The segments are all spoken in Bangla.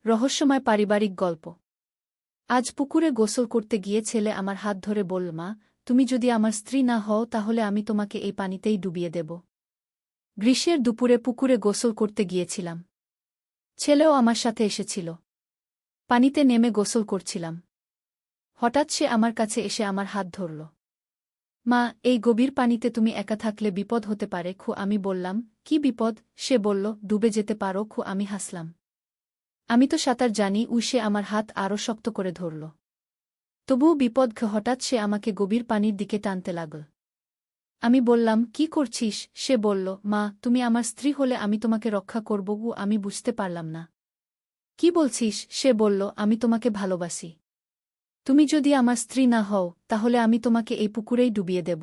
রহস্যময় পারিবারিক গল্প। আজ পুকুরে গোসল করতে গিয়ে ছেলে আমার হাত ধরে বলল, মা, তুমি যদি আমার স্ত্রী না হও তাহলে আমি তোমাকে এই পানিতেই ডুবিয়ে দেব। গ্রীষ্মের দুপুরে পুকুরে গোসল করতে গিয়েছিলাম। ছেলেও আমার সাথে এসেছিল। পানিতে নেমে গোসল করছিলাম। হঠাৎ সে আমার কাছে এসে আমার হাত ধরল। মা, এই গভীর পানিতে তুমি একা থাকলে বিপদ হতে পারে। আমি বললাম, কি বিপদ? সে বলল, ডুবে যেতে পারো। আমি হাসলাম। আমি তো সাঁতার জানি। সে আমার হাত আরও শক্ত করে ধরল। তবুও বিপদ। হঠাৎ সে আমাকে গভীর পানির দিকে টানতে লাগল। আমি বললাম, কি করছিস? সে বলল, মা, তুমি আমার স্ত্রী হলে আমি তোমাকে রক্ষা করব। আমি বুঝতে পারলাম না। কি বলছিস? সে বলল, আমি তোমাকে ভালোবাসি। তুমি যদি আমার স্ত্রী না হও তাহলে আমি তোমাকে এই পুকুরেই ডুবিয়ে দেব।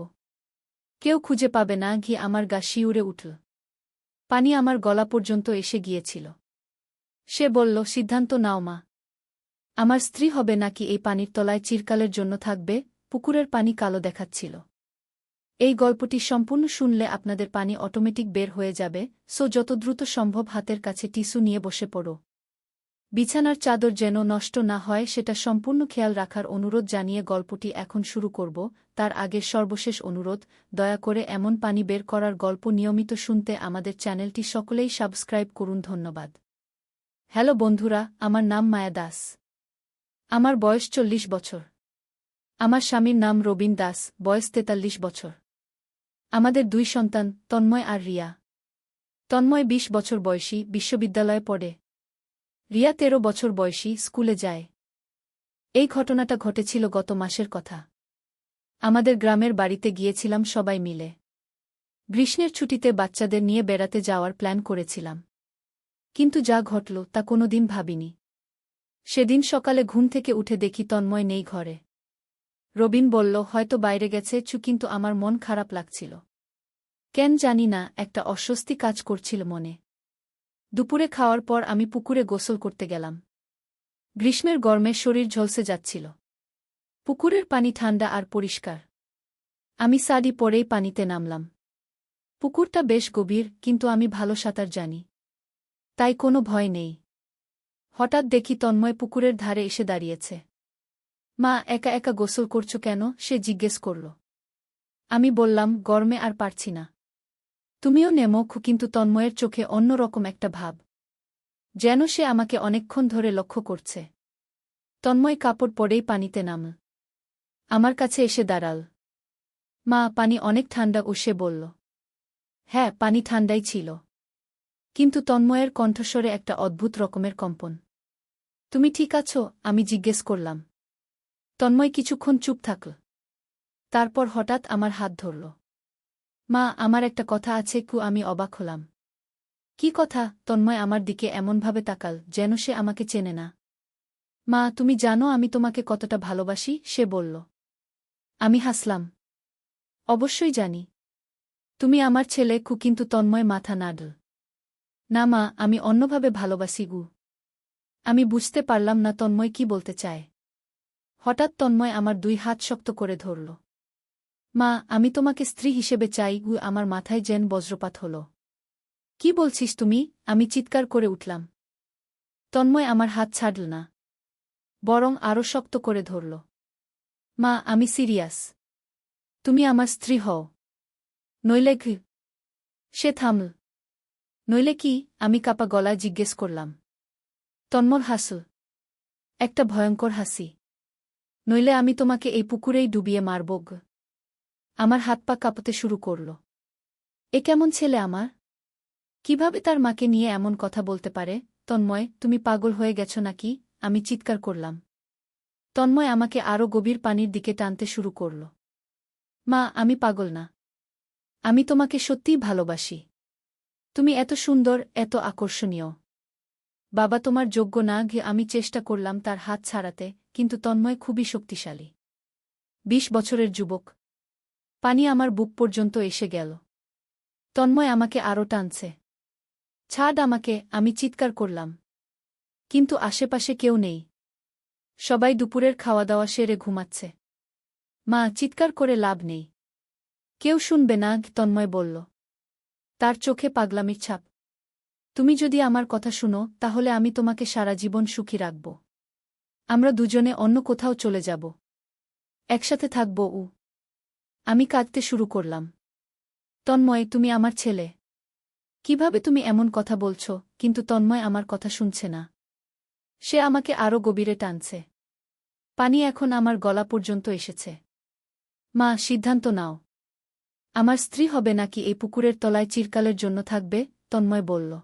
কেউ খুঁজে পাবে না। আমার গা শিউরে উঠল। পানি আমার গলা পর্যন্ত এসে গিয়েছিল। সে বলল, সিদ্ধান্ত নাও মা। আমার স্ত্রী হবে নাকি এই পানির তলায় চিরকালের জন্য থাকবে? পুকুরের পানি কালো দেখাচ্ছিল। এই গল্পটি সম্পূর্ণ শুনলে আপনাদের পানি অটোমেটিক বের হয়ে যাবে। যত দ্রুত সম্ভব হাতের কাছে টিস্যু নিয়ে বসে পড়ো। বিছানার চাদর যেন নষ্ট না হয় সেটা সম্পূর্ণ খেয়াল রাখার অনুরোধ জানিয়ে গল্পটি এখন শুরু করব। তার আগে সর্বশেষ অনুরোধ, দয়া করে এমন পানি বের করার গল্প নিয়মিত শুনতে আমাদের চ্যানেলটি সকলেই সাবস্ক্রাইব করুন। ধন্যবাদ। হ্যালো বন্ধুরা, আমার নাম মায়া দাস। আমার বয়স 40 বছর। আমার স্বামীর নাম রবিন দাস, বয়স 43 বছর। আমাদের 2 সন্তান, তন্ময় আর রিয়া। তন্ময় 20 বছর বয়সী, বিশ্ববিদ্যালয়ে পড়ে। রিয়া 13 বছর বয়সী, স্কুলে যায়। এই ঘটনাটা ঘটেছিল গত মাসের কথা। আমাদের গ্রামের বাড়িতে গিয়েছিলাম সবাই মিলে। গ্রীষ্মের ছুটিতে বাচ্চাদের নিয়ে বেড়াতে যাওয়ার প্ল্যান করেছিলাম। কিন্তু যা ঘটল তা কোনোদিন ভাবিনি। সেদিন সকালে ঘুম থেকে উঠে দেখি তন্ময় নেই ঘরে। রবিন বলল, হয়তো বাইরে গেছে। কিন্তু আমার মন খারাপ লাগছিল। কেন জানি না, একটা অস্বস্তি কাজ করছিল মনে। দুপুরে খাওয়ার পর আমি পুকুরে গোসল করতে গেলাম। গ্রীষ্মের গরমে শরীর ঝলসে যাচ্ছিল। পুকুরের পানি ঠান্ডা আর পরিষ্কার। আমি সাডি পরেই পানিতে নামলাম। পুকুরটা বেশ গভীর, কিন্তু আমি ভালো সাঁতার জানি। তাই কোনো ভয় নেই। হঠাৎ দেখি তন্ময় পুকুরের ধারে এসে দাঁড়িয়েছে। মা, একা একা গোসল করছো কেন? সে জিজ্ঞেস করল। আমি বললাম, গরমে আর পারছি না। তুমিও নেমো। কিন্তু তন্ময়ের চোখে অন্যরকম একটা ভাব, যেন সে আমাকে অনেকক্ষণ ধরে লক্ষ্য করছে। তন্ময় কাপড় পরেই পানিতে নামল। আমার কাছে এসে দাঁড়াল। মা, পানি অনেক ঠান্ডা। সে বলল। হ্যাঁ, পানি ঠান্ডাই ছিল। কিন্তু তন্ময়ের কণ্ঠস্বরে একটা অদ্ভুত রকমের কম্পন। তুমি ঠিক আছো? আমি জিজ্ঞেস করলাম। তন্ময় কিছুক্ষণ চুপ থাকল। তারপর হঠাৎ আমার হাত ধরল। মা, আমার একটা কথা আছে। আমি অবাক হলাম। কি কথা? তন্ময় আমার দিকে এমনভাবে তাকাল যেন সে আমাকে চেনে না। মা, তুমি জানো আমি তোমাকে কতটা ভালোবাসি? সে বলল। আমি হাসলাম। অবশ্যই জানি। তুমি আমার ছেলে। কিন্তু তন্ময় মাথা নাড়ল। না মা, আমি অন্যভাবে ভালোবাসি। আমি বুঝতে পারলাম না তন্ময় কি বলতে চায়। হঠাৎ তন্ময় আমার 2 হাত শক্ত করে ধরল। মা, আমি তোমাকে স্ত্রী হিসেবে চাই। আমার মাথায় যেন বজ্রপাত হল। কি বলছিস তুমি? আমি চিৎকার করে উঠলাম। তন্ময় আমার হাত ছাড়ল না, বরং আরও শক্ত করে ধরল। মা, আমি সিরিয়াস। তুমি আমার স্ত্রী হও। নইলে কি? সে থামল। নইলে কি? আমি কাপা গলায় জিজ্ঞেস করলাম। তন্ময় হাসল। একটা ভয়ঙ্কর হাসি। নইলে আমি তোমাকে এই পুকুরেই ডুবিয়ে মারব। আমার হাত পা কাঁপতে শুরু করল। এ কেমন ছেলে আমার? কিভাবে তার মাকে নিয়ে এমন কথা বলতে পারে? তন্ময়, তুমি পাগল হয়ে গেছ নাকি? আমি চিৎকার করলাম। তন্ময় আমাকে আরও গভীর পানির দিকে টানতে শুরু করল। মা, আমি পাগল না। আমি তোমাকে সত্যিই ভালোবাসি। তুমি এত সুন্দর, এত আকর্ষণীয়। বাবা তোমার যোগ্য না। আমি চেষ্টা করলাম তার হাত ছাড়াতে, কিন্তু তন্ময় খুবই শক্তিশালী। 20 বছরের যুবক। পানি আমার বুক পর্যন্ত এসে গেল। তন্ময় আমাকে আরও টানছে। ছাড় আমাকে, আমি চিৎকার করলাম। কিন্তু আশেপাশে কেউ নেই। সবাই দুপুরের খাওয়া-দাওয়া সেরে ঘুমাচ্ছে। মা, চিৎকার করে লাভ নেই। কেউ শুনবে না। তন্ময় বলল। তার চোখে পাগলামির ছাপ। তুমি যদি আমার কথা শুনো তাহলে আমি তোমাকে সারা জীবন সুখী রাখব। আমরা দুজনে অন্য কোথাও চলে যাব। একসাথে থাকব। আমি কাঁদতে শুরু করলাম। তন্ময়, তুমি আমার ছেলে। কিভাবে তুমি এমন কথা বলছো? কিন্তু তন্ময় আমার কথা শুনছে না। সে আমাকে আরও গভীরে টানছে। পানি এখন আমার গলা পর্যন্ত এসেছে। মা, সিদ্ধান্ত নাও। আমার স্ত্রী হবে নাকি এই পুকুরের তলায় চিরকালের জন্য থাকবে? তন্ময় বলল।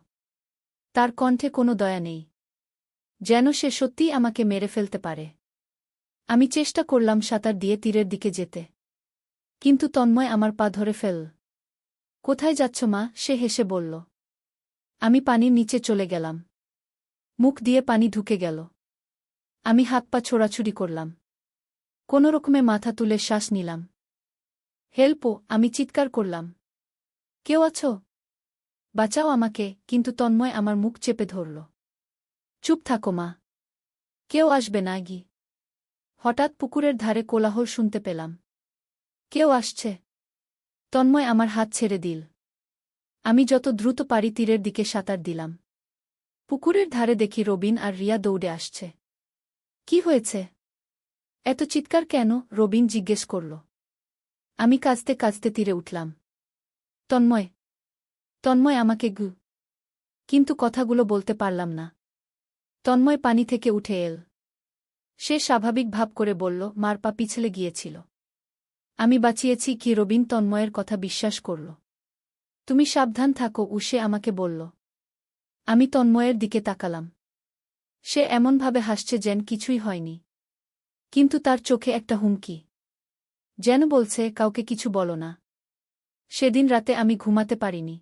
তার কণ্ঠে কোনো দয়া নেই, যেন সে সত্যিই আমাকে মেরে ফেলতে পারে। আমি চেষ্টা করলাম সাঁতার দিয়ে তীরের দিকে যেতে, কিন্তু তন্ময় আমার পা ধরে ফেল। কোথায় যাচ্ছ মা? সে হেসে বলল। আমি পানির নিচে চলে গেলাম। মুখ দিয়ে পানি ঢুকে গেল। আমি হাত পা ছোড়াছুড়ি করলাম। কোনোরকমে মাথা তুলে শ্বাস নিলাম। হেল্পো! আমি চিৎকার করলাম। কেউ আছো? বাঁচাও আমাকে! কিন্তু তন্ময় আমার মুখ চেপে ধরল। চুপ থাকো মা, কেউ আসবে না গি। হঠাৎ পুকুরের ধারে কোলাহল শুনতে পেলাম। কেউ আসছে। তন্ময় আমার হাত ছেড়ে দিল। আমি যত দ্রুত পারি তীরের দিকে সাঁতার দিলাম। পুকুরের ধারে দেখি রবিন আর রিয়া দৌড়ে আসছে। কি হয়েছে? এত চিৎকার কেন? রবিন জিজ্ঞেস করল। আমি কাঁদতে কাঁদতে তীরে উঠলাম। তন্ময়, তন্ময় আমাকে গু। কিন্তু কথাগুলো বলতে পারলাম না। তন্ময় পানি থেকে উঠে এল। সে স্বাভাবিক ভাব করে বলল, মার পা পিছলে গিয়েছিল। আমি বাঁচিয়েছি কি? রবিন তন্ময়ের কথা বিশ্বাস করল। তুমি সাবধান থাকো, সে আমাকে বলল। আমি তন্ময়ের দিকে তাকালাম। সে এমনভাবে হাসছে যেন কিছুই হয়নি। কিন্তু তার চোখে একটা হুমকি, যেন বলছে, কাউকে কিছু বলো না। সেদিন রাতে আমি ঘুমাতে পারিনি।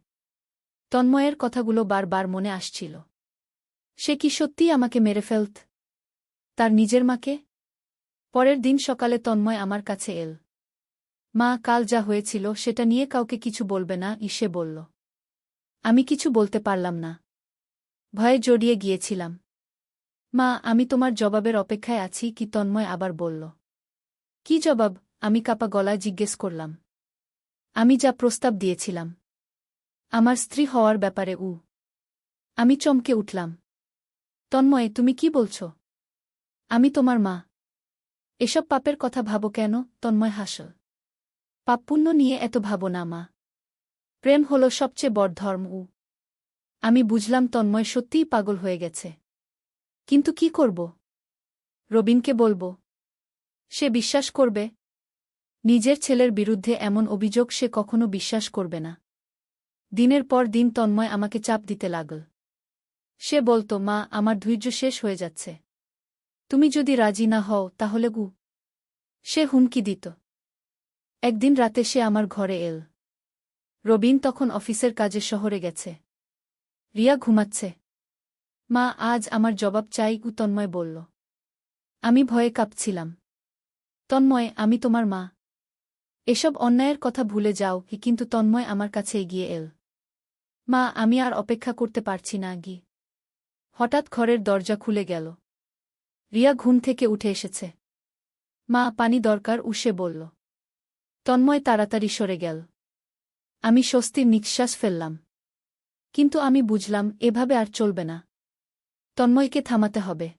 তন্ময়ের কথাগুলো বারবার মনে আসছিল। সে কি সত্যিই আমাকে মেরে ফেলত? তার নিজের মাকে? পরের দিন সকালে তন্ময় আমার কাছে এল। মা, কাল যা হয়েছিল সেটা নিয়ে কাউকে কিছু বলবে না, সে বলল। আমি কিছু বলতে পারলাম না। ভয়ে জড়িয়ে গিয়েছিলাম। মা, আমি তোমার জবাবের অপেক্ষায় আছি কি? তন্ময় আবার বলল। কি জবাব? আমি কাঁপা গলায় জিজ্ঞেস করলাম। আমি যা প্রস্তাব দিয়েছিলাম, আমার স্ত্রী হওয়ার ব্যাপারে। আমি চমকে উঠলাম। তন্ময়, তুমি কি বলছ? আমি তোমার মা। এসব পাপের কথা ভাবো কেন? তন্ময় হাসল। পাপ পুণ্য নিয়ে এত ভাবো না মা। প্রেম হল সবচেয়ে বড় ধর্ম। আমি বুঝলাম তন্ময় সত্যিই পাগল হয়ে গেছে। কিন্তু কি করব? রবিনকে বলবো? সে বিশ্বাস করবে? নিজের ছেলের বিরুদ্ধে এমন অভিযোগ সে কখনো বিশ্বাস করবে না। দিনের পর দিন তন্ময় আমাকে চাপ দিতে লাগল। সে বলত, মা, আমার ধৈর্য শেষ হয়ে যাচ্ছে। তুমি যদি রাজি না হও তাহলে সে হুমকি দিত। একদিন রাতে সে আমার ঘরে এল। রবিন তখন অফিসের কাজে শহরে গেছে। রিয়া ঘুমাচ্ছে। মা, আজ আমার জবাব চাই, তন্ময় বলল। আমি ভয়ে কাঁপছিলাম। তন্ময়, আমি তোমার মা। এসব অন্যায়ের কথা ভুলে যাও। কিন্তু তন্ময় আমার কাছে এগিয়ে এল। মা, আমি আর অপেক্ষা করতে পারছি না গি। হঠাৎ ঘরের দরজা খুলে গেল। রিয়া ঘুম থেকে উঠে এসেছে। মা, পানি দরকার, সে বলল। তন্ময় তাড়াতাড়ি সরে গেল। আমি স্বস্তির নিঃশ্বাস ফেললাম। কিন্তু আমি বুঝলাম এভাবে আর চলবে না। তন্ময়কে থামাতে হবে।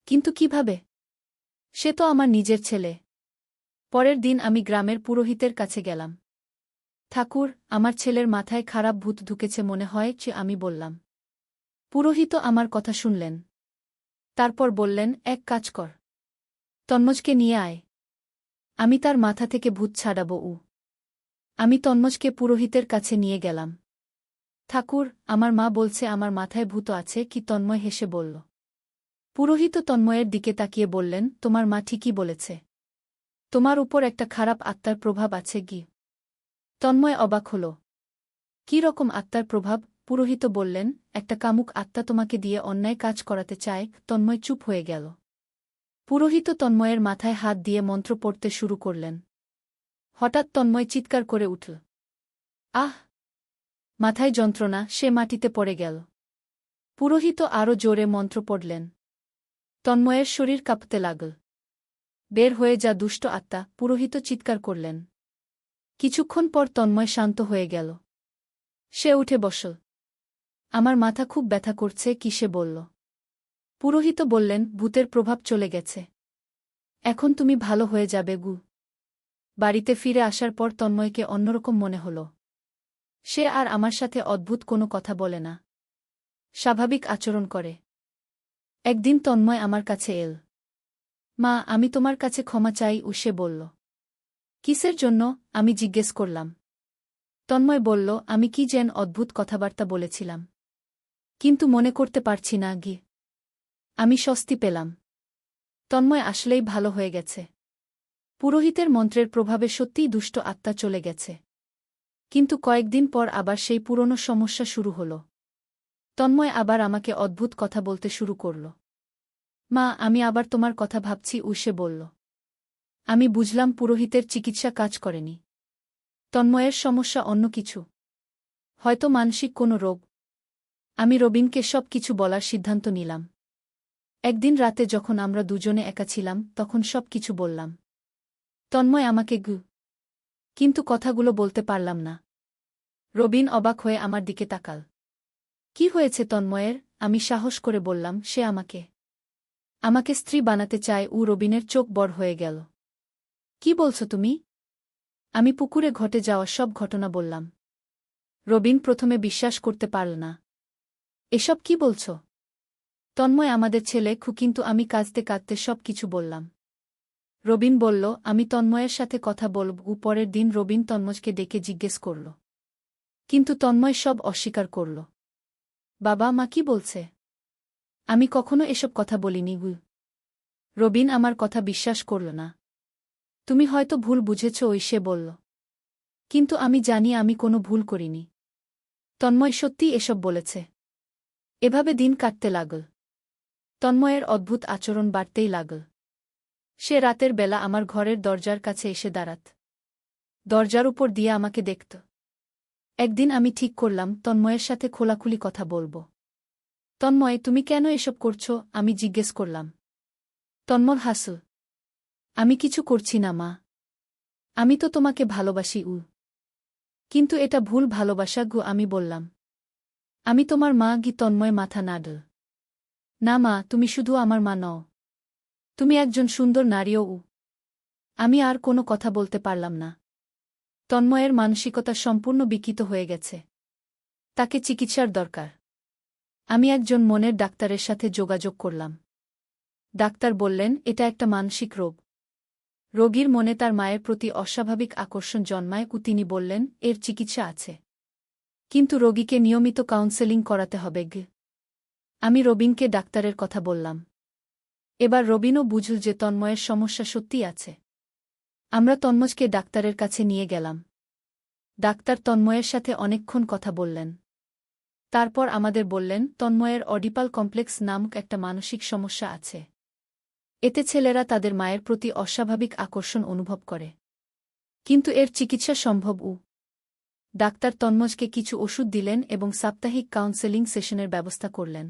কিন্তু কিভাবে? সে তো আমার নিজের ছেলে। পরের দিন আমি গ্রামের পুরোহিতের কাছে গেলাম। ঠাকুর, আমার ছেলের মাথায় খারাপ ভূত ঢুকেছে মনে হয়, আমি বললাম। পুরোহিত আমার কথা শুনলেন। তারপর বললেন, এক কাজ কর, তন্মজকে নিয়ে আয়। আমি তার মাথা থেকে ভূত ছাড়াব। আমি তন্মজকে পুরোহিতের কাছে নিয়ে গেলাম। ঠাকুর, আমার মা বলছে আমার মাথায় ভূত আছে কি? তন্ময় হেসে বলল। পুরোহিত তন্ময়ের দিকে তাকিয়ে বললেন, তোমার মা ঠিকই বলেছে। তোমার উপর একটা খারাপ আত্মার প্রভাব আছে গি। তন্ময় অবাক হল। কি রকম আত্মার প্রভাব? পুরোহিত বললেন, একটা কামুক আত্মা তোমাকে দিয়ে অন্যায় কাজ করাতে চায়। তন্ময় চুপ হয়ে গেল। পুরোহিত তন্ময়ের মাথায় হাত দিয়ে মন্ত্র পড়তে শুরু করলেন। হঠাৎ তন্ময় চিৎকার করে উঠল। আহ! মাথায় যন্ত্রণা, সে মাটিতে পড়ে গেল। পুরোহিত আরও জোরে মন্ত্র পড়লেন। তন্ময়ের শরীর কাঁপতে লাগল। বের হয়ে যা দুষ্ট আত্মা! পুরোহিত চিৎকার করলেন। কিছুক্ষণ পর তন্ময় শান্ত হয়ে গেল। সে উঠে বসল। আমার মাথা খুব ব্যথা করছে, কি সে বলল। পুরোহিত বললেন, ভূতের প্রভাব চলে গেছে। এখন তুমি ভালো হয়ে যাবে গু। বাড়িতে ফিরে আসার পর তন্ময়কে অন্যরকম মনে হল। সে আর আমার সাথে অদ্ভুত কোনো কথা বলে না, স্বাভাবিক আচরণ করে। একদিন তন্ময় আমার কাছে এল। মা, আমি তোমার কাছে ক্ষমা চাই, সে বলল। কিসের জন্য? আমি জিজ্ঞেস করলাম। তন্ময় বলল, আমি কি যেন অদ্ভুত কথাবার্তা বলেছিলাম, কিন্তু মনে করতে পারছি না গি। আমি স্বস্তি পেলাম। তন্ময় আসলেই ভালো হয়ে গেছে। পুরোহিতের মন্ত্রের প্রভাবে সত্যিই দুষ্ট আত্মা চলে গেছে। কিন্তু কয়েকদিন পর আবার সেই পুরনো সমস্যা শুরু হল। তন্ময় আবার আমাকে অদ্ভুত কথা বলতে শুরু করল। মা, আমি আবার তোমার কথা ভাবছি, সে বলল। আমি বুঝলাম পুরোহিতের চিকিৎসা কাজ করেনি। তন্ময়ের সমস্যা অন্য কিছু, হয়তো মানসিক কোনো রোগ। আমি রবিনকে সব কিছু বলার সিদ্ধান্ত নিলাম। একদিন রাতে যখন আমরা দুজনে একা ছিলাম, তখন সব কিছু বললাম। তন্ময় আমাকে কিন্তু কথাগুলো বলতে পারলাম না। রবিন অবাক হয়ে আমার দিকে তাকাল। কি হয়েছে তন্ময়ের? আমি সাহস করে বললাম। সে আমাকে স্ত্রী বানাতে চায়। রবিনের চোখ বড় হয়ে গেল। কি বলছো তুমি? আমি পুকুরে ঘটে যাওয়া সব ঘটনা বললাম। রবিন প্রথমে বিশ্বাস করতে পারল না। এসব কি বলছ? তন্ময় আমাদের ছেলে, কিন্তু আমি কাঁদতে কাঁদতে সব কিছু বললাম। রবিন বলল, আমি তন্ময়ের সাথে কথা বলব। পরের দিন রবিন তন্ময়কে ডেকে জিজ্ঞেস করল, কিন্তু তন্ময় সব অস্বীকার করল। বাবা মা কি বলছে? আমি কখনো এসব কথা বলিনি গু। রবিন আমার কথা বিশ্বাস করল না। তুমি হয়তো ভুল বুঝেছ, সে বলল। কিন্তু আমি জানি আমি কোনো ভুল করিনি। তন্ময় সত্যিই এসব বলেছে। এভাবে দিন কাটতে লাগল। তন্ময়ের অদ্ভুত আচরণ বাড়তেই লাগল। সে রাতের বেলা আমার ঘরের দরজার কাছে এসে দাঁড়াত। দরজার উপর দিয়ে আমাকে দেখত। একদিন আমি ঠিক করলাম তন্ময়ের সাথে খোলাখুলি কথা বলব। তন্ময়, তুমি কেন এসব করছ? আমি জিজ্ঞেস করলাম। তন্ময় হাসল। আমি কিছু করছি না মা। আমি তো তোমাকে ভালোবাসি। কিন্তু এটা ভুল ভালোবাসা গু, আমি বললাম। আমি তোমার মা গি। তন্ময় মাথা নাড়ল। না মা, তুমি শুধু আমার মা নও, তুমি একজন সুন্দর নারীও। আমি আর কোনো কথা বলতে পারলাম না। তন্ময়ের মানসিকতা সম্পূর্ণ বিকৃত হয়ে গেছে। তাকে চিকিৎসার দরকার। আমি একজন মনের ডাক্তারের সাথে যোগাযোগ করলাম। ডাক্তার বললেন, এটা একটা মানসিক রোগ। রোগীর মনে তার মায়ের প্রতি অস্বাভাবিক আকর্ষণ জন্মায়। তিনি বললেন, এর চিকিৎসা আছে, কিন্তু রোগীকে নিয়মিত কাউন্সেলিং করাতে হবে। আমি রবিনকে ডাক্তারের কথা বললাম। এবার রবিনও বুঝল যে তন্ময়ের সমস্যা সত্যিই আছে। আমরা তন্ময়কে ডাক্তারের কাছে নিয়ে গেলাম। ডাক্তার তন্ময়ের সাথে অনেকক্ষণ কথা বললেন। তারপর আমাদের বললেন, তন্ময়ের অডিপাল কমপ্লেক্স নামক একটা মানসিক সমস্যা আছে। এতে ছেলেরা তাদের মায়ের প্রতি অস্বাভাবিক আকর্ষণ অনুভব করে। কিন্তু এর চিকিৎসা সম্ভব। ডাক্তার তন্ময়কে কিছু ওষুধ দিলেন এবং সাপ্তাহিক কাউন্সেলিং সেশনের ব্যবস্থা করলেন।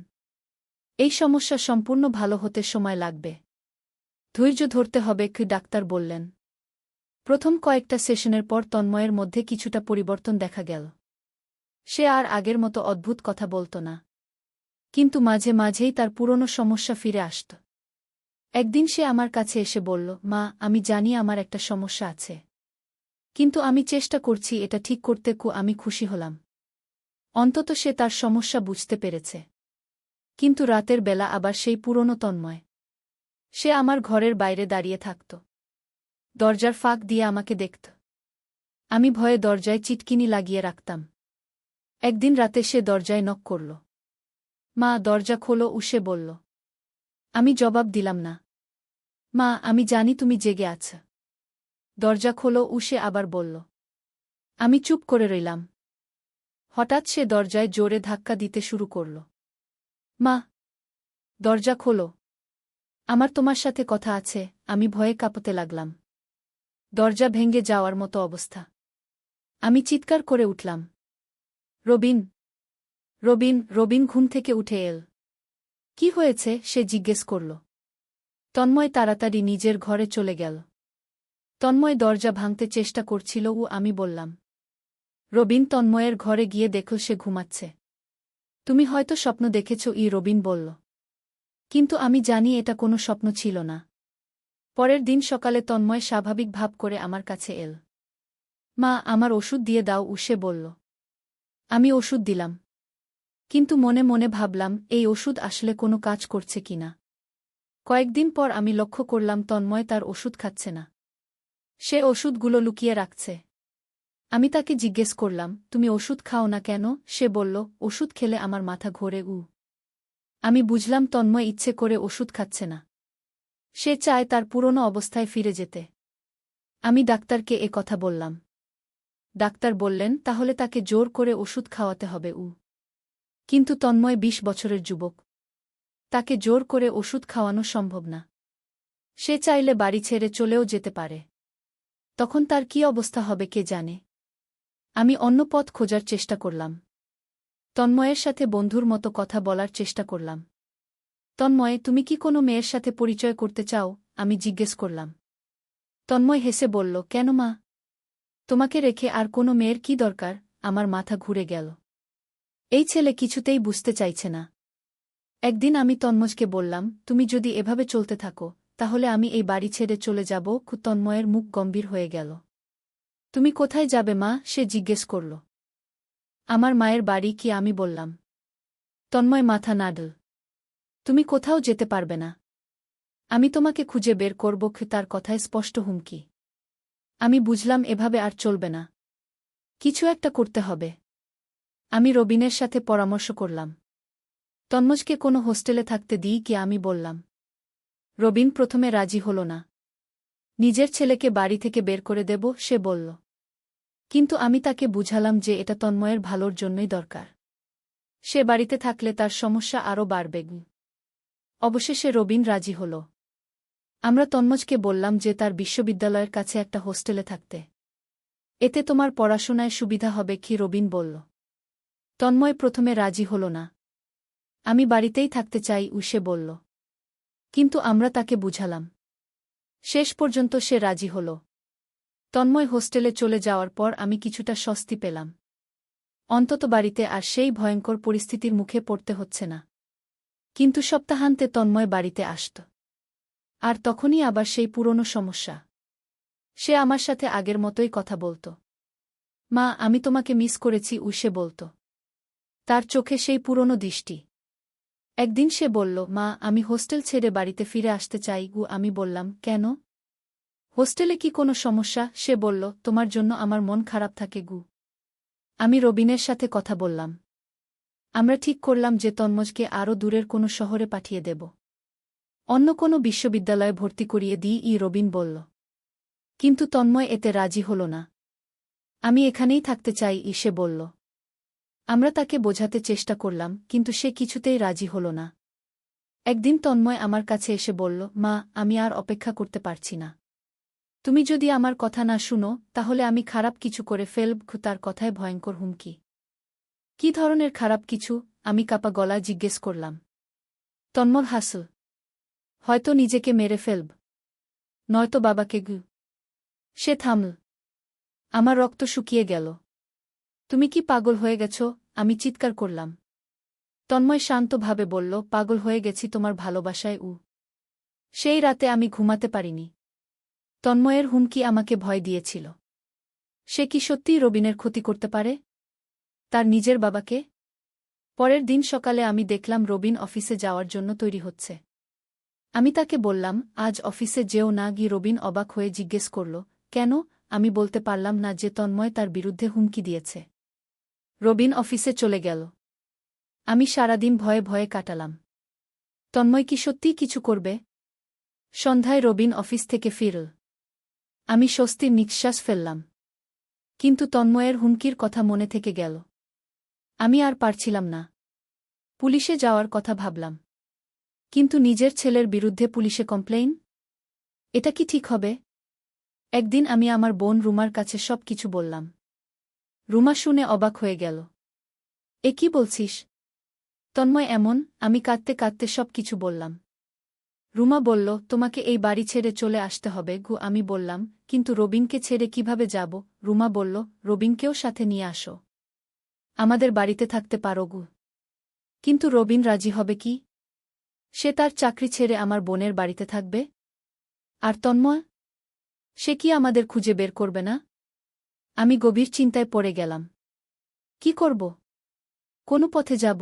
এই সমস্যা সম্পূর্ণ ভালো হতে সময় লাগবে। ধৈর্য ধরতে হবে, ডাক্তার বললেন। প্রথম কয়েকটা সেশনের পর তন্ময়ের মধ্যে কিছুটা পরিবর্তন দেখা গেল। সে আর আগের মতো অদ্ভুত কথা বলত না, কিন্তু মাঝে মাঝেই তার পুরনো সমস্যা ফিরে আসত। একদিন সে আমার কাছে এসে বলল, মা, আমি জানি আমার একটা সমস্যা আছে, কিন্তু আমি চেষ্টা করছি এটা ঠিক করতে। আমি খুশি হলাম। অন্তত সে তার সমস্যা বুঝতে পেরেছে। কিন্তু রাতের বেলা আবার সেই পুরনো তন্ময়। সে আমার ঘরের বাইরে দাঁড়িয়ে থাকত, দরজার ফাঁক দিয়ে আমাকে দেখত। আমি ভয়ে দরজায় চিটকিনি লাগিয়ে রাখতাম। একদিন রাতে সে দরজায় নক করল। মা, দরজা খোলো, সে বলল। আমি জবাব দিলাম না। মা, আমি জানি তুমি জেগে আছ। দরজা খোলো, সে আবার বলল। আমি চুপ করে রইলাম। হঠাৎ সে দরজায় জোরে ধাক্কা দিতে শুরু করল। মা, দরজা খোলো, আমার তোমার সাথে কথা আছে। আমি ভয়ে কাঁপতে লাগলাম। দরজা ভেঙে যাওয়ার মতো অবস্থা। আমি চিৎকার করে উঠলাম, রবিন, রবিন, রবিন ঘুম থেকে উঠে এল। কি হয়েছে? সে জিজ্ঞেস করল। তন্ময় তাড়াতাড়ি নিজের ঘরে চলে গেল। তন্ময় দরজা ভাঙতে চেষ্টা করছিল। আমি বললাম। রবিন তন্ময়ের ঘরে গিয়ে দেখল সে ঘুমাচ্ছে। তুমি হয়তো স্বপ্ন দেখেছ, রবিন বলল। কিন্তু আমি জানি এটা কোনো স্বপ্ন ছিল না। পরের দিন সকালে তন্ময় স্বাভাবিক ভাব করে আমার কাছে এল। মা, আমার ওষুধ দিয়ে দাও, সে বলল। আমি ওষুধ দিলাম। কিন্তু মনে মনে ভাবলাম এই ওষুধ আসলে কোনো কাজ করছে কিনা। কয়েকদিন পর আমি লক্ষ্য করলাম তন্ময় তার ওষুধ খাচ্ছে না। সে ওষুধগুলো লুকিয়ে রাখছে। আমি তাকে জিজ্ঞেস করলাম, তুমি ওষুধ খাও না কেন? সে বলল, ওষুধ খেলে আমার মাথা ঘোরে। আমি বুঝলাম তন্ময় ইচ্ছে করে ওষুধ খাচ্ছে না। সে চায় তার পুরনো অবস্থায় ফিরে যেতে। আমি ডাক্তারকে এ কথা বললাম। ডাক্তার বললেন, তাহলে তাকে জোর করে ওষুধ খাওয়াতে হবে। কিন্তু তন্ময় ২০ বছরের যুবক। তাকে জোর করে ওষুধ খাওয়ানো সম্ভব না। সে চাইলে বাড়ি ছেড়ে চলেও যেতে পারে। তখন তার কী অবস্থা হবে কে জানে। আমি অন্য পথ খোঁজার চেষ্টা করলাম। তন্ময়ের সাথে বন্ধুর মতো কথা বলার চেষ্টা করলাম। তন্ময়, তুমি কি কোনো মেয়ের সাথে পরিচয় করতে চাও? আমি জিজ্ঞেস করলাম। তন্ময় হেসে বলল, কেন মা? তোমাকে রেখে আর কোনো মেয়ের কি দরকার? আমার মাথা ঘুরে গেল। এই ছেলে কিছুতেই বুঝতে চাইছে না। একদিন আমি তন্ময়কে বললাম, তুমি যদি এভাবে চলতে থাকো তাহলে আমি এই বাড়ি ছেড়ে চলে যাব। তন্ময়ের মুখ গম্ভীর হয়ে গেল। তুমি কোথায় যাবে মা? সে জিজ্ঞেস করল। আমার মায়ের বাড়ি। কি? আমি বললাম। তন্ময় মাথা নাড়ল। তুমি কোথাও যেতে পারবে না। আমি তোমাকে খুঁজে বের করব। তার কথায় স্পষ্ট হুমকি। আমি বুঝলাম এভাবে আর চলবে না। কিছু একটা করতে হবে। আমি রবিনের সাথে পরামর্শ করলাম। তন্ময়কে কোনো হোস্টেলে থাকতে দিই কি? আমি বললাম। রবিন প্রথমে রাজি হল না। নিজের ছেলেকে বাড়ি থেকে বের করে দেব, সে বলল। কিন্তু আমি তাকে বুঝালাম যে এটা তন্ময়ের ভালোর জন্যই দরকার। সে বাড়িতে থাকলে তার সমস্যা আরও বাড়বে। অবশেষে রবিন রাজি হল। আমরা তন্ময়কে বললাম যে তার বিশ্ববিদ্যালয়ের কাছে একটা হোস্টেলে থাকতে। এতে তোমার পড়াশোনায় সুবিধা হবে। কি? রবিন বলল। তন্ময় প্রথমে রাজি হল না। আমি বাড়িতেই থাকতে চাই, সে বলল। কিন্তু আমরা তাকে বুঝালাম। শেষ পর্যন্ত সে রাজি হল। তন্ময় হোস্টেলে চলে যাওয়ার পর আমি কিছুটা স্বস্তি পেলাম। অন্তত বাড়িতে আর সেই ভয়ঙ্কর পরিস্থিতির মুখে পড়তে হচ্ছে না। কিন্তু সপ্তাহান্তে তন্ময় বাড়িতে আসত। আর তখনই আবার সেই পুরনো সমস্যা। সে আমার সাথে আগের মতোই কথা বলত। মা, আমি তোমাকে মিস করেছি, সে বলত। তার চোখে সেই পুরনো দৃষ্টি। একদিন সে বলল, মা, আমি হোস্টেল ছেড়ে বাড়িতে ফিরে আসতে চাই। আমি বললাম, কেন? হোস্টেলে কি কোনো সমস্যা? সে বলল, তোমার জন্য আমার মন খারাপ থাকে। আমি রবিনের সাথে কথা বললাম। আমরা ঠিক করলাম যে তন্ময়কে আরও দূরের কোনো শহরে পাঠিয়ে দেব। অন্য কোনো বিশ্ববিদ্যালয়ে ভর্তি করিয়ে দিই, রবিন বলল। কিন্তু তন্ময় এতে রাজি হল না। আমি এখানেই থাকতে চাই, সে বলল। আমরা তাকে বোঝাতে চেষ্টা করলাম, কিন্তু সে কিছুতেই রাজি হল না। একদিন তন্ময় আমার কাছে এসে বলল, মা, আমি আর অপেক্ষা করতে পারছি না। তুমি যদি আমার কথা না শুনো তাহলে আমি খারাপ কিছু করে ফেলব। তার কথায় ভয়ঙ্কর হুমকি। কি ধরনের খারাপ কিছু? আমি কাপা গলা জিজ্ঞেস করলাম। তন্ময় হাসল। হয়তো নিজেকে মেরে ফেলব। নয়তো বাবাকে। সে থামল। আমার রক্ত শুকিয়ে গেল। তুমি কি পাগল হয়ে গেছ? আমি চিৎকার করলাম। তন্ময় শান্তভাবে বলল, পাগল হয়ে গেছি তোমার ভালোবাসায়। সেই রাতে আমি ঘুমাতে পারিনি। তন্ময়ের হুমকি আমাকে ভয় দিয়েছিল। সে কি সত্যিই রবিনের ক্ষতি করতে পারে? তার নিজের বাবাকে? পরের দিন সকালে আমি দেখলাম রবিন অফিসে যাওয়ার জন্য তৈরি হচ্ছে। আমি তাকে বললাম, আজ অফিসে যেও না। রবিন অবাক হয়ে জিজ্ঞেস করল, কেন? আমি বলতে পারলাম না যে তন্ময় তার বিরুদ্ধে হুমকি দিয়েছে। রবিন অফিসে চলে গেল। আমি সারাদিন ভয়ে ভয়ে কাটালাম। তন্ময় কি সত্যিই কিছু করবে? সন্ধ্যায় রবিন অফিস থেকে ফিরল। আমি স্বস্তির নিঃশ্বাস ফেললাম। কিন্তু তন্ময়ের হুমকির কথা মনে থেকে গেল। আমি আর পারছিলাম না। পুলিশে যাওয়ার কথা ভাবলাম। কিন্তু নিজের ছেলের বিরুদ্ধে পুলিশে কমপ্লেইন? এটা কি ঠিক হবে? একদিন আমি আমার বোন রুমার কাছে সব কিছু বললাম। রুমা শুনে অবাক হয়ে গেল। এ কি বলছিস? তন্ময় এমন? আমি কাঁদতে কাঁদতে সব কিছু বললাম। রুমা বলল, তোমাকে এই বাড়ি ছেড়ে চলে আসতে হবে। আমি বললাম, কিন্তু রবিনকে ছেড়ে কিভাবে যাব? রুমা বলল, রবিনকেও সাথে নিয়ে আসো। আমাদের বাড়িতে থাকতে পারো। কিন্তু রবিন রাজি হবে কি? সে তার চাকরি ছেড়ে আমার বোনের বাড়িতে থাকবে? আর তন্ময়? সে কি আমাদের খুঁজে বের করবে না? আমি গভীর চিন্তায় পড়ে গেলাম। কি করব? কোনো পথে যাব?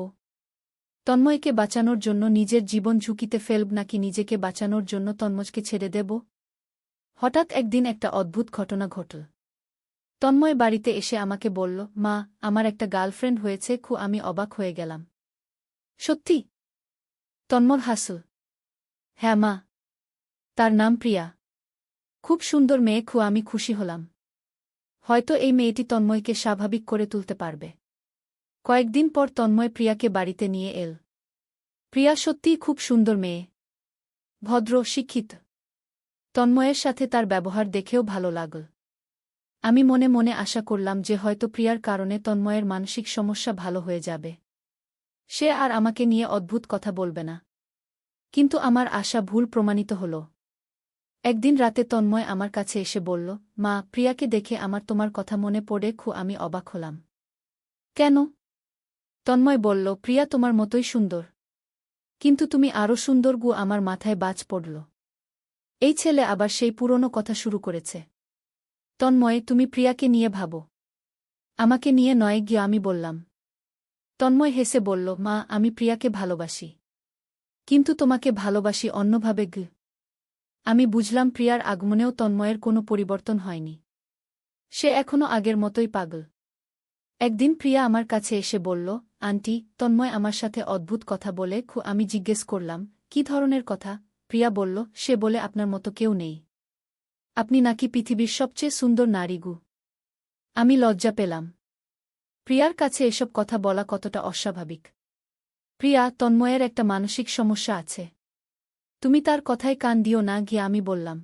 তন্ময়কে বাঁচানোর জন্য নিজের জীবন ঝুঁকিতে ফেলব নাকি নিজেকে বাঁচানোর জন্য তন্ময়কে ছেড়ে দেব? হঠাৎ একদিন একটা অদ্ভুত ঘটনা ঘটল। তন্ময় বাড়িতে এসে আমাকে বলল, মা, আমার একটা গার্লফ্রেন্ড হয়েছে। আমি অবাক হয়ে গেলাম। সত্যি? তন্ময় হাসল। হ্যাঁ মা। তার নাম প্রিয়া। খুব সুন্দর মেয়ে। আমি খুশি হলাম। হয়তো এই মেয়েটি তন্ময়কে স্বাভাবিক করে তুলতে পারবে। কয়েকদিন পর তন্ময় প্রিয়াকে বাড়িতে নিয়ে এল। প্রিয়া সত্যিই খুব সুন্দর মেয়ে। ভদ্র, শিক্ষিত। তন্ময়ের সাথে তার ব্যবহার দেখেও ভালো লাগল। আমি মনে মনে আশা করলাম যে হয়তো প্রিয়ার কারণে তন্ময়ের মানসিক সমস্যা ভালো হয়ে যাবে। সে আর আমাকে নিয়ে অদ্ভুত কথা বলবে না। কিন্তু আমার আশা ভুল প্রমাণিত হল। একদিন রাতে তন্ময় আমার কাছে এসে বলল, মা, প্রিয়াকে দেখে আমার তোমার কথা মনে পড়ে। আমি অবাক হলাম। কেন? তন্ময় বলল, প্রিয়া তোমার মতোই সুন্দর। কিন্তু তুমি আরও সুন্দর। আমার মাথায় বাজ পড়ল। এই ছেলে আবার সেই পুরনো কথা শুরু করেছে। তন্ময়, তুমি প্রিয়াকে নিয়ে ভাবো, আমাকে নিয়ে নয়। আমি বললাম। তন্ময় হেসে বলল, মা, আমি প্রিয়াকে ভালোবাসি। কিন্তু তোমাকে ভালোবাসি অন্যভাবে। আমি বুঝলাম প্রিয়ার আগমনেও তন্ময়ের কোনো পরিবর্তন হয়নি। সে এখনও আগের মতোই পাগল। একদিন প্রিয়া আমার কাছে এসে বলল, আন্টি, তন্ময় আমার সাথে অদ্ভুত কথা বলে। আমি জিজ্ঞেস করলাম, কি ধরনের কথা? প্রিয়া বলল, সে বলে আপনার মতো কেউ নেই। আপনি নাকি পৃথিবীর সবচেয়ে সুন্দর নারী। আমি লজ্জা পেলাম। প্রিয়ার কাছে এসব কথা বলা কতটা অস্বাভাবিক। প্রিয়া, তন্ময়ের একটা মানসিক সমস্যা আছে। তুমি তার কথায় কান দিও না। আমি বললাম।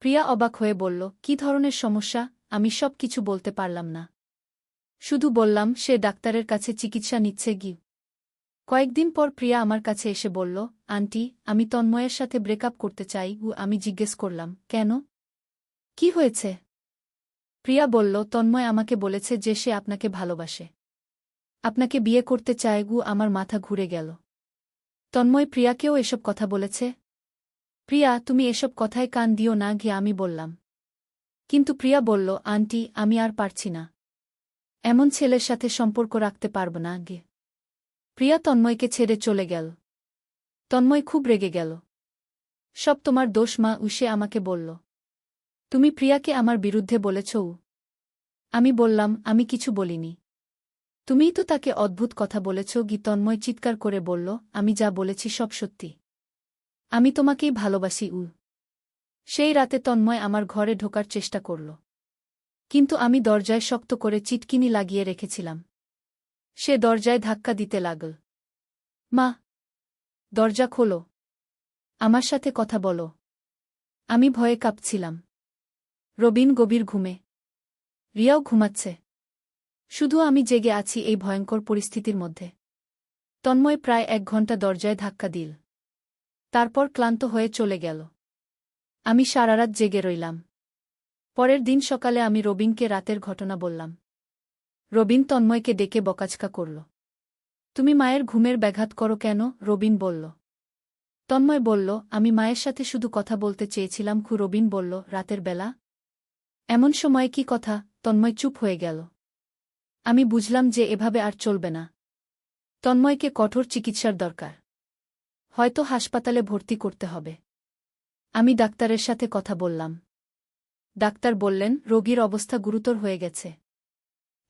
প্রিয়া অবাক হয়ে বলল, কি ধরনের সমস্যা? আমি সব কিছু বলতে পারলাম না। শুধু বললাম সে ডাক্তারের কাছে চিকিৎসা নিচ্ছে। কয়েকদিন পর প্রিয়া আমার কাছে এসে বলল, আন্টি, আমি তন্ময়ের সাথে ব্রেকআপ করতে চাই। আমি জিজ্ঞেস করলাম, কেন? কি হয়েছে? প্রিয়া বলল, তন্ময় আমাকে বলেছে যে সে আপনাকে ভালোবাসে, আপনাকে বিয়ে করতে চায়। আমার মাথা ঘুরে গেল। তন্ময় প্রিয়াকেও এসব কথা বলেছে? প্রিয়া, তুমি এসব কথায় কান দিও না। আমি বললাম। কিন্তু প্রিয়া বলল, আন্টি, আমি আর পারছি না। এমন ছেলের সাথে সম্পর্ক রাখতে পারব না। প্রিয়া তন্ময়কে ছেড়ে চলে গেল। তন্ময় খুব রেগে গেল। সব তোমার দোষ মা। সে আমাকে বলল। তুমি প্রিয়াকে আমার বিরুদ্ধে বলেছ। আমি বললাম, আমি কিছু বলিনি। তুমিই তো তাকে অদ্ভুত কথা বলেছ। তন্ময় চিৎকার করে বলল, আমি যা বলেছি সব সত্যি। আমি তোমাকেই ভালোবাসি। সেই রাতে তন্ময় আমার ঘরে ঢোকার চেষ্টা করল। কিন্তু আমি দরজায় শক্ত করে চিটকিনি লাগিয়ে রেখেছিলাম। সে দরজায় ধাক্কা দিতে লাগল। মা, দরজা খোলো। আমার সাথে কথা বলো। আমি ভয়ে কাঁপছিলাম। রবিন গভীর ঘুমে। রিয়াও ঘুমাচ্ছে। শুধু আমি জেগে আছি এই ভয়ঙ্কর পরিস্থিতির মধ্যে। তন্ময় প্রায় 1 ঘণ্টা দরজায় ধাক্কা দিল। তারপর ক্লান্ত হয়ে চলে গেল। আমি সারারাত জেগে রইলাম। পরের দিন সকালে আমি রবিনকে রাতের ঘটনা বললাম। রবিন তন্ময়কে ডেকে বকাঝকা করল। তুমি মায়ের ঘুমের ব্যাঘাত করো কেন? রবিন বলল। তন্ময় বলল, আমি মায়ের সাথে শুধু কথা বলতে চেয়েছিলাম। রবিন বলল, রাতের বেলা? এমন সময় কি কথা? তন্ময় চুপ হয়ে গেল। আমি বুঝলাম যে এভাবে আর চলবে না। তন্ময়কে কঠোর চিকিৎসার দরকার। হয়তো হাসপাতালে ভর্তি করতে হবে। আমি ডাক্তারের সাথে কথা বললাম। ডাক্তার বললেন, রোগীর অবস্থা গুরুতর হয়ে গেছে।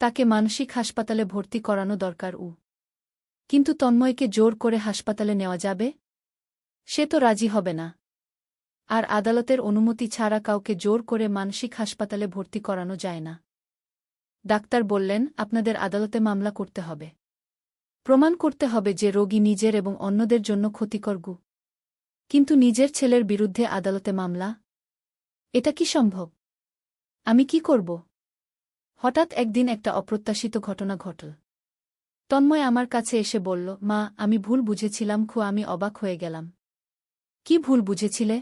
তাকে মানসিক হাসপাতালে ভর্তি করানো দরকার। কিন্তু তন্ময়কে জোর করে হাসপাতালে নেওয়া যাবে? সে তো রাজি হবে না। আর আদালতের অনুমতি ছাড়া কাউকে জোর করে মানসিক হাসপাতালে ভর্তি করানো যায় না। ডাক্তার বললেন, আপনাদের আদালতে মামলা করতে হবে। প্রমাণ করতে হবে যে রোগী নিজের এবং অন্যদের জন্য ক্ষতিকর। কিন্তু নিজের ছেলের বিরুদ্ধে আদালতে মামলা? এটা কি সম্ভব? আমি কি করব? হঠাৎ একদিন একটা অপ্রত্যাশিত ঘটনা ঘটল। তন্ময় আমার কাছে এসে বলল, মা, আমি ভুল বুঝেছিলাম। আমি অবাক হয়ে গেলাম। কি ভুল বুঝেছিলে?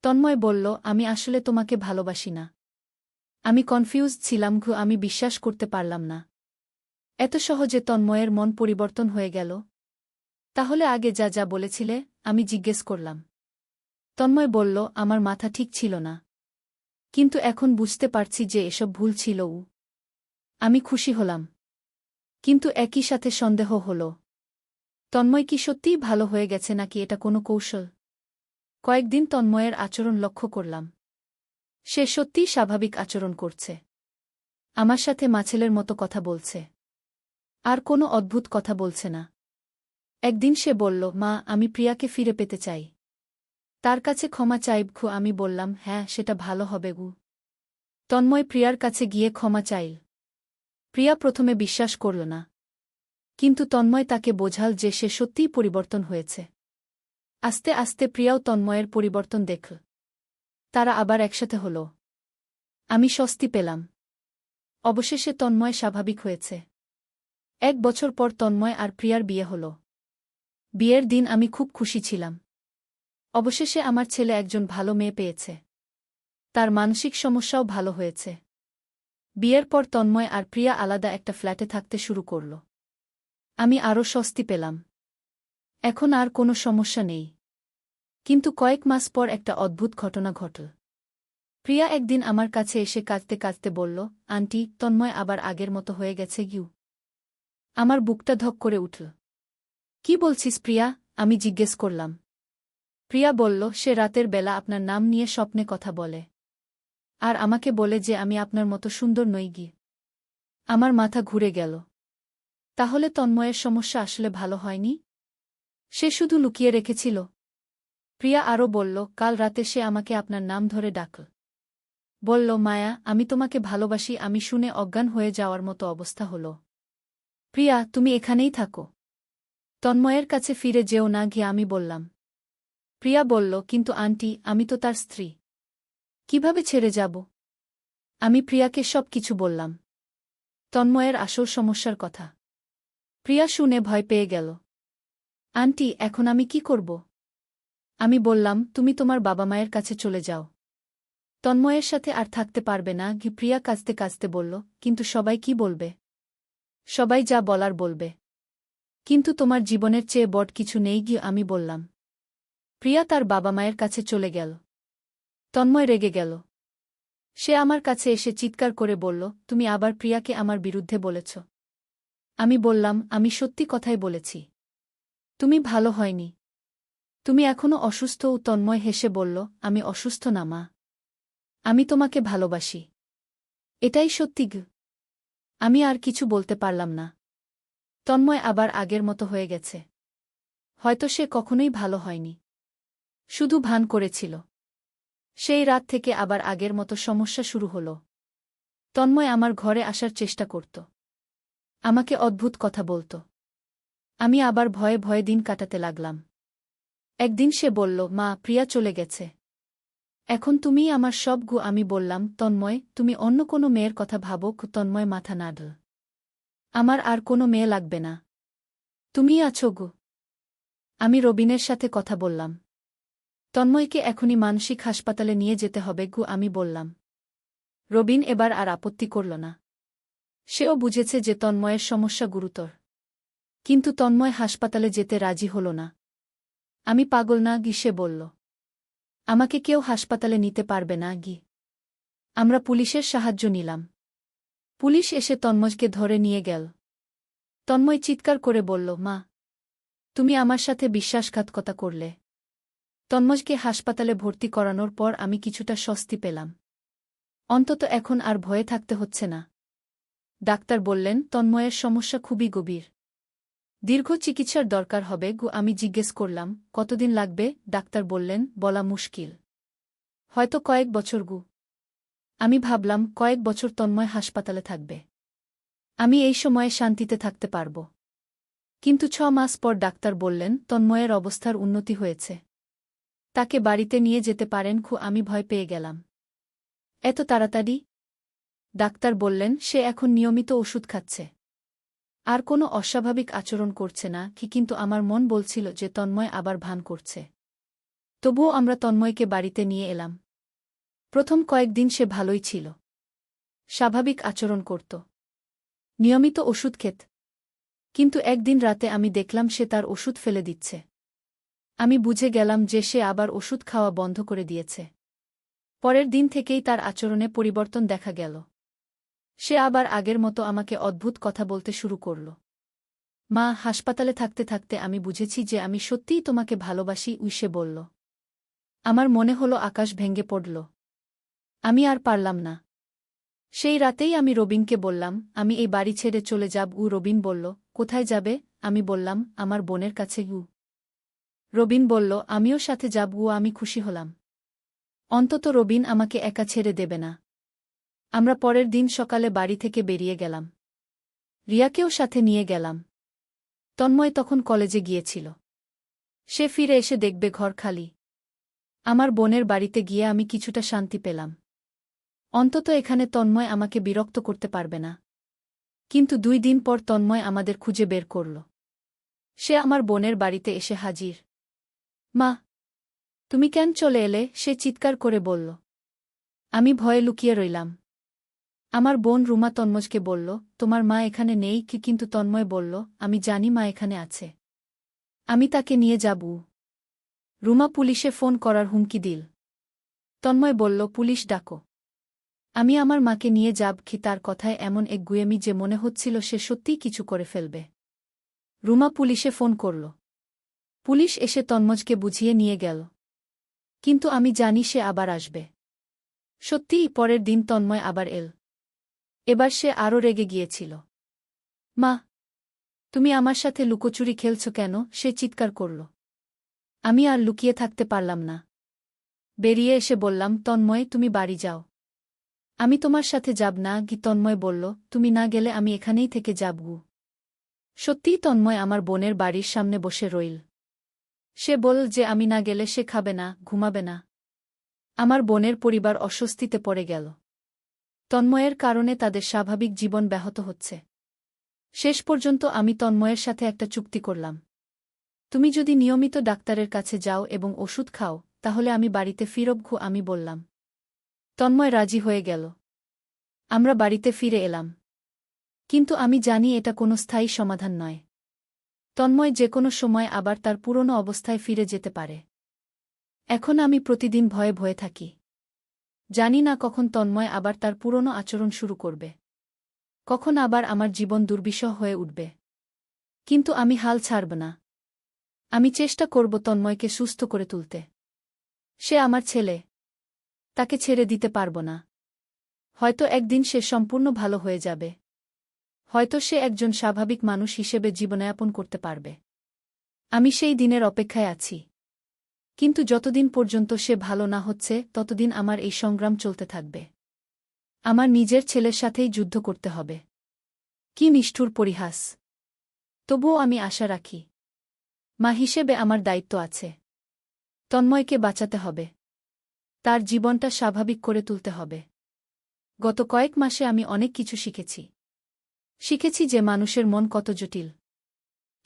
তন্ময় বলল, আমি আসলে তোমাকে ভালোবাসি না। আমি কনফিউজড ছিলাম। আমি বিশ্বাস করতে পারলাম না। এত সহজে তন্ময়ের মন পরিবর্তন হয়ে গেল? তাহলে আগে যা যা বলেছিলে? আমি জিজ্ঞেস করলাম। তন্ময় বলল, আমার মাথা ঠিক ছিল না। কিন্তু এখন বুঝতে পারছি যে এসব ভুল ছিল। আমি খুশি হলাম। কিন্তু একই সাথে সন্দেহ হল। তন্ময় কি সত্যিই ভালো হয়ে গেছে নাকি এটা কোনো কৌশল? কয়েকদিন তন্ময়ের আচরণ লক্ষ্য করলাম। সে সত্যিই স্বাভাবিক আচরণ করছে। আমার সাথে মাছেলের মতো কথা বলছে। আর কোনো অদ্ভুত কথা বলছে না। একদিন সে বলল, মা, আমি প্রিয়াকে ফিরে পেতে চাই। তার কাছে ক্ষমা চাইব। আমি বললাম, হ্যাঁ, সেটা ভালো হবে গু। তন্ময় প্রিয়ার কাছে গিয়ে ক্ষমা চাইল। প্রিয়া প্রথমে বিশ্বাস করল না। কিন্তু তন্ময় তাকে বোঝাল যে সে সত্যিই পরিবর্তন হয়েছে। আস্তে আস্তে প্রিয়াও তন্ময়ের পরিবর্তন দেখল। তারা আবার একসাথে হল। আমি স্বস্তি পেলাম। অবশেষে তন্ময় স্বাভাবিক হয়েছে। 1 বছর পর তন্ময় আর প্রিয়ার বিয়ে হল। বিয়ের দিন আমি খুব খুশি ছিলাম। অবশেষে আমার ছেলে একজন ভালো মেয়ে পেয়েছে। তার মানসিক সমস্যাও ভালো হয়েছে। বিয়ের পর তন্ময় আর প্রিয়া আলাদা একটা ফ্ল্যাটে থাকতে শুরু করল। আমি আরও স্বস্তি পেলাম। এখন আর কোনো সমস্যা নেই। কিন্তু কয়েক মাস পর একটা অদ্ভুত ঘটনা ঘটল। প্রিয়া একদিন আমার কাছে এসে কাঁদতে কাঁদতে বলল, আন্টি, তন্ময় আবার আগের মতো হয়ে গেছে গিউ। আমার বুকটা ধক করে উঠল। কি বলছিস প্রিয়া? আমি জিজ্ঞেস করলাম। প্রিয়া বলল, সে রাতের বেলা আপনার নাম নিয়ে স্বপ্নে কথা বলে। আর আমাকে বলে যে আমি আপনার মতো সুন্দর নই গি। আমার মাথা ঘুরে গেল। তাহলে তন্ময়ের সমস্যা আসলে ভালো হয়নি? সে শুধু লুকিয়ে রেখেছিল? প্রিয়া আরও বলল, কাল রাতে সে আমাকে আপনার নাম ধরে ডাকল। বলল, মায়া, আমি তোমাকে ভালোবাসি। আমি শুনে অজ্ঞান হয়ে যাওয়ার মতো অবস্থা হল। প্রিয়া, তুমি এখানেই থাকো। তন্ময়ের কাছে ফিরে যেও না গিয়ে আমি বললাম। প্রিয়া বলল, কিন্তু আন্টি, আমি তো তার স্ত্রী। কিভাবে ছেড়ে যাব? আমি প্রিয়াকে সব কিছু বললাম। তন্ময়ের আসল সমস্যার কথা। প্রিয়া শুনে ভয় পেয়ে গেল। আন্টি, এখন আমি কি করব? আমি বললাম, তুমি তোমার বাবা মায়ের কাছে চলে যাও। তন্ময়ের সাথে আর থাকতে পারবে না গি। প্রিয়া কাঁদতে কাঁদতে বলল, কিন্তু সবাই কি বলবে? সবাই যা বলার বলবে। কিন্তু তোমার জীবনের চেয়ে বড় কিছু নেই গি। আমি বললাম। প্রিয়া তার বাবা মায়ের কাছে চলে গেল। তন্ময় রেগে গেল। সে আমার কাছে এসে চিৎকার করে বলল, তুমি আবার প্রিয়াকে আমার বিরুদ্ধে বলেছ। আমি বললাম, আমি সত্যি কথাই বলেছি। তুমি ভালো হয়নি। তুমি এখনো অসুস্থ। তন্ময় হেসে বলল, আমি অসুস্থ না মা। আমি তোমাকে ভালোবাসি। এটাই সত্যি গি। আমি আর কিছু বলতে পারলাম না। তন্ময় আবার আগের মতো হয়ে গেছে। হয়তো সে কখনোই ভালো হয়নি। শুধু ভান করেছিল। সেই রাত থেকে আবার আগের মতো সমস্যা শুরু হল। তন্ময় আমার ঘরে আসার চেষ্টা করত। আমাকে অদ্ভুত কথা বলত। আমি আবার ভয়ে ভয়ে দিন কাটাতে লাগলাম। একদিন সে বলল, মা, প্রিয়া চলে গেছে। এখন তুমিই আমার সব গু। আমি বললাম, তন্ময়, তুমি অন্য কোনো মেয়ের কথা ভাবো। তন্ময় মাথা নাড়ল। আমার আর কোনো মেয়ে লাগবে না। তুমিই আছো গু। আমি রবিনের সাথে কথা বললাম। তন্ময়কে এখনই মানসিক হাসপাতালে নিয়ে যেতে হবে গু। আমি বললাম। রবিন এবার আর আপত্তি করল না। সেও বুঝেছে যে তন্ময়ের সমস্যা গুরুতর। কিন্তু তন্ময় হাসপাতালে যেতে রাজি হল না। আমি পাগল না গি, সে বলল। আমাকে কেউ হাসপাতালে নিতে পারবে না গি। আমরা পুলিশের সাহায্য নিলাম। পুলিশ এসে তন্ময়কে ধরে নিয়ে গেল। তন্ময় চিৎকার করে বলল, মা, তুমি আমার সাথে বিশ্বাসঘাতকতা করলে। তন্ময়কে হাসপাতালে ভর্তি করানোর পর আমি কিছুটা স্বস্তি পেলাম। অন্তত এখন আর ভয়ে থাকতে হচ্ছে না। ডাক্তার বললেন, তন্ময়ের সমস্যা খুবই গভীর। দীর্ঘ চিকিৎসার দরকার হবে গু। আমি জিজ্ঞেস করলাম, কতদিন লাগবে? ডাক্তার বললেন, বলা মুশকিল। হয়তো কয়েক বছর গু। আমি ভাবলাম, কয়েক বছর তন্ময় হাসপাতালে থাকবে। আমি এই সময়ে শান্তিতে থাকতে পারব। কিন্তু 6 মাস পর ডাক্তার বললেন, তন্ময়ের অবস্থার উন্নতি হয়েছে। তাকে বাড়িতে নিয়ে যেতে পারেন। আমি ভয় পেয়ে গেলাম। এত তাড়াতাড়ি? ডাক্তার বললেন, সে এখন নিয়মিত ওষুধ খাচ্ছে। আর কোনো অস্বাভাবিক আচরণ করছে না। কিন্তু আমার মন বলছিল যে তন্ময় আবার ভান করছে। তবুও আমরা তন্ময়কে বাড়িতে নিয়ে এলাম। প্রথম কয়েকদিন সে ভালোই ছিল। স্বাভাবিক আচরণ করত। নিয়মিত ওষুধ খেত। কিন্তু একদিন রাতে আমি দেখলাম সে তার ওষুধ ফেলে দিচ্ছে। আমি বুঝে গেলাম যে সে আবার ওষুধ খাওয়া বন্ধ করে দিয়েছে। পরের দিন থেকেই তার আচরণে পরিবর্তন দেখা গেল। সে আবার আগের মতো আমাকে অদ্ভুত কথা বলতে শুরু করল। মা, হাসপাতালে থাকতে থাকতে আমি বুঝেছি যে আমি সত্যিই তোমাকে ভালোবাসি, সে বলল। আমার মনে হলো আকাশ ভেঙে পড়ল। আমি আর পারলাম না। সেই রাতেই আমি রবিনকে বললাম, আমি এই বাড়ি ছেড়ে চলে যাব। রবিন বলল, কোথায় যাবে? আমি বললাম, আমার বোনের কাছে। রবিন বলল, আমিও সাথে যাব। আমি খুশি হলাম। অন্তত রবিন আমাকে একা ছেড়ে দেবে না। আমরা পরের দিন সকালে বাড়ি থেকে বেরিয়ে গেলাম। রিয়াকেও সাথে নিয়ে গেলাম। তন্ময় তখন কলেজে গিয়েছিল। সে ফিরে এসে দেখবে ঘর খালি। আমার বোনের বাড়িতে গিয়ে আমি কিছুটা শান্তি পেলাম। অন্তত এখানে তন্ময় আমাকে বিরক্ত করতে পারবে না। কিন্তু 2 দিন পর তন্ময় আমাদের খুঁজে বের করল। সে আমার বোনের বাড়িতে এসে হাজির। মা, তুমি কেন চলে এলে? সে চিৎকার করে বলল। আমি ভয়ে লুকিয়ে রইলাম। আমার বোন রুমা তন্ময়কে বলল, তোমার মা এখানে নেই কি? কিন্তু তন্ময় বলল, আমি জানি মা এখানে আছে। আমি তাকে নিয়ে যাব। রুমা পুলিশে ফোন করার হুমকি দিল। তন্ময় বলল, পুলিশ ডাকো। আমি আমার মাকে নিয়ে যাব কি? তার কথায় এমন এক গুয়েমি যে মনে হচ্ছিল সে সত্যিই কিছু করে ফেলবে। রুমা পুলিশে ফোন করল। পুলিশ এসে তন্ময়কে বুঝিয়ে নিয়ে গেল। কিন্তু আমি জানি সে আবার আসবে। সত্যিই পরের দিন তন্ময় আবার এল। এবার সে আরও রেগে গিয়েছিল। মা, তুমি আমার সাথে লুকোচুরি খেলছ কেন? সে চিৎকার করল। আমি আর লুকিয়ে থাকতে পারলাম না। বেরিয়ে এসে বললাম, তন্ময়, তুমি বাড়ি যাও। আমি তোমার সাথে যাব না। তন্ময় বলল, তুমি না গেলে আমি এখানেই থেকে যাব। সত্যিই তন্ময় আমার বোনের বাড়ির সামনে বসে রইল। সে বলল যে আমি না গেলে সে খাবে না, ঘুমাবে না। আমার বোনের পরিবার অস্বস্তিতে পড়ে গেল। তন্ময়ের কারণে তাদের স্বাভাবিক জীবন ব্যাহত হচ্ছে। শেষ পর্যন্ত আমি তন্ময়ের সাথে একটা চুক্তি করলাম। তুমি যদি নিয়মিত ডাক্তারের কাছে যাও এবং ওষুধ খাও, তাহলে আমি বাড়িতে ফিরব। আমি বললাম। তন্ময় রাজি হয়ে গেল। আমরা বাড়িতে ফিরে এলাম। কিন্তু আমি জানি এটা কোনো স্থায়ী সমাধান নয়। তন্ময় যে কোনো সময় আবার তার পুরনো অবস্থায় ফিরে যেতে পারে। এখন আমি প্রতিদিন ভয়ে ভয়ে থাকি। জানি না কখন তন্ময় আবার তার পুরনো আচরণ শুরু করবে। কখন আবার আমার জীবন দুর্বিষহ হয়ে উঠবে। কিন্তু আমি হাল ছাড়ব না। আমি চেষ্টা করব তন্ময়কে সুস্থ করে তুলতে। সে আমার ছেলে। তাকে ছেড়ে দিতে পারব না। হয়তো একদিন সে সম্পূর্ণ ভালো হয়ে যাবে। হয়তো সে একজন স্বাভাবিক মানুষ হিসেবে জীবনযাপন করতে পারবে। আমি সেই দিনের অপেক্ষায় আছি। কিন্তু যতদিন পর্যন্ত সে ভালো না হচ্ছে, ততদিন আমার এই সংগ্রাম চলতে থাকবে। আমার নিজের ছেলের সাথেই যুদ্ধ করতে হবে। কি নিষ্ঠুর পরিহাস! তবুও আমি আশা রাখি। মা হিসেবে আমার দায়িত্ব আছে। তন্ময়কে বাঁচাতে হবে। তার জীবনটা স্বাভাবিক করে তুলতে হবে। গত কয়েক মাসে আমি অনেক কিছু শিখেছি। শিখেছি যে মানুষের মন কত জটিল।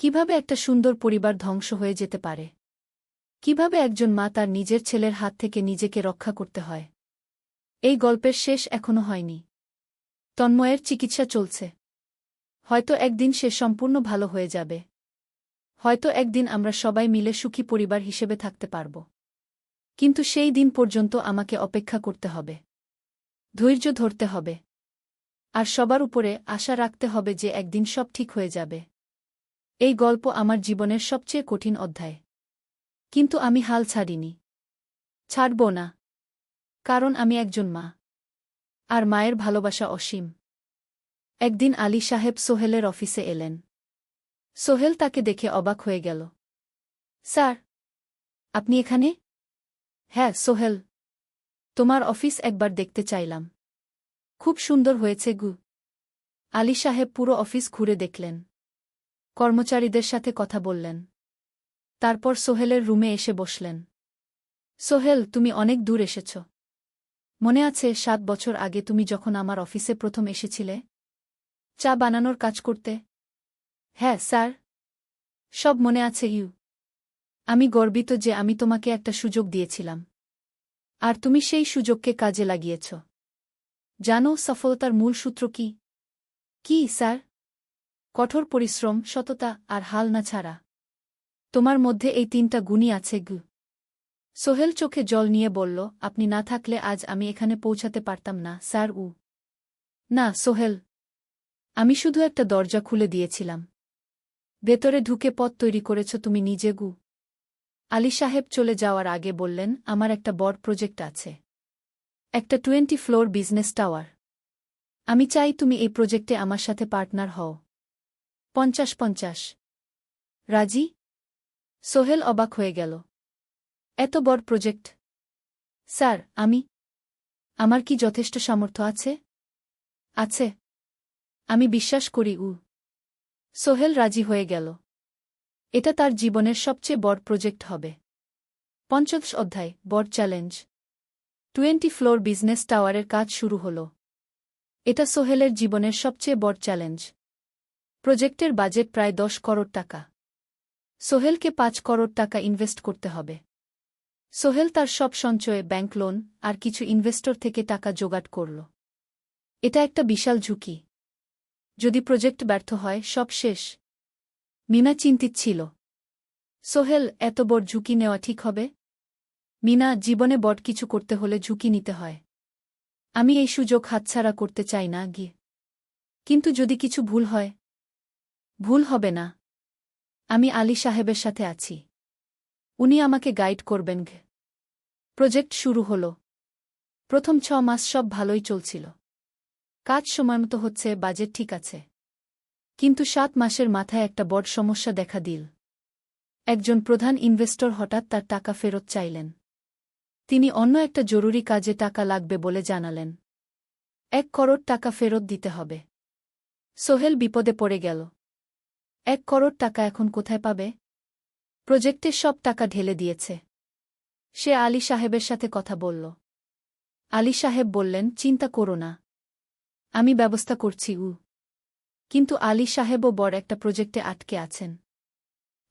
কিভাবে একটা সুন্দর পরিবার ধ্বংস হয়ে যেতে পারে। কিভাবে একজন মা তার নিজের ছেলের হাত থেকে নিজেকে রক্ষা করতে হয়। এই গল্পের শেষ এখনো হয়নি। তন্ময়ের চিকিৎসা চলছে। হয়তো একদিন সে সম্পূর্ণ ভালো হয়ে যাবে। হয়তো একদিন আমরা সবাই মিলে সুখী পরিবার হিসেবে থাকতে পারব। কিন্তু সেই দিন পর্যন্ত আমাকে অপেক্ষা করতে হবে। ধৈর্য ধরতে হবে। আর সবার উপরে আশা রাখতে হবে যে একদিন সব ঠিক হয়ে যাবে। এই গল্প আমার জীবনের সবচেয়ে কঠিন অধ্যায়। কিন্তু আমি হাল ছাড়িনি। ছাড়ব না। কারণ আমি একজন মা। আর মায়ের ভালোবাসা অসীম। একদিন আলী সাহেব সোহেলের অফিসে এলেন। সোহেল তাকে দেখে অবাক হয়ে গেল। স্যার, আপনি এখানে? হ্যাঁ সোহেল, তোমার অফিস একবার দেখতে চাইলাম। খুব সুন্দর হয়েছে গু। আলী সাহেব পুরো অফিস ঘুরে দেখলেন। কর্মচারীদের সাথে কথা বললেন। তারপর সোহেলের রুমে এসে বসলেন। সোহেল, তুমি অনেক দূর এসেছ। মনে আছে 7 বছর আগে তুমি যখন আমার অফিসে প্রথম এসেছিলে? চা বানানোর কাজ করতে? হ্যাঁ স্যার, সব মনে আছে। আমি গর্বিত যে আমি তোমাকে একটা সুযোগ দিয়েছিলাম। আর তুমি সেই সুযোগকে কাজে লাগিয়েছ। জানো সফলতার মূল সূত্র কি? কি স্যার? কঠোর পরিশ্রম, সততা আর হাল না ছাড়া। তোমার মধ্যে এই 3টা গুণই আছে গু। সোহেল চোখে জল নিয়ে বলল, আপনি না থাকলে আজ আমি এখানে পৌঁছাতে পারতাম না স্যার। না সোহেল, আমি শুধু একটা দরজা খুলে দিয়েছিলাম। ভেতরে ঢুকে পথ তৈরি করেছ তুমি নিজে গু। আলী সাহেব চলে যাওয়ার আগে বললেন, আমার একটা বড় প্রজেক্ট আছে। একটা 20 ফ্লোর বিজনেস টাওয়ার। আমি চাই তুমি এই প্রজেক্টে আমার সাথে পার্টনার হও। 50-50। রাজি? সোহেল অবাক হয়ে গেল। এত বড় প্রজেক্ট? স্যার, আমার কি যথেষ্ট সামর্থ্য আছে? আছে। আমি বিশ্বাস করি। সোহেল রাজি হয়ে গেল। এটা তার জীবনের সবচেয়ে বড় প্রজেক্ট হবে। 50 অধ্যায়, বড় চ্যালেঞ্জ। 20 ফ্লোর বিজনেস টাওয়ারের কাজ শুরু হল। এটা সোহেলের জীবনের সবচেয়ে বড় চ্যালেঞ্জ। প্রজেক্টের বাজেট প্রায় 10 করোড় টাকা। সোহেলকে 5 করোড় টাকা ইনভেস্ট করতে হবে। সোহেল তার সব সঞ্চয়ে, ব্যাংক লোন আর কিছু ইনভেস্টর থেকে টাকা জোগাড় করল। এটা একটা বিশাল ঝুঁকি। যদি প্রজেক্ট ব্যর্থ হয়, সব শেষ। মিনা চিন্তিত ছিল। সোহেল, এত বড় ঝুঁকি নেওয়া ঠিক হবে? মিনা, জীবনে বড় কিছু করতে হলে ঝুঁকি নিতে হয়। আমি এই সুযোগ হাতছাড়া করতে চাই না গিয়ে। কিন্তু যদি কিছু ভুল হয়? ভুল হবে না। আমি আলী সাহেবের সাথে আছি। উনি আমাকে গাইড করবেন। প্রজেক্ট শুরু হল। প্রথম 6 মাস সব ভালোই চলছিল। কাজ সময়মতো হচ্ছে, বাজেট ঠিক আছে। কিন্তু 7 মাসের মাথায় একটা বড় সমস্যা দেখা দিল। একজন প্রধান ইনভেস্টর হঠাৎ তার টাকা ফেরত চাইলেন। তিনি অন্য একটা জরুরি কাজে টাকা লাগবে বলে জানালেন। 1 করোড় টাকা ফেরত দিতে হবে। সোহেল বিপদে পড়ে গেল। 1 করোড় টাকা এখন কোথায় পাবে? প্রজেক্টের সব টাকা ঢেলে দিয়েছে। সে আলী সাহেবের সাথে কথা বলল। আলী সাহেব বললেন, চিন্তা করো না, আমি ব্যবস্থা করছি। কিন্তু আলী সাহেবও বড় একটা প্রজেক্টে আটকে আছেন।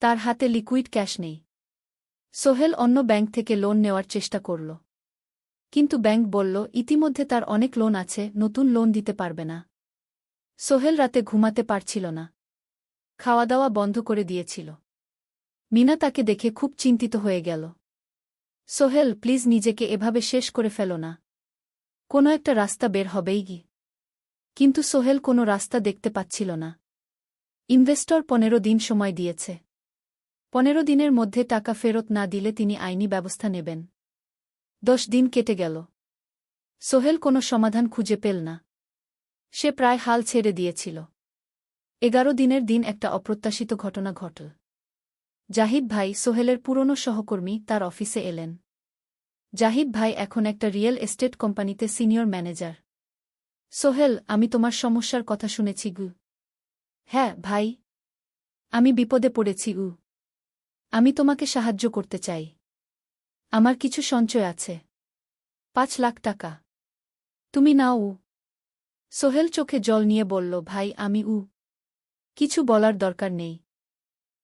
তার হাতে লিকুইড ক্যাশ নেই। সোহেল অন্য ব্যাংক থেকে লোন নেওয়ার চেষ্টা করল। কিন্তু ব্যাংক বলল, ইতিমধ্যে তার অনেক লোন আছে, নতুন লোন দিতে পারবে না। সোহেল রাতে ঘুমাতে পারছিল না। খাওয়া দাওয়া বন্ধ করে দিয়েছিল। মিনা তাকে দেখে খুব চিন্তিত হয়ে গেল। সোহেল, প্লিজ নিজেকে এভাবে শেষ করে ফেলো না। কোনো একটা রাস্তা বের হবেই কি। কিন্তু সোহেল কোনো রাস্তা দেখতে পাচ্ছিল না। ইনভেস্টর 15 দিন সময় দিয়েছে। 15 দিনের মধ্যে টাকা ফেরত না দিলে তিনি আইনি ব্যবস্থা নেবেন। 10 দিন কেটে গেল। সোহেল কোনো সমাধান খুঁজে পেল না। সে প্রায় হাল ছেড়ে দিয়েছিল। 11 দিনের দিন একটা অপ্রত্যাশিত ঘটনা ঘটল। জাহিদ ভাই, সোহেলের পুরনো সহকর্মী, তার অফিসে এলেন। জাহিদ ভাই এখন একটা রিয়েল এস্টেট কোম্পানিতে সিনিয়র ম্যানেজার। সোহেল, আমি তোমার সমস্যার কথা শুনেছি গু। হ্যাঁ ভাই, আমি বিপদে পড়েছি। আমি তোমাকে সাহায্য করতে চাই। আমার কিছু সঞ্চয় আছে। 5 লাখ টাকা। তুমি নাও। সোহেল চোখে জল নিয়ে বলল, ভাই আমি কিছু বলার দরকার নেই।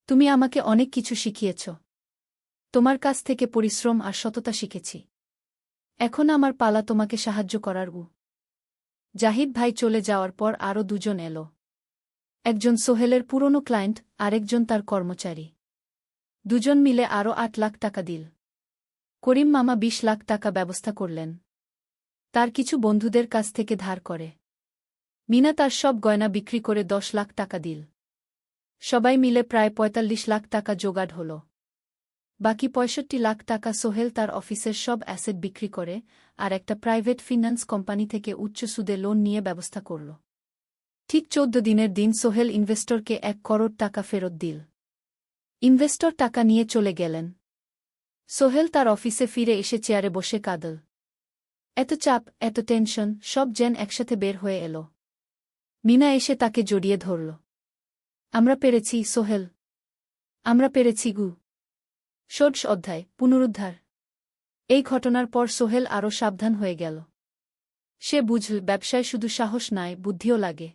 তুমি আমাকে অনেক কিছু শিখিয়েছ। তোমার কাছ থেকে পরিশ্রম আর সততা শিখেছি। এখন আমার পালা তোমাকে সাহায্য করার। জাহিদ ভাই চলে যাওয়ার পর আরও 2 জন এলো। একজন সোহেলের পুরনো ক্লায়েন্ট, আরেকজন তার কর্মচারী। 2 জন মিলে আরও 8 লাখ টাকা দিল। করিম মামা 20 লাখ টাকা ব্যবস্থা করলেন। তার কিছু বন্ধুদের কাছ থেকে ধার করে। মিনা তার সব গয়না বিক্রি করে 10 লাখ টাকা দিল। সবাই মিলে প্রায় 45 লাখ টাকা জোগাড় হল। বাকি 65 লাখ টাকা সোহেল তার অফিসের সব অ্যাসেট বিক্রি করে আর একটা প্রাইভেট ফিন্যান্স কোম্পানি থেকে উচ্চ সুদে লোন নিয়ে ব্যবস্থা করল। ঠিক 14 দিনের দিন সোহেল ইনভেস্টরকে 1 করোড় টাকা ফেরত দিল। ইনভেস্টর টাকা নিয়ে চলে গেলেন। সোহেল তার অফিসে ফিরে এসে চেয়ারে বসে কাঁদল। এত চাপ, এত টেনশন, সব যেন একসাথে বের হয়ে এলো। মিনা এসে তাকে জড়িয়ে ধরল। আমরা পেরেছি সোহেল, আমরা পেরেছি গু। 16 অধ্যায়, পুনরুদ্ধার। এই ঘটনার পর সোহেল আরও সাবধান হয়ে গেল। সে বুঝল, ব্যবসায় শুধু সাহস নয়, বুদ্ধিও লাগে।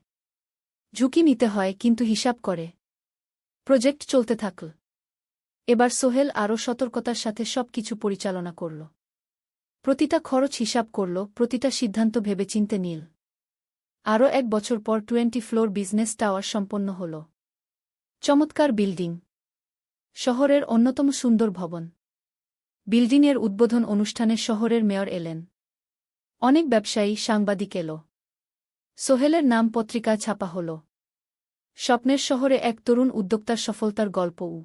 ঝুঁকি নিতে হয়, কিন্তু হিসাব করে। প্রজেক্ট চলতে থাকল। এবার সোহেল আরও সতর্কতার সাথে সবকিছু পরিচালনা করল। প্রতিটা খরচ হিসাব করল, প্রতিটা সিদ্ধান্ত ভেবেচিন্তে নিল। আরও 1 বছর পর 20 ফ্লোর বিজনেস টাওয়ার সম্পন্ন হল। চমৎকার বিল্ডিং, শহরের অন্যতম সুন্দর ভবন। বিল্ডিংয়ের উদ্বোধন অনুষ্ঠানে শহরের মেয়র এলেন। অনেক ব্যবসায়ী, সাংবাদিক এল। সোহেলের নাম পত্রিকায় ছাপা হল। স্বপ্নের শহরে এক তরুণ উদ্যোক্তার সফলতার গল্পও।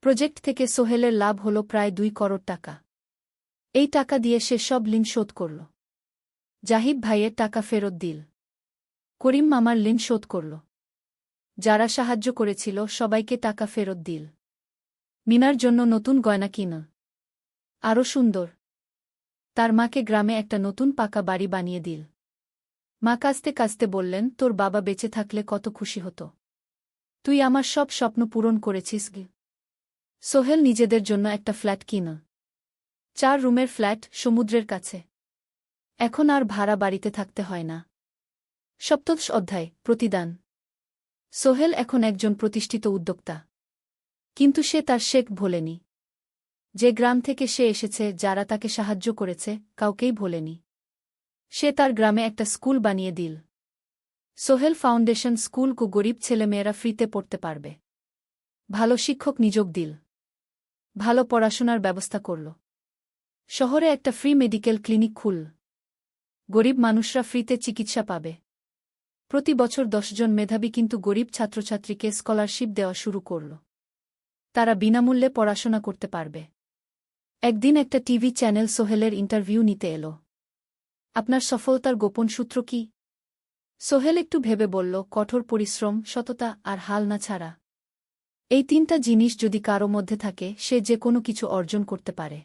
প্রজেক্ট থেকে সোহেলের লাভ হল প্রায় 2 করোড় টাকা। এই টাকা দিয়ে সে সব ঋণ শোধ করল। জাহিদ ভাইয়ের টাকা ফেরত দিল। করিম মামার ঋণ শোধ করল। যারা সাহায্য করেছিল সবাইকে টাকা ফেরত দিল। মিনার জন্য নতুন গয়না কিনা, আরও সুন্দর। তার মাকে গ্রামে একটা নতুন পাকা বাড়ি বানিয়ে দিল। মা কাঁদতে কাঁদতে বললেন, তোর বাবা বেঁচে থাকলে কত খুশি হতো। তুই আমার সব স্বপ্ন পূরণ করেছিস গে। সোহেল নিজেদের জন্য একটা ফ্ল্যাট কিনা। 4 রুমের ফ্ল্যাট, সমুদ্রের কাছে। এখন আর ভাড়া বাড়িতে থাকতে হয় না। 7ম অধ্যায়, প্রতিদান। সোহেল এখন একজন প্রতিষ্ঠিত উদ্যোক্তা। কিন্তু সে তার শেখ ভোলেনি। যে গ্রাম থেকে সে এসেছে, যারা তাকে সাহায্য করেছে, কাউকেই ভোলেনি। সে তার গ্রামে একটা স্কুল বানিয়ে দিল। সোহেল ফাউন্ডেশন স্কুল কো গরিব ছেলেমেয়েরা ফ্রিতে পড়তে পারবে। ভালো শিক্ষক নিযোগ দিল। ভালো পড়াশোনার ব্যবস্থা করল। শহরে একটা ফ্রি মেডিকেল ক্লিনিক খুলল। গরিব মানুষরা ফ্রিতে চিকিৎসা পাবে। প্রতি বছর 10 জন মেধাবী কিন্তু গরিব ছাত্রছাত্রীকে স্কলারশিপ দেওয়া শুরু করল। তারা বিনামূল্যে পড়াশোনা করতে পারবে। একদিন একটা টিভি চ্যানেল সোহেলের ইন্টারভিউ নিতে এল। আপনার সফলতার গোপন সূত্র কি? সোহেল একটু ভেবে বলল, কঠোর পরিশ্রম, সততা আর হাল না ছাড়া। এই 3টা জিনিস যদি কারো মধ্যে থাকে, সে যে কোনো কিছু অর্জন করতে পারে।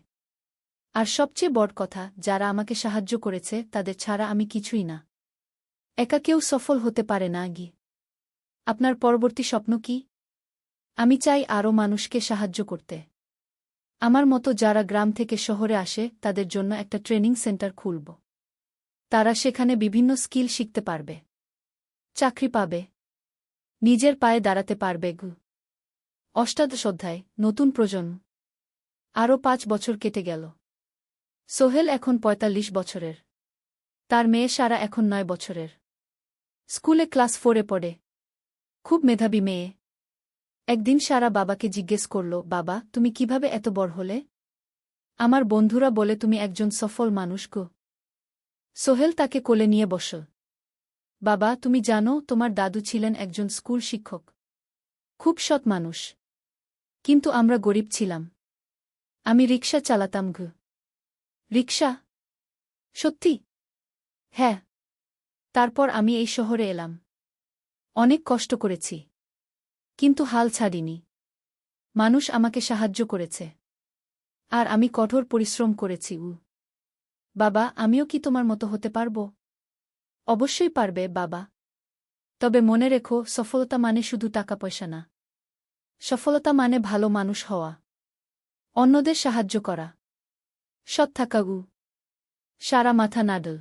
আর সবচেয়ে বড় কথা, যারা আমাকে সাহায্য করেছে তাদের ছাড়া আমি কিছুই না। একা কেউ সফল হতে পারে না গি। আপনার পরবর্তী স্বপ্ন কি? আমি চাই আরও মানুষকে সাহায্য করতে। আমার মতো যারা গ্রাম থেকে শহরে আসে তাদের জন্য একটা ট্রেনিং সেন্টার খুলব। তারা সেখানে বিভিন্ন স্কিল শিখতে পারবে, চাকরি পাবে, নিজের পায়ে দাঁড়াতে পারবে। 8ম অধ্যায়, নতুন প্রজন্ম। আরও 5 বছর কেটে গেল। সোহেল এখন 45 বছরের। তার মেয়ে সারা এখন 9 বছরের। স্কুলে ক্লাস 4-এ পড়ে। খুব মেধাবী মেয়ে। একদিন সারা বাবাকে জিজ্ঞেস করল, বাবা, তুমি কিভাবে এত বড় হলে? আমার বন্ধুরা বলে তুমি একজন সফল মানুষ গো। সোহেল তাকে কোলে নিয়ে বসল। বাবা, তুমি জানো, তোমার দাদু ছিলেন একজন স্কুল শিক্ষক। খুব সৎ মানুষ। কিন্তু আমরা গরিব ছিলাম। আমি রিকশা চালাতাম গো। রিকশা? সত্যি? হ্যাঁ। তারপর আমি এই শহরে এলাম। অনেক কষ্ট করেছি। কিন্তু হাল ছাড়িনি। মানুষ আমাকে সাহায্য করেছে। আর আমি কঠোর পরিশ্রম করেছি। বাবা, আমিও কি তোমার মতো হতে পারব? অবশ্যই পারবে বাবা। তবে মনে রেখো, সফলতা মানে শুধু টাকা পয়সা না। সফলতা মানে ভালো মানুষ হওয়া, অন্যদের সাহায্য করা, সৎ থাকা। সারা মাথা নাডল।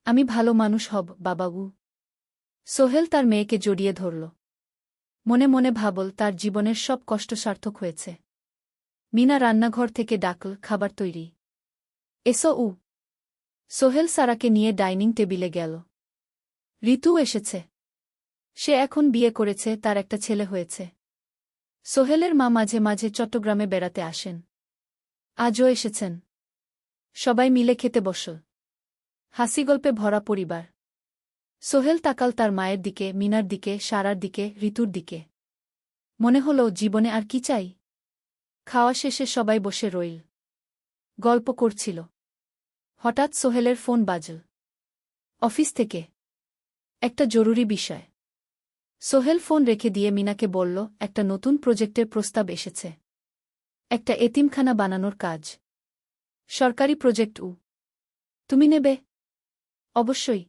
আমি ভালো মানুষ হব বাবা। সোহেল তার মেয়েকে জড়িয়ে ধরল। মনে মনে ভাবল, তার জীবনের সব কষ্ট সার্থক হয়েছে। মিনা রান্নাঘর থেকে ডাকল, খাবার তৈরি। এসো। সোহেল সারাকে নিয়ে ডাইনিং টেবিলে গেল। ঋতু এসেছে। সে এখন বিয়ে করেছে, তার একটা ছেলে হয়েছে। সোহেলের মা মাঝে মাঝে চট্টগ্রামে বেড়াতে আসেন। আজও এসেছেন। সবাই মিলে খেতে বসল। হাসিগল্পে ভরা পরিবার। সোহেল তাকাল তার মায়ের দিকে, মিনার দিকে, সারার দিকে, ঋতুর দিকে। মনে হল, জীবনে আর কি চাই? খাওয়া শেষে সবাই বসে রইল। গল্প করছিল। হঠাৎ সোহেলের ফোন বাজল। অফিস থেকে। একটা জরুরি বিষয়। সোহেল ফোন রেখে দিয়ে মিনাকে বলল, একটা নতুন প্রজেক্টের প্রস্তাব এসেছে। একটা এতিমখানা বানানোর কাজ। সরকারি প্রজেক্ট। তুমি নেবে? অবশ্যই।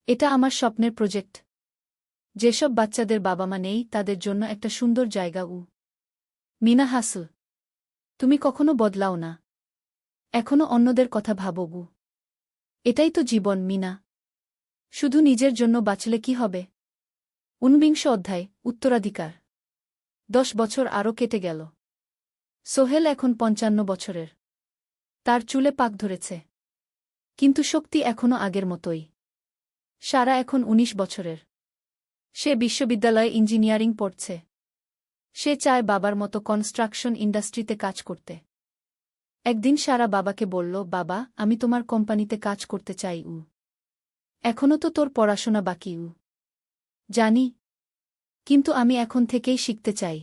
এটা আমার স্বপ্নের প্রজেক্ট। যেসব বাচ্চাদের বাবা মা নেই তাদের জন্য একটা সুন্দর জায়গা। মিনা হাসল। তুমি কখনো বদলাও না। এখনো অন্যদের কথা ভাবো। এটাই তো জীবন মিনা। শুধু নিজের জন্য বাঁচলে কি হবে? 49 অধ্যায়, উত্তরাধিকার। 10 বছর আরও কেটে গেল। সোহেল এখন 55 বছরের। তার চুলে পাক ধরেছে। কিন্তু শক্তি এখনো আগের মতোই। সারা এখন ১৯ বছরের। সে বিশ্ববিদ্যালয়ে ইঞ্জিনিয়ারিং পড়ছে। সে চায় বাবার মতো কনস্ট্রাকশন ইন্ডাস্ট্রিতে কাজ করতে। একদিন সারা বাবাকে বলল, বাবা, আমি তোমার কোম্পানিতে কাজ করতে চাই। এখনও তো তোর পড়াশোনা বাকি। জানি, কিন্তু আমি এখন থেকেই শিখতে চাই।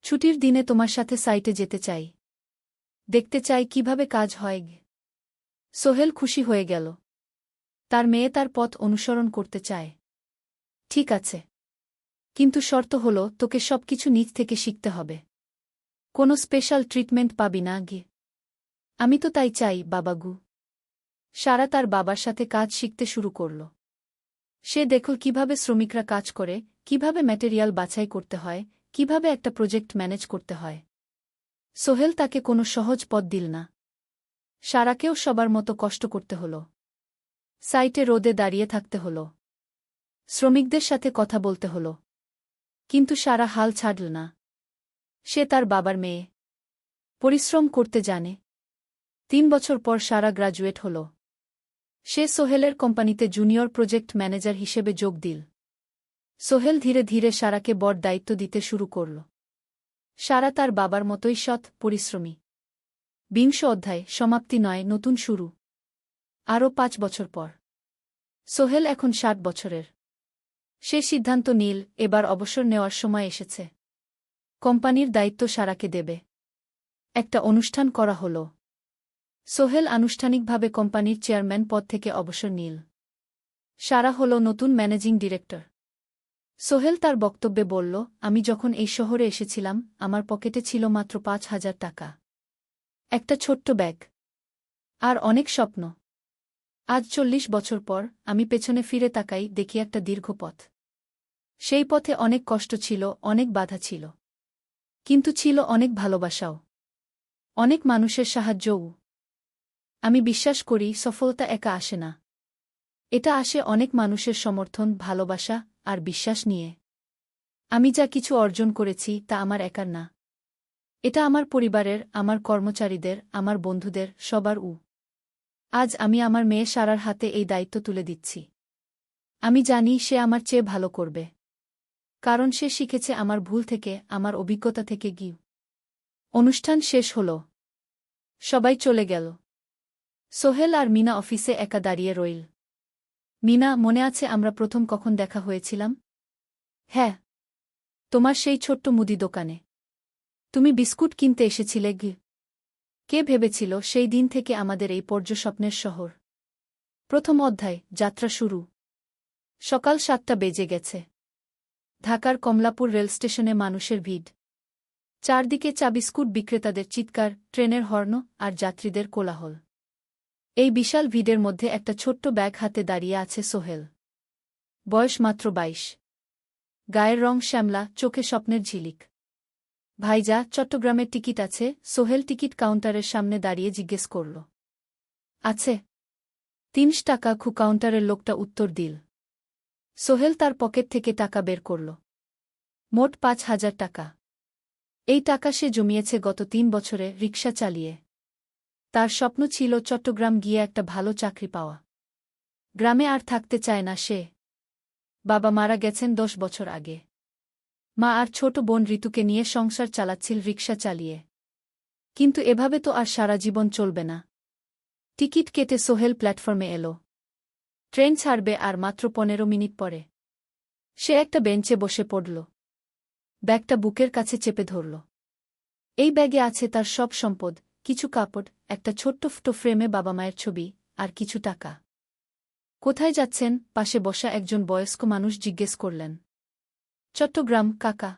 ছুটির দিনে তোমার সাথে সাইটে যেতে চাই। দেখতে চাই কিভাবে কাজ হয়। সোহেল খুশি হয়ে গেল। তার মেয়ে তার পথ অনুসরণ করতে চায়। ঠিক আছে, কিন্তু শর্ত হল তোকে সবকিছু নিজ থেকে শিখতে হবে। কোনো স্পেশাল ট্রিটমেন্ট পাবি না। আমি তো তাই চাই, বাবাগু। সারা তার বাবার সাথে কাজ শিখতে শুরু করল। সে দেখল কিভাবে শ্রমিকরা কাজ করে, কিভাবে ম্যাটেরিয়াল বাছাই করতে হয়, কিভাবে একটা প্রজেক্ট ম্যানেজ করতে হয়। সোহেল তাকে কোনো সহজ পথ দিল না। সারাকেও সবার মতো কষ্ট করতে হল। সাইটে রোদে দাঁড়িয়ে থাকতে হল। শ্রমিকদের সাথে কথা বলতে হল। কিন্তু সারা হাল ছাড়ল না। সে তার বাবার মেয়ে। পরিশ্রম করতে জানে। ৩ বছর পর সারা গ্রাজুয়েট হল। সে সোহেলের কোম্পানিতে জুনিয়র প্রজেক্ট ম্যানেজার হিসেবে যোগ দিল। সোহেল ধীরে ধীরে সারাকে বড় দায়িত্ব দিতে শুরু করল। সারা তার বাবার মতোই সৎ, পরিশ্রমী। ২০ অধ্যায়, সমাপ্তি নয়, নতুন শুরু। আরও ৫ বছর পর সোহেল এখন ৬০ বছরের। সে সিদ্ধান্ত নিল, এবার অবসর নেওয়ার সময় এসেছে। কোম্পানির দায়িত্ব সারাকে দেবে। একটা অনুষ্ঠান করা হল। সোহেল আনুষ্ঠানিকভাবে কোম্পানির চেয়ারম্যান পদ থেকে অবসর নিল। সারা হল নতুন ম্যানেজিং ডিরেক্টর। সোহেল তার বক্তব্যে বলল, আমি যখন এই শহরে এসেছিলাম আমার পকেটে ছিল মাত্র ৫,০০০ টাকা, একটা ছোট্ট ব্যাগ, আর অনেক স্বপ্ন। আজ ৪০ বছর পর আমি পেছনে ফিরে তাকাই, দেখি একটা দীর্ঘ পথ। সেই পথে অনেক কষ্ট ছিল, অনেক বাধা ছিল, কিন্তু ছিল অনেক ভালোবাসাও, অনেক মানুষের সাহায্যও। আমি বিশ্বাস করি সফলতা একা আসে না। এটা আসে অনেক মানুষের সমর্থন, ভালোবাসা আর বিশ্বাস নিয়ে। আমি যা কিছু অর্জন করেছি তা আমার একার না। এটা আমার পরিবারের, আমার কর্মচারীদের, আমার বন্ধুদের, সবার। আজ আমি আমার মেয়ে সারার হাতে এই দায়িত্ব তুলে দিচ্ছি। আমি জানি সে আমার চেয়ে ভালো করবে, কারণ সে শিখেছে আমার ভুল থেকে, আমার অভিজ্ঞতা থেকে। অনুষ্ঠান শেষ হল। সবাই চলে গেল। সোহেল আর মিনা অফিসে একা দাঁড়িয়ে রইল। মিনা, মনে আছে আমরা প্রথম কখন দেখা হয়েছিলাম? হ্যাঁ, তোমার সেই ছোট্ট মুদি দোকানে। তুমি বিস্কুট কিনতে এসেছিলে। কে ভেবেছিল সেই দিন থেকে আমাদের এই পর্যস্বপ্নের শহর। প্রথম অধ্যায়, যাত্রা শুরু। সকাল ৭টা বেজে গেছে। ঢাকার কমলাপুর রেলস্টেশনে মানুষের ভিড়। চারদিকে চা বিস্কুট বিক্রেতাদের চিৎকার, ট্রেনের হর্ন আর যাত্রীদের কোলাহল। এই বিশাল ভিড়ের মধ্যে একটা ছোট্ট ব্যাগ হাতে দাঁড়িয়ে আছে সোহেল। বয়স মাত্র ২২। গায়ের রং শ্যামলা, চোখে স্বপ্নের ঝিলিক। ভাইজা, চট্টগ্রামের টিকিট আছে? সোহেল টিকিট কাউন্টারের সামনে দাঁড়িয়ে জিজ্ঞেস করল। আছে। ৩০ টাকা। কাউন্টারের লোকটা উত্তর দিল। সোহেল তার পকেট থেকে টাকা বের করল। মোট ৫,০০০ টাকা। এই টাকা সে জমিয়েছে গত ৩ বছরে রিকশা চালিয়ে। তার স্বপ্ন ছিল চট্টগ্রাম গিয়ে একটা ভালো চাকরি পাওয়া। গ্রামে আর থাকতে চায় না সে। বাবা মারা গেছেন ১০ বছর আগে। মা আর ছোট বোন ঋতুকে নিয়ে সংসার চালাচ্ছিল রিকশা চালিয়ে। কিন্তু এভাবে তো আর সারা জীবন চলবে না। টিকিট কেটে সোহেল প্ল্যাটফর্মে এল। ট্রেন ছাড়বে আর মাত্র ১৫ মিনিট পরে। সে একটা বেঞ্চে বসে পড়ল। ব্যাগটা বুকের কাছে চেপে ধরল। এই ব্যাগে আছে তার সব সম্পদ, কিছু কাপড়, একটা ছোট্ট ফটো ফ্রেমে বাবা মায়ের ছবি, আর কিছু টাকা। কোথায় যাচ্ছেন? পাশে বসা একজন বয়স্ক মানুষ জিজ্ঞেস করলেন। চট্টগ্রাম কাকা।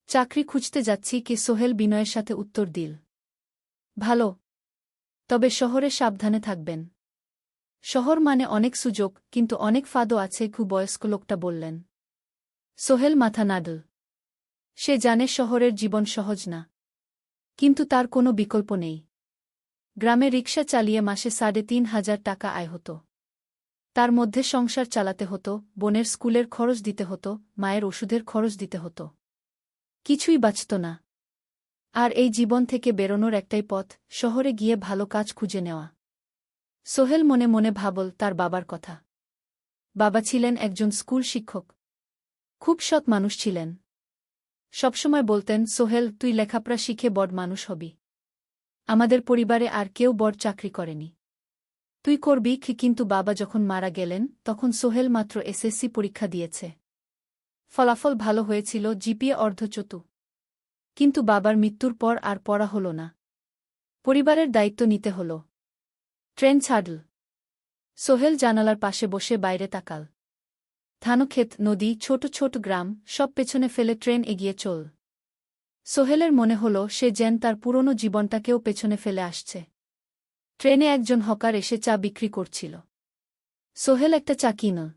চাকরি খুঁজতে যাচ্ছি কি? সোহেল বিনয়ের সাথে উত্তর দিল। ভালো, তবে শহরে সাবধানে থাকবেন। শহর মানে অনেক সুযোগ, কিন্তু অনেক ফাঁদও আছে। বয়স্ক লোকটা বললেন। সোহেল মাথা নাড়ল। সে জানে শহরের জীবন সহজ না, কিন্তু তার কোনো বিকল্প নেই। গ্রামে রিকশা চালিয়ে মাসে ৩,৫০০ টাকা আয় হতো। তার মধ্যে সংসার চালাতে হতো, বোনের স্কুলের খরচ দিতে হতো, মায়ের ওষুধের খরচ দিতে হতো। কিছুই বাঁচত না। আর এই জীবন থেকে বেরোনোর একটাই পথ, শহরে গিয়ে ভালো কাজ খুঁজে নেওয়া। সোহেল মনে মনে ভাবল তার বাবার কথা। বাবা ছিলেন একজন স্কুল শিক্ষক। খুব সৎ মানুষ ছিলেন। সবসময় বলতেন, সোহেল, তুই লেখাপড়া শিখে বড় মানুষ হবি। আমাদের পরিবারে আর কেউ বড় চাকরি করেনি, তুই করবি। কিন্তু বাবা যখন মারা গেলেন তখন সোহেল মাত্র এসএসসি পরীক্ষা দিয়েছে। ফলাফল ভালো হয়েছিল, জিপিএ অর্ধচতু। কিন্তু বাবার মৃত্যুর পর আর পড়া হল না। পরিবারের দায়িত্ব নিতে হল। ট্রেন ছাড়ল। সোহেল জানালার পাশে বসে বাইরে তাকাল। ধানক্ষেত, নদী, ছোট ছোট গ্রাম, সব পেছনে ফেলে ট্রেন এগিয়ে চল। সোহেলের মনে হল সে যেন তার পুরনো জীবনটাকেও পেছনে ফেলে আসছে। ট্রেনে একজন হকার এসে চা বিক্রি করছিল। সোহেল একটা চা কিনল।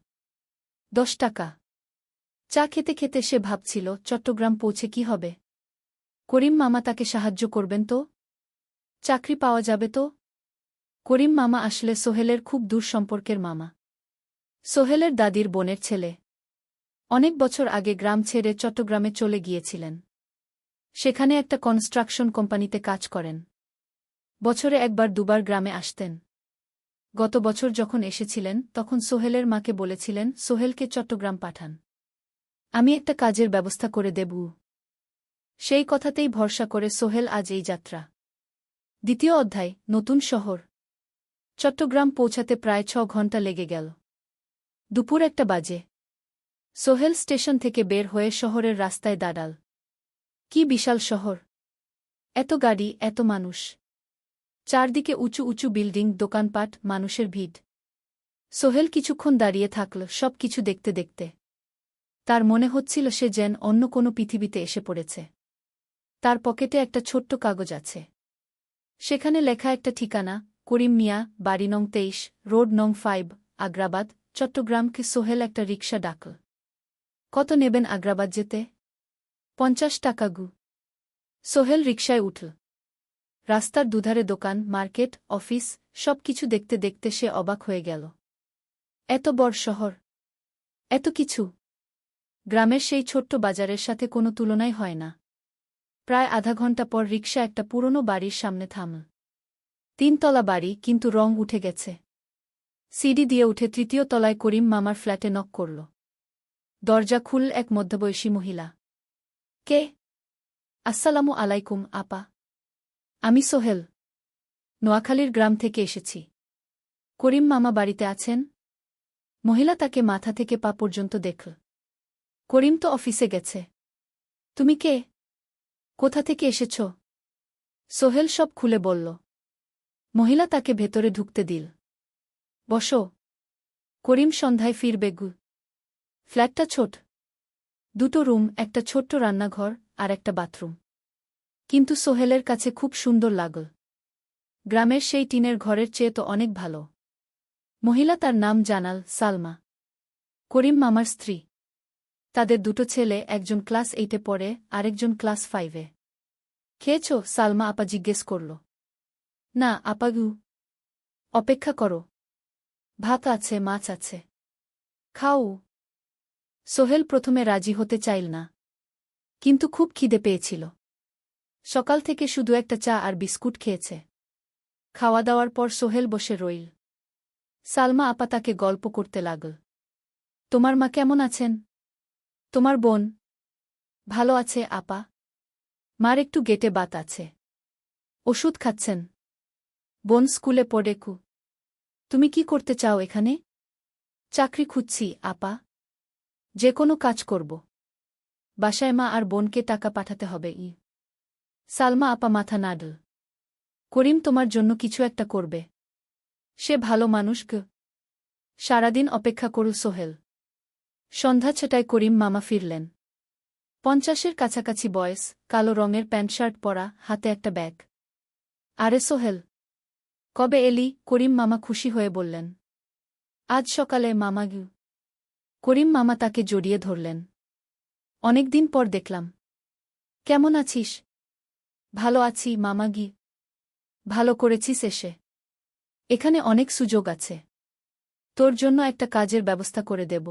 10 টাকা। চা খেতে খেতে সে ভাবছিল, চট্টগ্রাম পৌঁছে কি হবে? করিম মামা তাকে সাহায্য করবেন তো? চাকরি পাওয়া যাবে তো? করিম মামা আসলে সোহেলের খুব দূর সম্পর্কের মামা। সোহেলের দাদির বোনের ছেলে। অনেক বছর আগে গ্রাম ছেড়ে চট্টগ্রামে চলে গিয়েছিলেন। সেখানে একটা কনস্ট্রাকশন কোম্পানিতে কাজ করেন। বছরে একবার দুবার গ্রামে আসতেন। গত বছর যখন এসেছিলেন তখন সোহেলের মাকে বলেছিলেন, সোহেলকে চট্টগ্রাম পাঠান, আমি একটা কাজের ব্যবস্থা করে দেব। সেই কথাতেই ভরসা করে সোহেল আজ এই যাত্রা। দ্বিতীয় অধ্যায়, নতুন শহর। চট্টগ্রাম পৌঁছাতে প্রায় 6 ঘণ্টা লেগে গেল। দুপুর 1টা বাজে। সোহেল স্টেশন থেকে বের হয়ে শহরের রাস্তায় দাঁড়াল। কি বিশাল শহর! এত গাড়ি, এত মানুষ। চারদিকে উঁচু উঁচু বিল্ডিং, দোকানপাট, মানুষের ভিড়। সোহেল কিছুক্ষণ দাঁড়িয়ে থাকল, সব কিছু দেখতে দেখতে। তার মনে হচ্ছিল সে যেন অন্য কোনো পৃথিবীতে এসে পড়েছে। তার পকেটে একটা ছোট্ট কাগজ আছে। সেখানে লেখা একটা ঠিকানা, করিম মিয়া, বাড়ি নং 23, রোড নং 5, আগ্রাবাদ, চট্টগ্রামকে। সোহেল একটা রিকশা ডাকল। কত নেবেন আগ্রাবাদ যেতে? 50 টাকা গু। সোহেল রিকশায় উঠল। রাস্তার দুধারে দোকান, মার্কেট, অফিস, সব কিছু দেখতে দেখতে সে অবাক হয়ে গেল। এত বড় শহর, এত কিছু! গ্রামের সেই ছোট্ট বাজারের সাথে কোনো তুলনাই হয় না। প্রায় আধা ঘণ্টা পর রিকশা একটা পুরনো বাড়ির সামনে থামল। 3 তলা বাড়ি, কিন্তু রং উঠে গেছে। সিঁড়ি দিয়ে উঠে 3য় তলায় করিম মামার ফ্ল্যাটে নক করল। দরজা খুলল এক মধ্যবয়সী মহিলা। কে? আসসালামু আলাইকুম আপা। আমি সোহেল। নোয়াখালীর গ্রাম থেকে এসেছি। করিম মামা বাড়িতে আছেন? মহিলা তাকে মাথা থেকে পা পর্যন্ত দেখল। করিম তো অফিসে গেছে। তুমি কে? কোথা থেকে এসেছ? সোহেল সব খুলে বলল। মহিলা তাকে ভেতরে ঢুকতে দিল। বসো। করিম সন্ধ্যায় ফিরবে গু। ফ্ল্যাটটা ছোট। 2টো রুম, একটা ছোট্ট রান্নাঘর আর একটা বাথরুম। কিন্তু সোহেলের কাছে খুব সুন্দর লাগল। গ্রামের সেই টিনের ঘরের চেয়ে তো অনেক ভালো। মহিলা তার নাম জানাল, সালমা। করিম মামার স্ত্রী। তাদের 2টো ছেলে, একজন ক্লাস 8-এ পড়ে, আরেকজন ক্লাস 5-এ। খেয়েছ? সালমা আপা জিজ্ঞেস করল। না আপা গু। অপেক্ষা করো। ভাত আছে, মাছ আছে। খাও। সোহেল প্রথমে রাজি হতে চাইল না, কিন্তু খুব খিদে পেয়েছিল। সকাল থেকে শুধু একটা চা আর বিস্কুট খেয়েছে। খাওয়া দাওয়ার পর সোহেল বসে রইল। সালমা আপা তাকে গল্প করতে লাগল। তোমার মা কেমন আছেন? তোমার বোন? ভালো আছে আপা। মার একটু গেটে বাত আছে। ওষুধ খাচ্ছেন। বোন স্কুলে পড়ে কু। তুমি কি করতে চাও এখানে? চাকরি খুঁজছি আপা। যে কোনো কাজ করব। বাসায় মা আর বোনকে টাকা পাঠাতে হবে। সালমা আপা মাথা নাড়ল। করিম তোমার জন্য কিছু একটা করবে। সে ভালো মানুষ গ। সারাদিন অপেক্ষা করু সোহেল। সন্ধ্যা 6টায় করিম মামা ফিরলেন। 50-এর কাছাকাছি বয়স, কালো রঙের প্যান্ট শার্ট পরা, হাতে একটা ব্যাগ। আরে সোহেল, কবে এলি? করিম মামা খুশি হয়ে বললেন। আজ সকালে মামা গু। করিম মামা তাকে জড়িয়ে ধরলেন। অনেকদিন পর দেখলাম। কেমন আছিস? ভালো আছি মামা গি। ভালো করেছিস এসে। এখানে অনেক সুযোগ আছে। তোর জন্য একটা কাজের ব্যবস্থা করে দেব।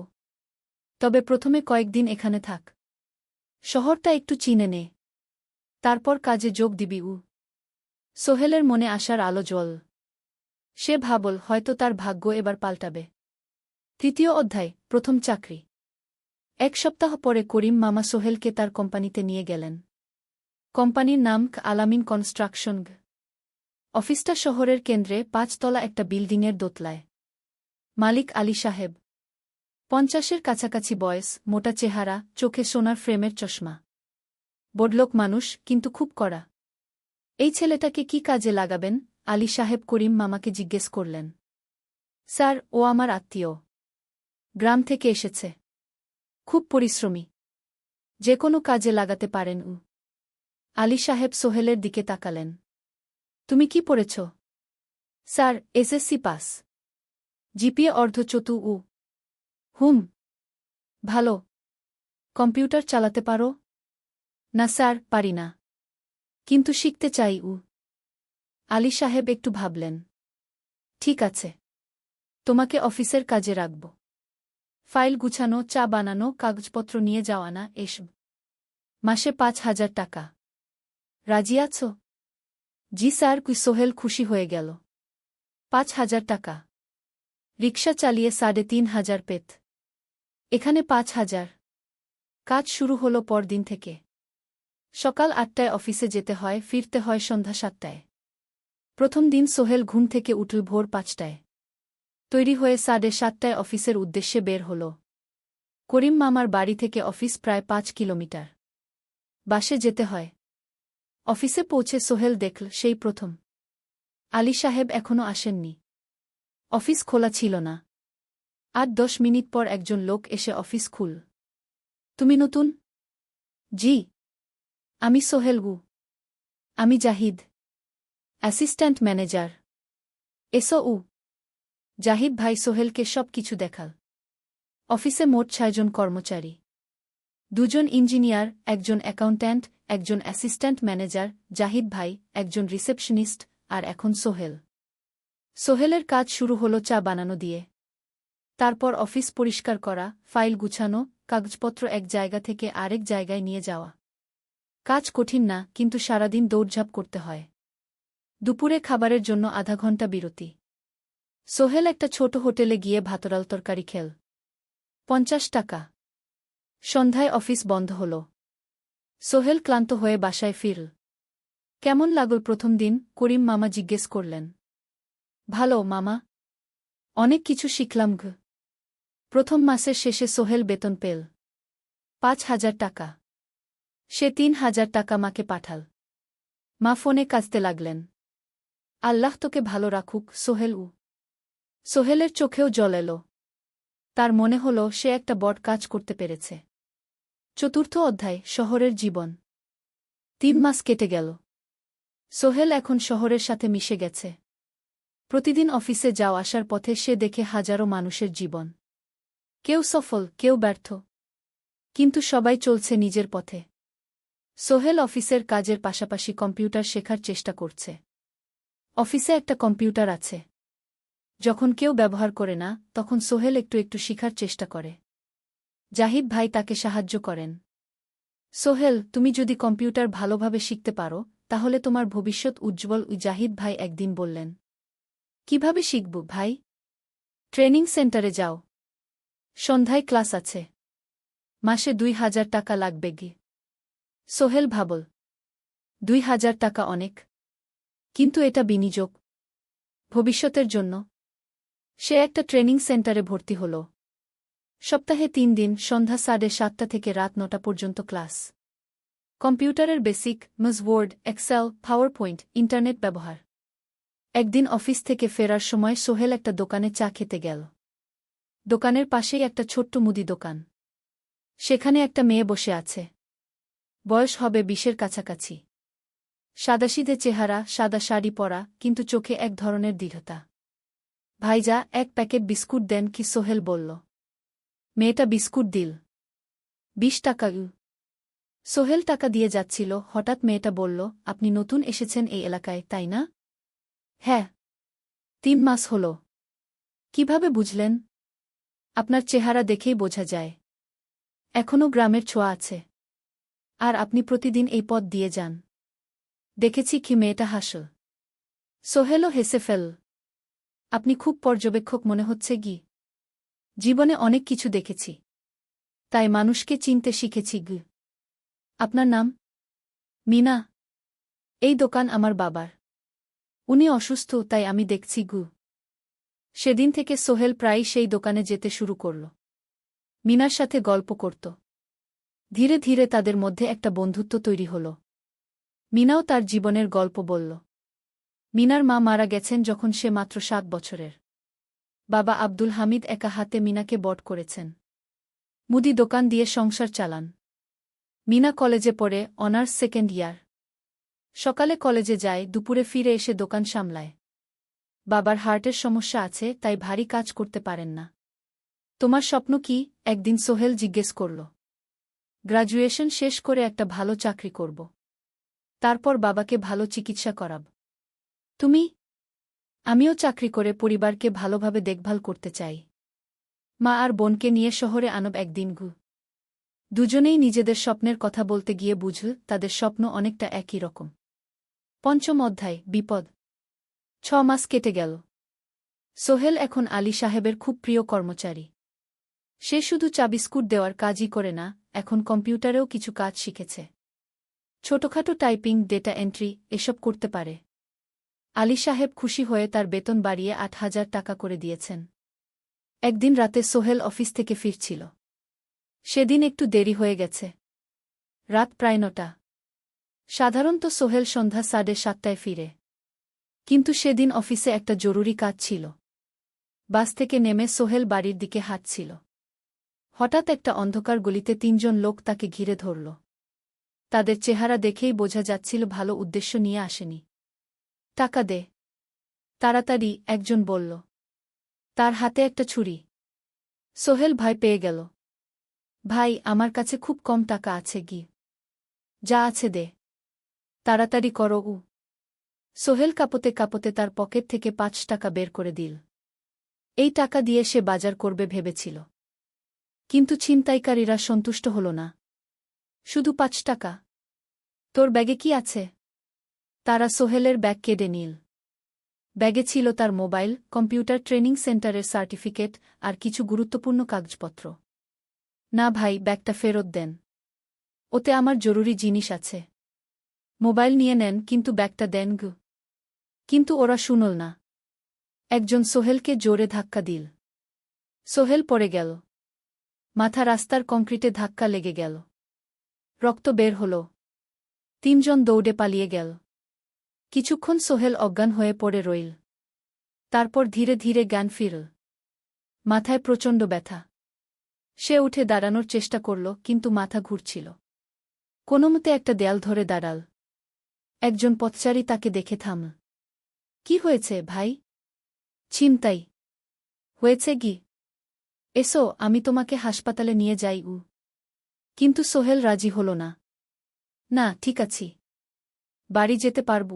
তবে প্রথমে কয়েকদিন এখানে থাক। শহরটা একটু চিনে নে। তারপর কাজে যোগ দিবি। সোহেলের মনে আসার আলো জ্বল। সে ভাবল হয়তো তার ভাগ্য এবার পাল্টাবে। তৃতীয় অধ্যায়, প্রথম চাকরি। এক সপ্তাহ পরে করিম মামা সোহেলকে তার কোম্পানিতে নিয়ে গেলেন। কোম্পানির নাম আলামিন কনস্ট্রাকশন। অফিসটা শহরের কেন্দ্রে ৫ তলা একটা বিল্ডিংয়ের দোতলায়। মালিক আলী সাহেব, ৫০-এর কাছাকাছি বয়স, মোটা চেহারা, চোখে সোনার ফ্রেমের চশমা। বড়লোক মানুষ, কিন্তু খুব কড়া। এই ছেলেটাকে কি কাজে লাগাবেন? আলী সাহেব করিম মামাকে জিজ্ঞেস করলেন। স্যার, ও আমার আত্মীয়। গ্রাম থেকে এসেছে। খুব পরিশ্রমী। যে কোনো কাজে লাগাতে পারেন উ। আলী সাহেব সোহেলের দিকে তাকালেন। তুমি কি পড়েছ? Sir, SSC pass. জিপিএ অর্ধচতু উ। হুম। ভালো। কম্পিউটার চালাতে পারো? না স্যার, পারি না। কিন্তু শিখতে চাই উ। আলী সাহেব একটু ভাবলেন। ঠিক আছে। তোমাকে অফিসের কাজে রাখব। ফাইল গুছানো, চা বানানো, কাগজপত্র নিয়ে যাওয়া, না এসব। মাসে ৫,০০০ টাকা। রাজি আছো? জি স্যার। সোহেল খুশি হয়ে গেল। ৫,০০০ টাকা। রিকশা চালিয়ে ৩,৫০০ পেত। এখানে ৫,০০০। কাজ শুরু হলো পরদিন থেকে। সকাল ৮টায় অফিসে যেতে হয়, ফিরতে হয় সন্ধ্যা ৭টায়। প্রথম দিন সোহেল ঘুম থেকে উঠল ভোর ৫টায়। তৈরি হয়ে ৭:৩০টায় অফিসের উদ্দেশ্যে বের হল। করিম মামার বাড়ি থেকে অফিস প্রায় ৫ কিলোমিটার। বাসে যেতে হয়। অফিসে পৌঁছে সোহেল দেখল সেই প্রথম আলী সাহেব এখনও আসেননি। অফিস খোলা ছিল না। ৮-১০ মিনিট পর একজন লোক এসে অফিস খুল। তুমি নতুন? জি। আমি সোহেল গু। আমি জাহিদ, অ্যাসিস্ট্যান্ট ম্যানেজার। এসো উ। জাহিদ ভাই সোহেলকে সব কিছু দেখাল। অফিসে মোট ৬ জন কর্মচারী। ২ জন ইঞ্জিনিয়ার, একজন অ্যাকাউন্ট্যান্ট, একজন অ্যাসিস্ট্যান্ট ম্যানেজার, জাহিদ ভাই, একজন রিসেপশনিস্ট, আর এখন সোহেল। সোহেলের কাজ শুরু হলো চা বানানো দিয়ে। তারপর অফিস পরিষ্কার করা, ফাইল গুছানো, কাগজপত্র এক জায়গা থেকে আরেক জায়গায় নিয়ে যাওয়া। কাজ কঠিন না, কিন্তু সারাদিন দৌড়ঝাঁপ করতে হয়। দুপুরে খাবারের জন্য আধা ঘণ্টা বিরতি। সোহেল একটা ছোট হোটেলে গিয়ে ভাতরাল তরকারি খেল। ৫০ টাকা। সন্ধ্যায় অফিস বন্ধ হল। সোহেল ক্লান্ত হয়ে বাসায় ফিরল। কেমন লাগল প্রথম দিন? করিম মামা জিজ্ঞেস করলেন। ভালো মামা। অনেক কিছু শিখলাম ঘ। প্রথম মাসের শেষে সোহেল বেতন পেল ৫,০০০ টাকা। সে ৩,০০০ টাকা মাকে পাঠাল। মা ফোনে কাঁদতে লাগলেন। আল্লাহ তোকে ভালো রাখুক সোহেল উ। সোহেলের চোখেও জল এল। তার মনে হল সে একটা বড় কাজ করতে পেরেছে। চতুর্থ অধ্যায়, শহরের জীবন। ৩ মাস কেটে গেল। সোহেল এখন শহরের সাথে মিশে গেছে। প্রতিদিন অফিসে যাও আসার পথে সে দেখে হাজারো মানুষের জীবন। কেউ সফল, কেউ ব্যর্থ। কিন্তু সবাই চলছে নিজের পথে। সোহেল অফিসের কাজের পাশাপাশি কম্পিউটার শেখার চেষ্টা করছে। অফিসে একটা কম্পিউটার আছে। যখন কেউ ব্যবহার করে না, তখন সোহেল একটু একটু শিখার চেষ্টা করে। জাহিদ ভাই তাকে সাহায্য করেন। সোহেল, তুমি যদি কম্পিউটার ভালোভাবে শিখতে পারো, তাহলে তোমার ভবিষ্যৎ উজ্জ্বল। জাহিদ ভাই একদিন বললেন। কিভাবে শিখব ভাই? ট্রেনিং সেন্টারে যাও। সন্ধ্যায় ক্লাস আছে। মাসে ২,০০০ টাকা লাগবে গি। সোহেল ভাবল। ২,০০০ টাকা অনেক। কিন্তু এটা বিনিয়োগ। ভবিষ্যতের জন্য। সে একটা ট্রেনিং সেন্টারে ভর্তি হল। সপ্তাহে ৩ দিন, সন্ধ্যা ৭:৩০ থেকে রাত ৯টা পর্যন্ত ক্লাস। কম্পিউটারের basic, MS Word, Excel, PowerPoint, internet ব্যবহার। একদিন অফিস থেকে ফেরার সময় সোহেল একটা দোকানে চা খেতে গেল। দোকানের পাশেই একটা ছোট্ট মুদি দোকান। সেখানে একটা মেয়ে বসে আছে। বয়স হবে ২০-এর কাছাকাছি। সাদাসিধে চেহারা, সাদা শাড়ি পরা, কিন্তু চোখে এক ধরনের দৃঢ়তা। ভাইজা, এক প্যাকেট বিস্কুট দেন কি? সোহেল বলল। মেয়েটা বিস্কুট দিল। ২০ টাকা। সোহেল টাকা দিয়ে যাচ্ছিল, হঠাৎ মেয়েটা বলল, আপনি নতুন এসেছেন এই এলাকায়, তাই না? হ্যাঁ। ৩ মাস হল। কিভাবে বুঝলেন? আপনার চেহারা দেখেই বোঝা যায়। এখনও গ্রামের ছোঁয়া আছে। আর আপনি প্রতিদিন এই পথ দিয়ে যান। দেখেছি কি? মেয়েটা হাসল। সোহেলও হেসে ফেল। আপনি খুব পর্যবেক্ষক মনে হচ্ছে গি। জীবনে অনেক কিছু দেখেছি, তাই মানুষকে চিনতে শিখেছি। আপনার নাম? মিনা। এই দোকান আমার বাবার। উনি অসুস্থ, তাই আমি দেখছি। সেদিন থেকে সোহেল প্রায়ই সেই দোকানে যেতে শুরু করল। মিনার সাথে গল্প করত। ধীরে ধীরে তাদের মধ্যে একটা বন্ধুত্ব তৈরি হল। মিনাও তার জীবনের গল্প বলল। মিনার মা মারা গেছেন যখন সে মাত্র 7 বছরের। বাবা আব্দুল হামিদ একা হাতে মিনাকে বড় করেছেন। মুদি দোকান দিয়ে সংসার চালান। মিনা কলেজে পড়ে, অনার্স সেকেন্ড ইয়ার। সকালে কলেজে যায়, দুপুরে ফিরে এসে দোকান সামলায়। বাবার হার্টের সমস্যা আছে, তাই ভারী কাজ করতে পারেন না। তোমার স্বপ্ন কি? একদিন সোহেল জিজ্ঞেস করল। গ্র্যাজুয়েশন শেষ করে একটা ভালো চাকরি করব। তারপর বাবাকে ভালো চিকিৎসা করাব। তুমি? আমিও চাকরি করে পরিবারকে ভালোভাবে দেখভাল করতে চাই। মা আর বোনকে নিয়ে শহরে আনব একদিন। দুজনেই নিজেদের স্বপ্নের কথা বলতে গিয়ে বুঝল তাদের স্বপ্ন অনেকটা একই রকম। ৫ম অধ্যায়, বিপদ। ৬ মাস কেটে গেল। সোহেল এখন আলী সাহেবের খুব প্রিয় কর্মচারী। সে শুধু চা বিস্কুট দেওয়ার কাজই করে না, এখন কম্পিউটারেও কিছু কাজ শিখেছে। ছোটখাটো টাইপিং, ডেটা এন্ট্রি এসব করতে পারে। আলী সাহেব খুশি হয়ে তার বেতন বাড়িয়ে ৮,০০০ টাকা করে দিয়েছেন। একদিন রাতে সোহেল অফিস থেকে ফিরছিল। সেদিন একটু দেরি হয়ে গেছে। রাত প্রায় ৯টা। সাধারণত সোহেল সন্ধ্যা ৭:৩০টায় ফিরে। কিন্তু সেদিন অফিসে একটা জরুরি কাজ ছিল। বাস থেকে নেমে সোহেল বাড়ির দিকে হাঁটছিল। হঠাৎ একটা অন্ধকার গলিতে ৩ জন লোক তাকে ঘিরে ধরল। তাদের চেহারা দেখেই বোঝা যাচ্ছিল ভালো উদ্দেশ্য নিয়ে আসেনি। টাকা দে, তাড়াতাড়ি, একজন বলল। তার হাতে একটা ছুরি। সোহেল ভয় পেয়ে গেল। ভাই, আমার কাছে খুব কম টাকা আছে। যা আছে দে, তাড়াতাড়ি করো। সোহেল কাঁপতে কাঁপতে তার পকেট থেকে ৫ টাকা বের করে দিল। এই টাকা দিয়ে সে বাজার করবে ভেবেছিল। কিন্তু ছিনতাইকারীরা সন্তুষ্ট হল না। শুধু ৫ টাকা? তোর ব্যাগে কি আছে? তারা সোহেলের ব্যাগ কেড়ে নিল। ব্যাগে ছিল তার মোবাইল, কম্পিউটার ট্রেনিং সেন্টারের সার্টিফিকেট আর কিছু গুরুত্বপূর্ণ কাগজপত্র। না ভাই, ব্যাগটা ফেরত দেন। ওতে আমার জরুরি জিনিস আছে। মোবাইল নিয়ে নেন, কিন্তু ব্যাগটা দেন। কিন্তু ওরা শুনল না। একজন সোহেলকে জোরে ধাক্কা দিল। সোহেল পড়ে গেল। মাথা রাস্তার কংক্রিটে ধাক্কা লেগে গেল। রক্ত বের হল। ৩ জন দৌড়ে পালিয়ে গেল। কিছুক্ষণ সোহেল অজ্ঞান হয়ে পড়ে রইল। তারপর ধীরে ধীরে জ্ঞান ফিরল। মাথায় প্রচণ্ড ব্যথা। সে উঠে দাঁড়ানোর চেষ্টা করল, কিন্তু মাথা ঘুরছিল। কোনোমতে একটা দেয়াল ধরে দাঁড়াল। একজন পথচারী তাকে দেখে থামল। কি হয়েছে ভাই? ছিনতাই হয়েছে। এসো, আমি তোমাকে হাসপাতালে নিয়ে যাই। কিন্তু সোহেল রাজি হল না। না, ঠিক আছি, বাড়ি যেতে পারব।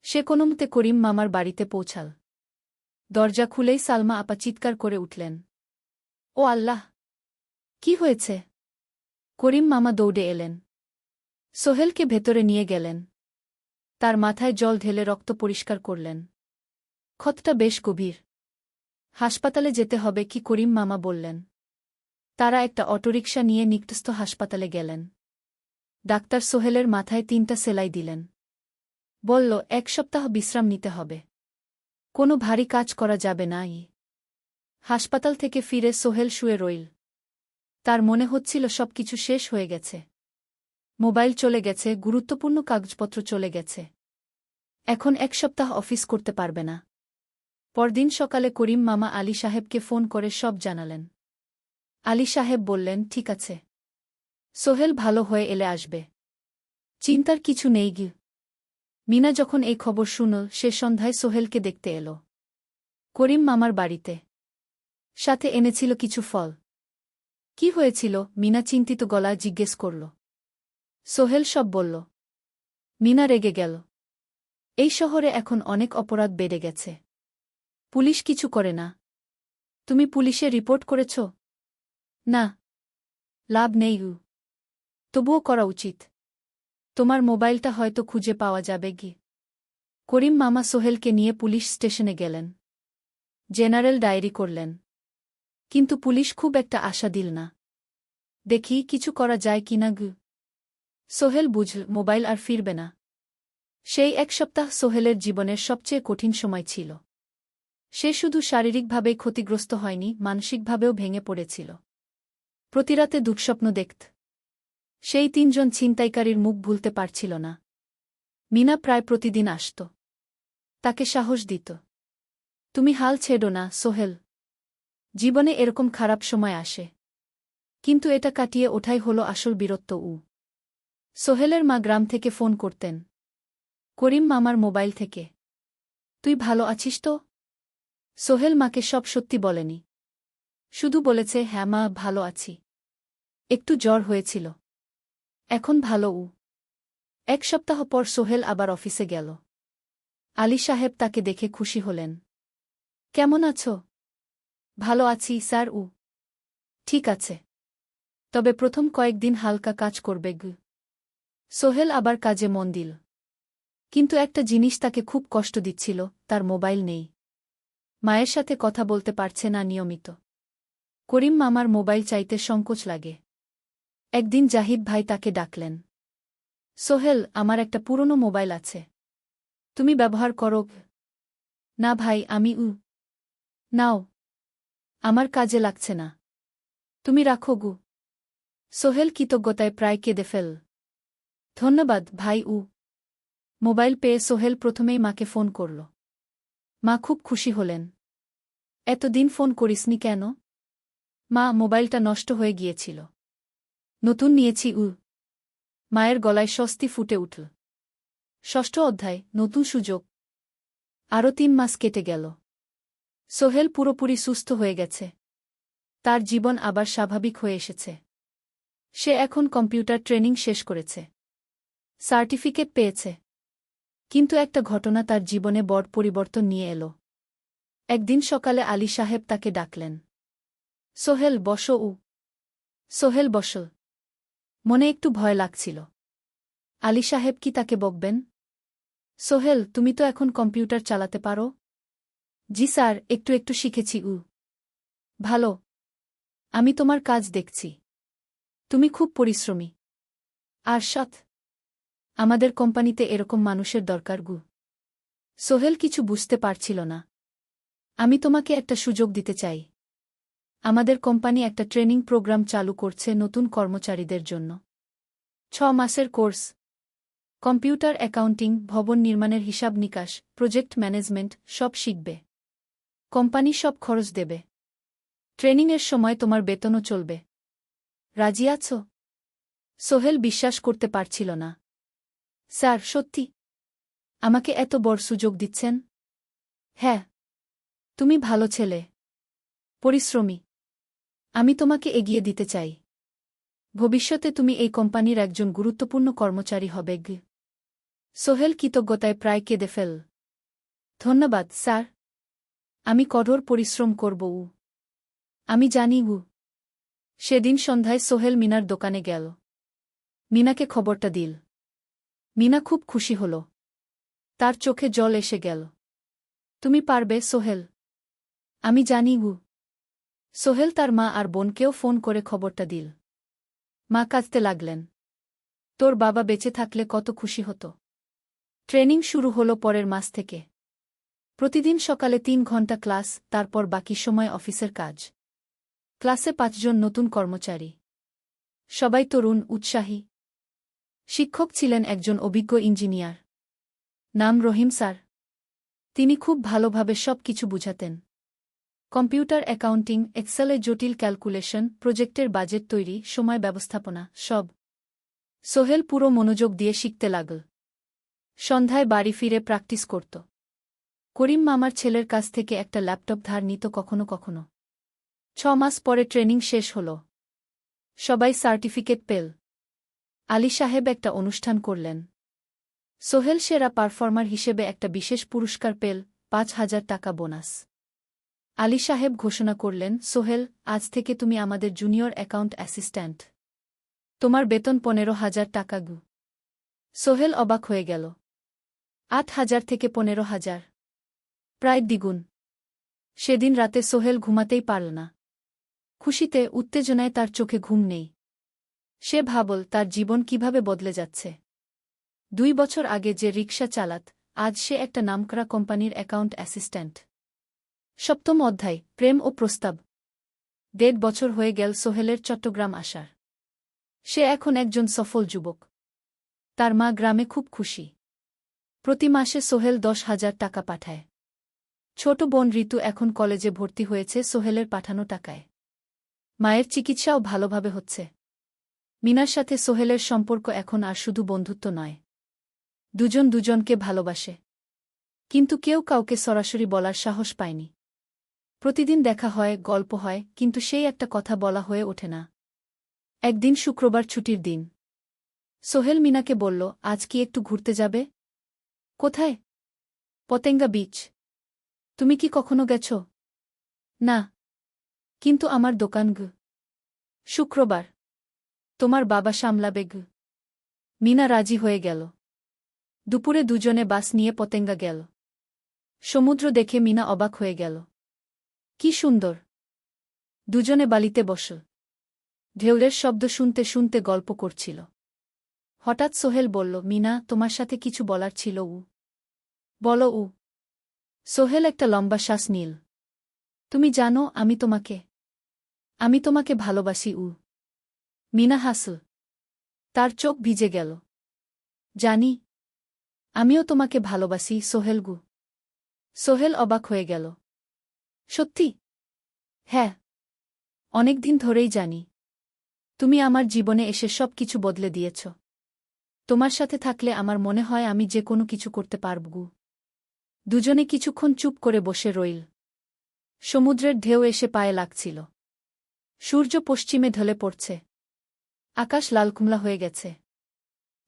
সে কোনোমতে করিম মামার বাড়িতে পৌঁছাল। দরজা খুলেই সালমা আপা চিৎকার করে উঠলেন। ও আল্লাহ! কি হয়েছে? করিম মামা দৌড়ে এলেন। সোহেলকে ভেতরে নিয়ে গেলেন। তার মাথায় জল ঢেলে রক্ত পরিষ্কার করলেন। ক্ষতটা বেশ গভীর। হাসপাতালে যেতে হবে কি? করিম মামা বললেন। তারা একটা অটোরিকশা নিয়ে নিকটস্থ হাসপাতালে গেলেন। ডাক্তার সোহেলের মাথায় ৩টা সেলাই দিলেন। বলল, ১ সপ্তাহ বিশ্রাম নিতে হবে। কোনো ভারী কাজ করা যাবে না। হাসপাতাল থেকে ফিরে সোহেল শুয়ে রইল। তার মনে হচ্ছিল সবকিছু শেষ হয়ে গেছে। মোবাইল চলে গেছে, গুরুত্বপূর্ণ কাগজপত্র চলে গেছে। এখন ১ সপ্তাহ অফিস করতে পারবে না। পরদিন সকালে করিম মামা আলী সাহেবকে ফোন করে সব জানালেন। আলী সাহেব বললেন, ঠিক আছে, সোহেল ভালো হয়ে এলে আসবে, চিন্তার কিছু নেই। মিনা যখন এই খবর শুনল, সে সন্ধ্যায় সোহেলকে দেখতে এল করিম মামার বাড়িতে। সাথে এনেছিল কিছু ফল। কি হয়েছিল? মিনা চিন্তিত গলায় জিজ্ঞেস করল। সোহেল সব বলল। মিনা রেগে গেল। এই শহরে এখন অনেক অপরাধ বেড়ে গেছে। পুলিশ কিছু করে না। তুমি পুলিশে রিপোর্ট করেছ? না, লাভ নেই। তবুও করা উচিত। তোমার মোবাইলটা হয়তো খুঁজে পাওয়া যাবে। করিম মামা সোহেলকে নিয়ে পুলিশ স্টেশনে গেলেন। জেনারেল ডায়েরি করলেন। কিন্তু পুলিশ খুব একটা আশা দিল না। দেখি কিছু করা যায় কিনা গু। সোহেল বুঝল মোবাইল আর ফিরবে না। সেই এক সপ্তাহ সোহেলের জীবনের সবচেয়ে কঠিন সময় ছিল। সে শুধু শারীরিকভাবেই ক্ষতিগ্রস্ত হয়নি, মানসিকভাবেও ভেঙে পড়েছিল। প্রতিরাতে দুঃস্বপ্ন দেখত। সেই ৩ জন ছিনতাইকারীর মুখ ভুলতে পারছিল না। মিনা প্রায় প্রতিদিন আসত। তাকে সাহস দিত। তুমি হাল ছেড়ো না সোহেল। জীবনে এরকম খারাপ সময় আসে। কিন্তু এটা কাটিয়ে ওঠাই হলো আসল বীরত্ব। সোহেলের মা গ্রাম থেকে ফোন করতেন। করিম মামার মোবাইল থেকে। তুই ভালো আছিস তো? সোহেল মাকে সব সত্যি বলেনি। শুধু বলেছে, হ্যাঁ মা, ভালো আছি। একটু জ্বর হয়েছিল। এখন ভালো। ১ সপ্তাহ পর সোহেল আবার অফিসে গেল। আলী সাহেব তাকে দেখে খুশি হলেন। কেমন আছো? ভালো আছি স্যার। ঠিক আছে। তবে প্রথম কয়েকদিন হালকা কাজ করবে গু। সোহেল আবার কাজে মন দিল। কিন্তু একটা জিনিস তাকে খুব কষ্ট দিচ্ছিল, তার মোবাইল নেই। মায়ের সাথে কথা বলতে পারছে না নিয়মিত। করিম মামার মোবাইল চাইতে সংকোচ লাগে। একদিন জাহিদ ভাই তাকে ডাকলেন। সোহেল, আমার একটা পুরনো মোবাইল আছে। তুমি ব্যবহার করো? না ভাই, আমি নাও। আমার কাজে লাগছে না। তুমি রাখো গু। সোহেল কৃতজ্ঞতায় প্রায় কেঁদে ফেল। ধন্যবাদ ভাই। মোবাইল পেয়ে সোহেল প্রথমেই মাকে ফোন করল। মা খুব খুশি হলেন। এতদিন ফোন করিসনি কেন? মা, মোবাইলটা নষ্ট হয়ে গিয়েছিল। নতুন নিয়েছি। মায়ের গলায় স্বস্তি ফুটে উঠল। ৬ষ্ঠ অধ্যায়, নতুন সুযোগ। আরও ৩ মাস কেটে গেল। সোহেল পুরোপুরি সুস্থ হয়ে গেছে। তার জীবন আবার স্বাভাবিক হয়ে এসেছে। সে এখন কম্পিউটার ট্রেনিং শেষ করেছে। সার্টিফিকেট পেয়েছে। কিন্তু একটা ঘটনা তার জীবনে বড় পরিবর্তন নিয়ে এলো। একদিন সকালে আলী সাহেব তাকে ডাকলেন। সোহেল, বসো। সোহেল বসল। মনে একটু ভয় লাগছিল। আলী সাহেব কি তাকে বকবেন? সোহেল, তুমি তো এখন কম্পিউটার চালাতে পারো? জি স্যার, একটু একটু শিখেছি। ভালো। আমি তোমার কাজ দেখছি। তুমি খুব পরিশ্রমী আর সৎ। আমাদের কোম্পানিতে এরকম মানুষের দরকার গু। সোহেল কিছু বুঝতে পারছিল না। আমি তোমাকে একটা সুযোগ দিতে চাই। আমাদের কোম্পানি একটা ট্রেনিং প্রোগ্রাম চালু করছে নতুন কর্মচারীদের জন্য। ৬ মাসের কোর্স। কম্পিউটার অ্যাকাউন্টিং, ভবন নির্মাণের হিসাব নিকাশ, প্রজেক্ট ম্যানেজমেন্ট সব শিখবে। কোম্পানি সব খরচ দেবে। ট্রেনিংয়ের সময় তোমার বেতনও চলবে। রাজি আছো? সোহেল বিশ্বাস করতে পারছিল না। স্যার, সত্যি? আমাকে এত বড় সুযোগ দিচ্ছেন? হ্যাঁ। তুমি ভালো ছেলে, পরিশ্রমী। আমি তোমাকে এগিয়ে দিতে চাই। ভবিষ্যতে তুমি এই কোম্পানির একজন গুরুত্বপূর্ণ কর্মচারী হবে। সোহেল কৃতজ্ঞতায় প্রায় কেঁদে ফেল। ধন্যবাদ স্যার। আমি কঠোর পরিশ্রম করব। আমি জানি। সেদিন সন্ধ্যায় সোহেল মিনার দোকানে গেল। মিনাকে খবরটা দিল। মিনা খুব খুশি হল। তার চোখে জল এসে গেল। তুমি পারবে সোহেল। আমি জানি। সোহেল তার মা আর বোনকেও ফোন করে খবরটা দিল। মা কাঁদতে লাগলেন। তোর বাবা বেঁচে থাকলে কত খুশি হতো। ট্রেনিং শুরু হলো পরের মাস থেকে। প্রতিদিন সকালে ৩ ঘন্টা ক্লাস, তারপর বাকি সময় অফিসের কাজ। ক্লাসে ৫ জন নতুন কর্মচারী। সবাই তরুণ, উৎসাহী। শিক্ষক ছিলেন একজন অভিজ্ঞ ইঞ্জিনিয়ার। নাম রহিম স্যার। তিনি খুব ভালোভাবে সব কিছু বুঝাতেন। কম্পিউটার অ্যাকাউন্টিং, এক্সেলে জটিল ক্যালকুলেশন, প্রজেক্টের বাজেট তৈরি, সময় ব্যবস্থাপনা সব। সোহেল পুরো মনোযোগ দিয়ে শিখতে লাগল। সন্ধ্যায় বাড়ি ফিরে প্র্যাকটিস করত। করিম মামার ছেলের কাছ থেকে একটা ল্যাপটপ ধার নিত কখনো কখনো। ৬ মাস পরে ট্রেনিং শেষ হল। সবাই সার্টিফিকেট পেল। আলী সাহেব একটা অনুষ্ঠান করলেন। সোহেল সেরা পারফর্মার হিসেবে একটা বিশেষ পুরস্কার পেল, ৫,০০০ টাকা বোনাস। আলী সাহেব ঘোষণা করলেন, সোহেল, আজ থেকে তুমি আমাদের জুনিয়র অ্যাকাউন্ট অ্যাসিস্ট্যান্ট। তোমার বেতন ১৫,০০০ টাকা। সোহেল অবাক হয়ে গেল। ৮,০০০ থেকে ১৫,০০০। প্রায় দ্বিগুণ। সেদিন রাতে সোহেল ঘুমাতেই পারল না। খুশিতে উত্তেজনায় তার চোখে ঘুম নেই। সে ভাবল তার জীবন কিভাবে বদলে যাচ্ছে। 2 বছর আগে যে রিকশা চালাত, আজ সে একটা নামকরা কোম্পানির অ্যাকাউন্ট অ্যাসিস্ট্যান্ট। 7ম অধ্যায়, প্রেম ও প্রস্তাব। 1.5 বছর হয়ে গেল সোহেলের চট্টগ্রাম আসার। সে এখন একজন সফল যুবক। তার মা গ্রামে খুব খুশি। প্রতি মাসে সোহেল 10,000 টাকা পাঠায়। ছোট বোন ঋতু এখন কলেজে ভর্তি হয়েছে সোহেলের পাঠানো টাকায়। মায়ের চিকিৎসাও ভালোভাবে হচ্ছে। মিনার সাথে সোহেলের সম্পর্ক এখন আর শুধু বন্ধুত্ব নয়। দুজন দুজনকে ভালোবাসে। কিন্তু কেউ কাউকে সরাসরি বলার সাহস পায়নি। প্রতিদিন দেখা হয়, গল্প হয়, কিন্তু সেই একটা কথা বলা হয়ে ওঠে না। একদিন শুক্রবার ছুটির দিন। সোহেল মিনাকে বলল, আজ কি একটু ঘুরতে যাবে? কোথায়? পতেঙ্গা বিচ। তুমি কি কখনো গেছ? না। কিন্তু আমার দোকান গ। শুক্রবার। তোমার বাবা সামলাবে গ। মিনা রাজি হয়ে গেল। দুপুরে দুজনে বাস নিয়ে পতেঙ্গা গেল। সমুদ্র দেখে মিনা অবাক হয়ে গেল। কি সুন্দর! দুজনে বালিতে বসল। ঢেউয়ের শব্দ শুনতে শুনতে গল্প করছিল। হঠাৎ সোহেল বলল, মিনা, তোমার সাথে কিছু বলার ছিল। বলো। সোহেল একটা লম্বা শ্বাস নিল। তুমি জানো, আমি তোমাকে ভালোবাসি। মিনা হাসল। তার চোখ ভিজে গেল। জানি। আমিও তোমাকে ভালোবাসি, সোহেল। সোহেল অবাক হয়ে গেল। সত্যি? হ্যাঁ। অনেকদিন ধরেই জানি। তুমি আমার জীবনে এসে সব কিছু বদলে দিয়েছ। তোমার সাথে থাকলে আমার মনে হয় আমি যে কোনো কিছু করতে পারব। দুজনে কিছুক্ষণ চুপ করে বসে রইল। সমুদ্রের ঢেউ এসে পায়ে লাগছিল। সূর্য পশ্চিমে ঢলে পড়ছে। আকাশ লালকুমলা হয়ে গেছে।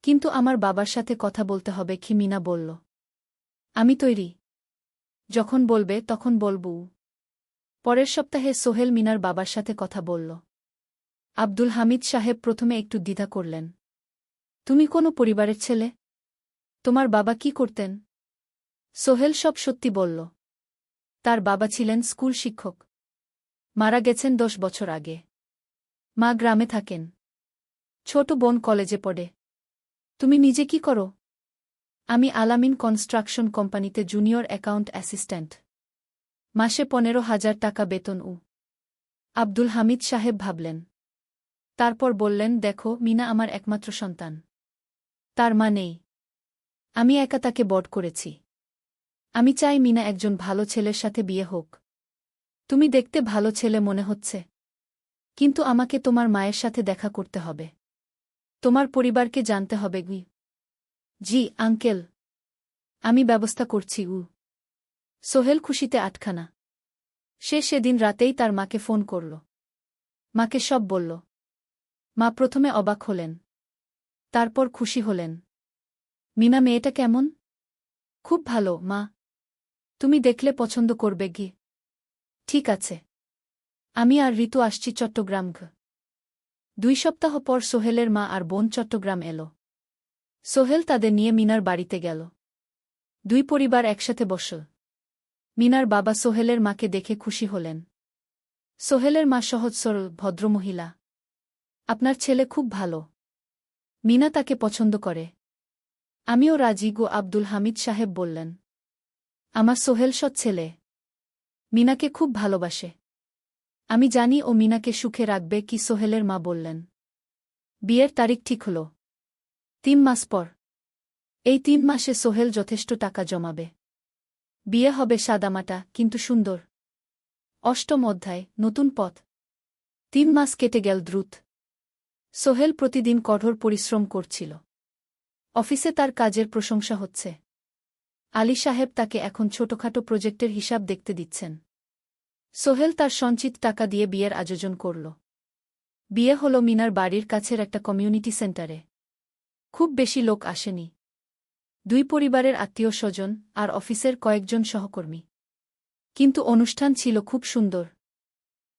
কিন্তু আমার বাবার সাথে কথা বলতে হবে, কি মিনা বলল। আমি তৈরি। যখন বলবে তখন বলব। পরের সপ্তাহে সোহেল মিনার বাবার সাথে কথা বলল। আব্দুল হামিদ সাহেব প্রথমে একটু দ্বিধা করলেন। তুমি কোনো পরিবারের ছেলে? তোমার বাবা কি করতেন? সোহেল সব সত্যি বলল। তার বাবা ছিলেন স্কুল শিক্ষক। মারা গেছেন 10 বছর আগে। মা গ্রামে থাকেন। ছোট বোন কলেজে পড়ে। তুমি নিজে কি করো? আমি আলামিন কনস্ট্রাকশন কোম্পানিতে জুনিয়র অ্যাকাউন্ট অ্যাসিস্ট্যান্ট। মাসে 15,000 টাকা বেতন। আব্দুল হামিদ সাহেব ভাবলেন। তারপর বললেন, দেখো, মিনা আমার একমাত্র সন্তান। তার মা নেই। আমি একা তাকে বড় করেছি। আমি চাই মিনা একজন ভালো ছেলের সাথে বিয়ে হোক। তুমি দেখতে ভালো ছেলে মনে হচ্ছে। কিন্তু আমাকে তোমার মায়ের সাথে দেখা করতে হবে। তোমার পরিবারকে জানতে হবে। জি আঙ্কেল। আমি ব্যবস্থা করছি। সোহেল খুশিতে আটখানা। সে সেদিন রাতেই তার মাকে ফোন করল। মাকে সব বলল। মা প্রথমে অবাক হলেন। তারপর খুশি হলেন। মিনা মেয়েটা কেমন? খুব ভালো, মা। তুমি দেখলে পছন্দ করবে। ঠিক আছে। আমি আর ঋতু আসছি চট্টগ্রাম। 2 সপ্তাহ পর সোহেলের মা আর বোন চট্টগ্রাম এলো। সোহেল তাদের নিয়ে মিনার বাড়িতে গেল। 2 পরিবার একসাথে বসল। মিনার বাবা সোহেলের মাকে দেখে খুশি হলেন। সোহেলের মা সহজ সরল ভদ্রমহিলা। আপনার ছেলে খুব ভালো। মিনা তাকে পছন্দ করে। আমিও রাজি। আব্দুল হামিদ সাহেব বললেন। আমার সোহেল সৎ ছেলে। মিনাকে খুব ভালোবাসে। আমি জানি ও মিনাকে সুখে রাখবে। কি সোহেলের মা বললেন। বিয়ের তারিখ ঠিক হল। 3 মাস পর। এই 3 মাসে সোহেল যথেষ্ট টাকা জমাবে। বিয়ে হবে সাদামাটা কিন্তু সুন্দর। 8ম অধ্যায়, নতুন পথ। 3 মাস কেটে গেল দ্রুত। সোহেল প্রতিদিন কঠোর পরিশ্রম করছিল। অফিসে তার কাজের প্রশংসা হচ্ছে। আলী সাহেব তাকে এখন ছোটখাটো প্রজেক্টের হিসাব দেখতে দিচ্ছেন। সোহেল তার সঞ্চিত টাকা দিয়ে বিয়ের আয়োজন করল। বিয়ে হল মিনার বাড়ির কাছের একটা কমিউনিটি সেন্টারে। খুব বেশি লোক আসেনি। 2 পরিবারের আত্মীয় স্বজন আর অফিসের কয়েকজন সহকর্মী। কিন্তু অনুষ্ঠান ছিল খুব সুন্দর।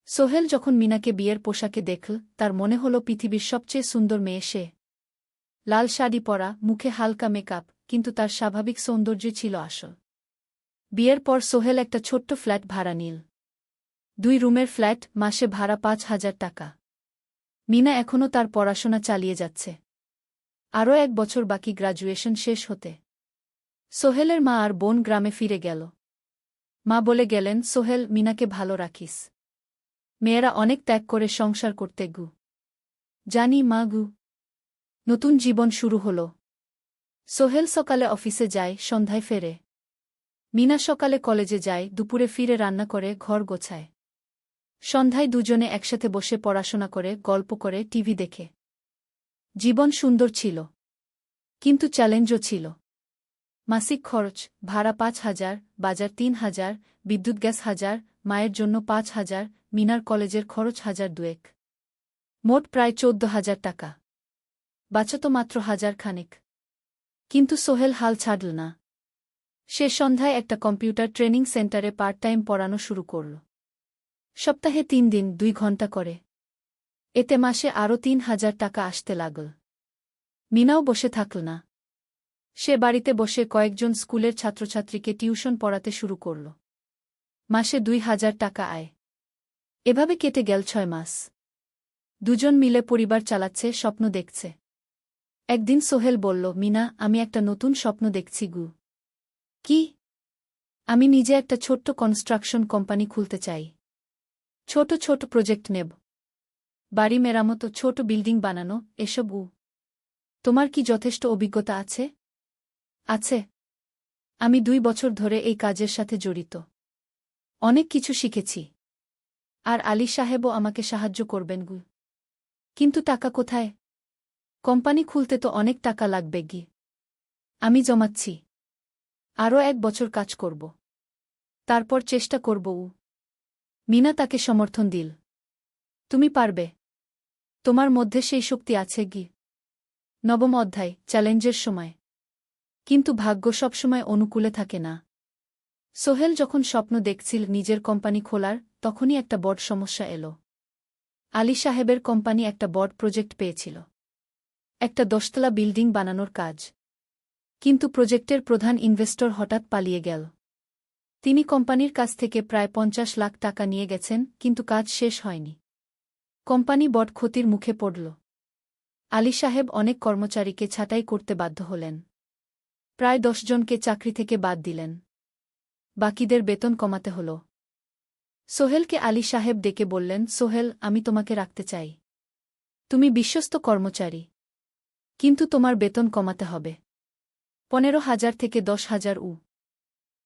সোহেল যখন মিনাকে বিয়ের পোশাকে দেখল, তার মনে হল পৃথিবীর সবচেয়ে সুন্দর মেয়ে সে। লাল শাড়ি পরা, মুখে হালকা মেকআপ, কিন্তু তার স্বাভাবিক সৌন্দর্য ছিল আসল। বিয়ের পর সোহেল একটা ছোট্ট ফ্ল্যাট ভাড়া নিল। 2 রুমের ফ্ল্যাট, মাসে ভাড়া 5,000 টাকা। মিনা এখনও তার পড়াশোনা চালিয়ে যাচ্ছে। আরও 1 বছর বাকি গ্র্যাজুয়েশন শেষ হতে। সোহেলের মা আর বোন গ্রামে ফিরে গেল। মা বলে গেলেন, সোহেল, মিনাকে ভালো রাখিস। মেয়েরা অনেক ত্যাগ করে সংসার করতে গু। জানি মা গু। নতুন জীবন শুরু হল। সোহেল সকালে অফিসে যায়, সন্ধ্যায় ফেরে। মিনা সকালে কলেজে যায়, দুপুরে ফিরে রান্না করে, ঘর গোছায়। সন্ধ্যায় দুজনে একসাথে বসে পড়াশোনা করে, গল্প করে, টিভি দেখে। জীবন সুন্দর ছিল। কিন্তু চ্যালেঞ্জও ছিল। মাসিক খরচ, ভাড়া 5,000, বাজার 3,000, বিদ্যুৎ গ্যাস 1,000, মায়ের জন্য 5,000, মিনার কলেজের খরচ 1,000-2,000। মোট প্রায় 14,000 টাকা। বাঁচত মাত্র 1,000 খানেক। কিন্তু সোহেল হাল ছাড়ল না। সে সন্ধ্যায় একটা কম্পিউটার ট্রেনিং সেন্টারে পার্ট টাইম পড়ানো শুরু করল। সপ্তাহে 3 দিন 2 ঘন্টা করে। এতে মাসে আরও 3,000 টাকা আসতে লাগল। মিনাও বসে থাকল না। সে বাড়িতে বসে কয়েকজন স্কুলের ছাত্রছাত্রীকে টিউশন পড়াতে শুরু করল। মাসে 2,000 টাকা আয়। এভাবে কেটে গেল 6 মাস। দুজন মিলে পরিবার চালাচ্ছে, স্বপ্ন দেখছে। একদিন সোহেল বলল, মিনা, আমি একটা নতুন স্বপ্ন দেখছি গু। কি? আমি নিজে একটা ছোট্ট কনস্ট্রাকশন কোম্পানি খুলতে চাই। ছোট ছোট প্রজেক্ট নেব। বাড়ি মেরামত, ছোট বিল্ডিং বানানো, এসব। তোমার কি যথেষ্ট অভিজ্ঞতা আছে? আছে। আমি 2 বছর ধরে এই কাজের সাথে জড়িত। অনেক কিছু শিখেছি। আর আলী সাহেবও আমাকে সাহায্য করবেন গু। কিন্তু টাকা কোথায়? কোম্পানি খুলতে তো অনেক টাকা লাগবে গি। আমি জমাচ্ছি। আরও 1 বছর কাজ করব। তারপর চেষ্টা করব। মিনা তাকে সমর্থন দিল। তুমি পারবে। তোমার মধ্যে সেই শক্তি আছে গি। 9ম অধ্যায়, চ্যালেঞ্জের সময়। কিন্তু ভাগ্য সবসময় অনুকূলে থাকে না। সোহেল যখন স্বপ্ন দেখছিল নিজের কোম্পানি খোলার, তখনই একটা বড় সমস্যা এল। আলী সাহেবের কোম্পানি একটা বড় প্রজেক্ট পেয়েছিল। একটা 10তলা বিল্ডিং বানানোর কাজ। কিন্তু প্রজেক্টের প্রধান ইনভেস্টর হঠাৎ পালিয়ে গেল। তিনি কোম্পানির কাছ থেকে প্রায় 50 লাখ টাকা নিয়ে গেছেন, কিন্তু কাজ শেষ হয়নি। কোম্পানি বড় ক্ষতির মুখে পড়ল। আলী সাহেব অনেক কর্মচারীকে ছাঁটাই করতে বাধ্য হলেন। প্রায় 10 জনকে চাকরি থেকে বাদ দিলেন। বাকিদের বেতন কমাতে হল। সোহেলকে আলী সাহেব ডেকে বললেন, সোহেল, আমি তোমাকে রাখতে চাই। তুমি বিশ্বস্ত কর্মচারী। কিন্তু তোমার বেতন কমাতে হবে। 15,000 থেকে 10,000।